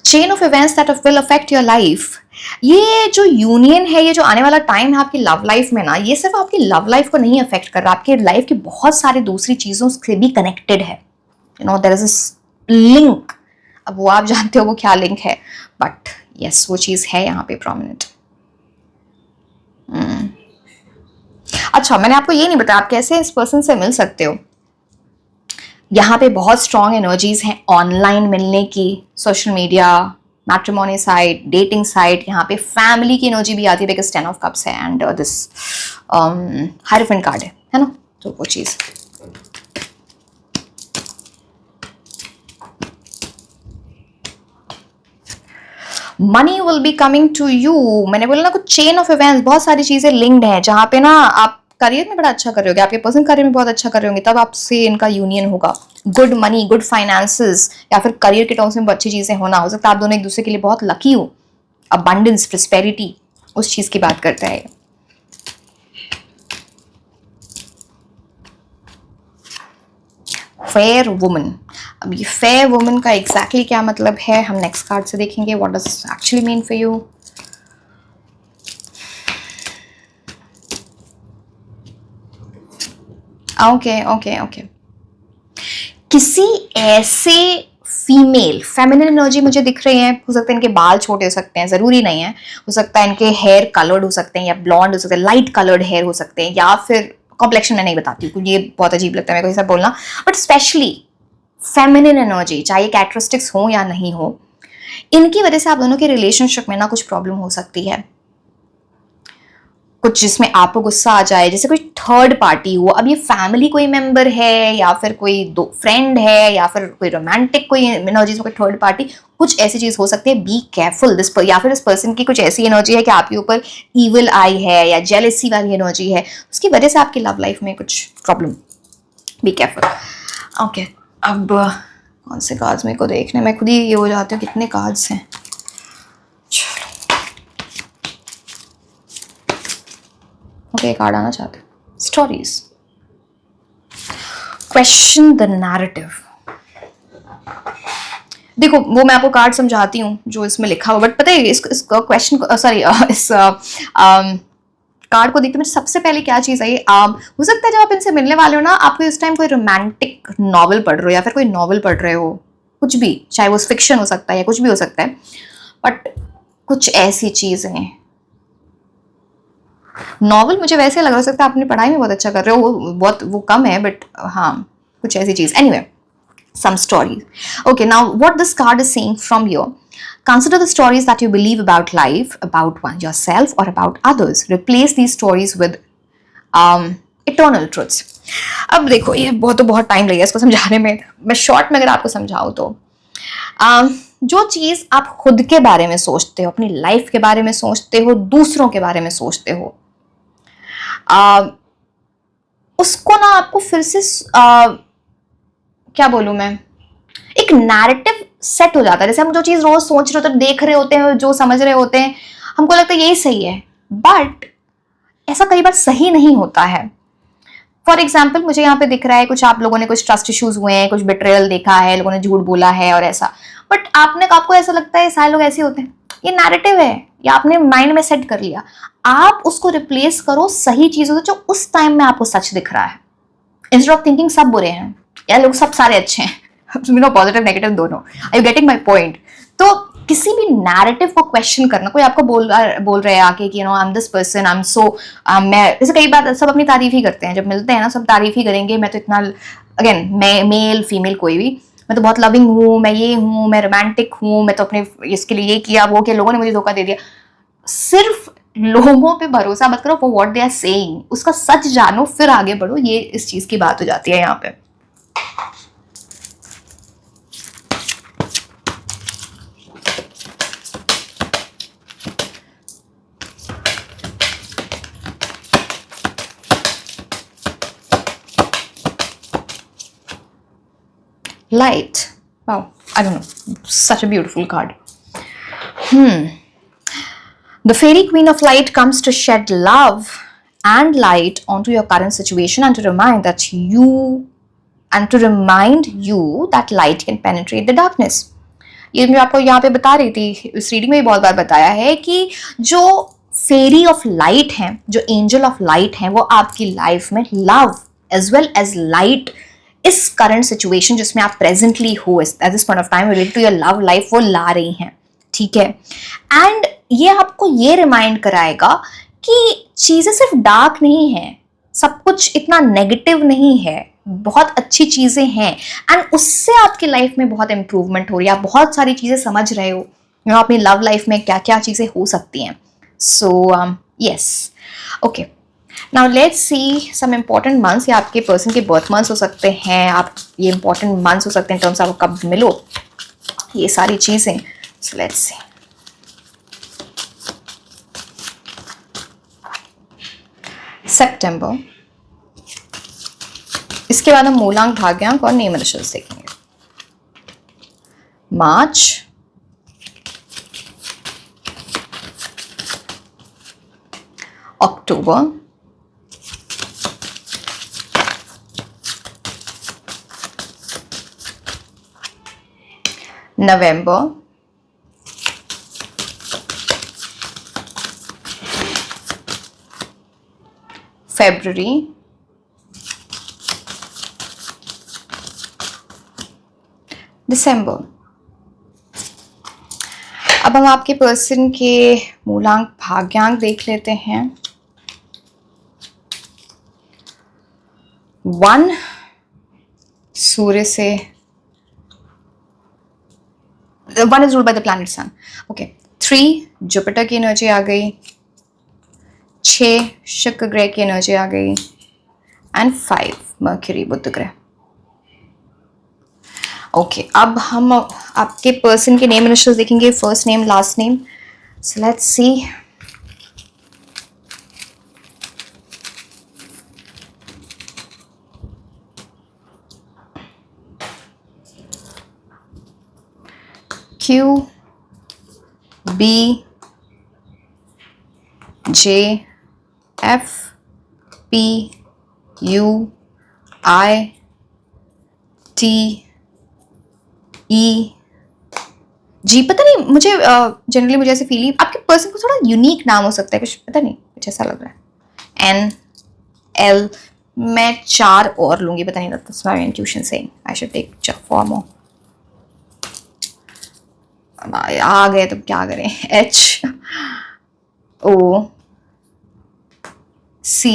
Speaker 1: chain of events that will affect your life. ये जो यूनियन है, ये जो आने वाला टाइम है आपकी लव लाइफ में ना, ये सिर्फ आपकी लव लाइफ को नहीं अफेक्ट कर रहा, आपकी लाइफ की बहुत सारी दूसरी चीजों से भी कनेक्टेड है। You know, there is a link. अब वो आप जानते हो वो क्या लिंक है, बट यस वो चीज़ है यहाँ पे प्रोमिनेंट. अच्छा, मैंने आपको ये नहीं बताया आप कैसे इस पर्सन से मिल सकते हो. यहाँ पे बहुत स्ट्रॉन्ग एनर्जीज हैं ऑनलाइन मिलने की, social media, matrimony site, dating site. यहाँ पे फैमिली की एनर्जी भी आती है बिकॉज 10 ऑफ कप्स है एंड दिस हायरोफेंट कार्ड है ना, तो वो चीज़. Money will be coming to you. मैंने बोला ना कुछ चेन ऑफ इवेंट्स, बहुत सारी चीजें लिंक्ड हैं जहाँ पे ना आप करियर में बड़ा अच्छा कर रहे होगे, आपके पर्सन करियर में बहुत अच्छा कर रहे होंगे, तब आपसे इनका यूनियन होगा. गुड मनी, गुड फाइनेंसेस, या फिर करियर के टर्म्स में अच्छी चीजें होना. हो सकता है आप दोनों एक दूसरे के लिए बहुत लकी हो. अबंडेंस, प्रोस्पेरिटी, उस चीज की बात करता है. Fair woman. अब ये फेयर वुमन का एग्जैक्टली क्या मतलब है हम नेक्स्ट कार्ड से देखेंगे. What does actually mean for you. Okay okay okay. किसी ऐसे फीमेल फेमिनिन एनर्जी मुझे दिख रही है. हो सकता है इनके बाल छोटे हो सकते हैं, जरूरी नहीं है. हो सकता है इनके हेयर कलर्ड हो सकते हैं, या ब्लॉन्ड हो सकते हैं, लाइट कलर्ड हेयर हो सकते हैं, या फिर कॉम्प्लेक्शन मैं नहीं बताती क्योंकि ये बहुत अजीब लगता है मेरे को ये सब बोलना. बट स्पेशली फेमिनिन एनर्जी, चाहे कैरेक्टरिस्टिक्स हो या नहीं हो, इनकी वजह से आप दोनों के रिलेशनशिप में ना कुछ प्रॉब्लम हो सकती है. कुछ जिसमें आपको गुस्सा आ जाए, जैसे कोई थर्ड पार्टी हो. अब ये फैमिली कोई मेंबर है, या फिर कोई दो फ्रेंड है, या फिर कोई रोमांटिक कोई एनर्जीज में कोई थर्ड पार्टी, कुछ ऐसी चीज हो सकती है. Be careful this. या फिर इस पर्सन की कुछ ऐसी एनर्जी है कि आपके ऊपर ईविल आई है, या जेलेसी वाली एनर्जी है, उसकी वजह से आपकी लव लाइफ में कुछ प्रॉब्लम. Be careful. ओके, अब कौन से कार्ड्स मेरे को देखने, मैं खुद ही ये हो जाती हूँ कितने कार्ड्स हैं. ओके, कार्ड आना चाहते हैं. स्टोरीज. Question the narrative. देखो वो मैं आपको कार्ड समझाती हूँ जो इसमें लिखा हुआ, बट पता है इस क्वेश्चन को, सॉरी इस कार्ड को देखते मुझे सबसे पहले क्या चीज आई. हो सकता है जब आप इनसे मिलने वाले हो ना, आपको इस टाइम कोई रोमांटिक नॉवल पढ़ रहे हो, या फिर कोई नॉवल पढ़ रहे हो, कुछ भी, चाहे वो फिक्शन हो सकता है या कुछ भी हो सकता है. बट कुछ ऐसी चीजें, नॉवल मुझे वैसे लग सकता है आपने पढ़ाई में बहुत अच्छा कर रहे हो, बहुत वो कम है, बट हाँ कुछ ऐसी चीज. Anyway, some stories. Okay, now what this card is saying from you, consider the stories that you believe about life, about one yourself or about others. Replace these stories with eternal truths. अब देखो ये बहुत time लगेगा इसको समझाने में. मैं short में अगर आपको समझाऊं तो जो चीज आप खुद के बारे में सोचते हो, अपनी लाइफ के बारे में सोचते हो, दूसरों के बारे में सोचते हो, उसको ना आपको फिर से क्या बोलूं मैं, एक नैरेटिव सेट हो जाता है. जैसे हम जो चीज रोज सोच रहे होते हैं, देख रहे होते हैं, जो समझ रहे होते हैं, हमको लगता है यही सही है, बट ऐसा कई बार सही नहीं होता है. फॉर एग्जाम्पल मुझे यहाँ पे दिख रहा है कुछ आप लोगों ने कुछ ट्रस्ट इश्यूज हुए हैं, कुछ बिट्रेयल देखा है, लोगों ने झूठ बोला है और ऐसा, बट आपको ऐसा लगता है सारे लोग ऐसे होते हैं. ये नैरेटिव है, या आपने माइंड में सेट कर लिया. आप उसको रिप्लेस करो सही चीजों से जो उस टाइम में आपको सच दिख रहा है. इंस्टेड ऑफ थिंकिंग सब बुरे हैं या लोग सब सारे अच्छे हैं, पॉजिटिव नेगेटिव दोनों. आई यू गेटिंग माई पॉइंट. तो किसी भी नैरेटिव को क्वेश्चन करना, कोई आपको बोल रहे हैं आके कि I am this person, I am so, मैं जैसे कई बार सब अपनी तारीफ ही करते हैं, जब मिलते हैं ना सब तारीफ ही करेंगे, मैं तो इतना, अगेन मेल फीमेल कोई भी, मैं तो बहुत लविंग हूँ, मैं ये हूँ, मैं रोमांटिक हूँ, मैं तो अपने इसके लिए ये किया वो किया, लोगों ने मुझे धोखा दे दिया. सिर्फ लोगों पे भरोसा मत करो, वो व्हाट दे आर सेइंग, उसका सच जानो फिर आगे बढ़ो. ये इस चीज की बात हो जाती है यहाँ पे. Light. Wow, I don't know. Such a beautiful card. The fairy queen of light comes to shed love and light onto your current situation and to remind you that light can penetrate the darkness. ये मैं आपको यहाँ पे बता रही थी, इस reading में भी बहुत बार बताया है कि जो फेरी ऑफ लाइट हैं, जो एंजल ऑफ लाइट हैं, वो आपकी लाइफ में love as well as light इस करंट सिचुएशन जिसमें आप प्रेजेंटली हो at this point of time related to your love life वो ला रही हैं, ठीक है। एंड ये आपको ये रिमाइंड कराएगा कि चीजें सिर्फ डार्क नहीं है, सब कुछ इतना नेगेटिव नहीं है, बहुत अच्छी चीजें हैं एंड उससे आपकी लाइफ में बहुत इंप्रूवमेंट हो रही है, आप बहुत सारी चीजें समझ रहे हो, अपनी लव लाइफ में क्या क्या चीजें हो सकती हैं। So yes, okay, now let's see some important months. या आपके पर्सन के बर्थ मंथ्स हो सकते हैं, आप ये इंपॉर्टेंट मंथ्स हो सकते हैं इन टर्म्स आप कब मिलो, ये सारी चीजें। सो लेट्स सी, सितंबर, इसके बाद हम मूलांक, भाग्यांक और नेम इनिशियल्स देखेंगे। मार्च, अक्टूबर, नवंबर, फरवरी, दिसंबर। अब हम आपके पर्सन के मूलांक, भाग्यांक देख लेते हैं। 1 सूर्य से, 1 is ruled by the planet sun. Okay. 3 Jupiter की एनर्जी आ गई, 6 शुक्र ग्रह की एनर्जी आ गई एंड 5 मर्क्यूरी, बुध ग्रह। ओके, अब हम आपके पर्सन के नेम इनिशियल्स देखेंगे, first name, last name. So let's C, Q, B, J, F, P, U, I, T, E, G। पता नहीं मुझे जनरली मुझे ऐसे फील, आपके पर्सन को थोड़ा यूनिक नाम हो सकता है, कुछ पता नहीं, कुछ ऐसा लग रहा है। N, L, मैं 4 और लूंगी, पता नहीं, that's my intuition saying I should take 4 more। आ गए तो क्या करें। H, O, C,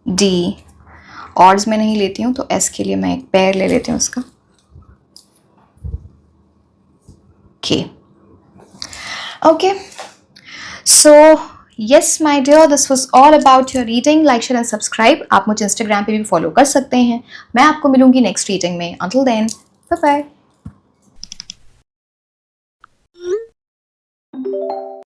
Speaker 1: D। Odds में नहीं लेती हूँ तो S के लिए मैं एक पेयर ले लेती हूँ उसका। K। Okay, so yes my dear, this was all about your reading. Like, share and subscribe. आप मुझे इंस्टाग्राम पे भी फॉलो कर सकते हैं। मैं आपको मिलूंगी नेक्स्ट रीडिंग में। Until then, bye bye.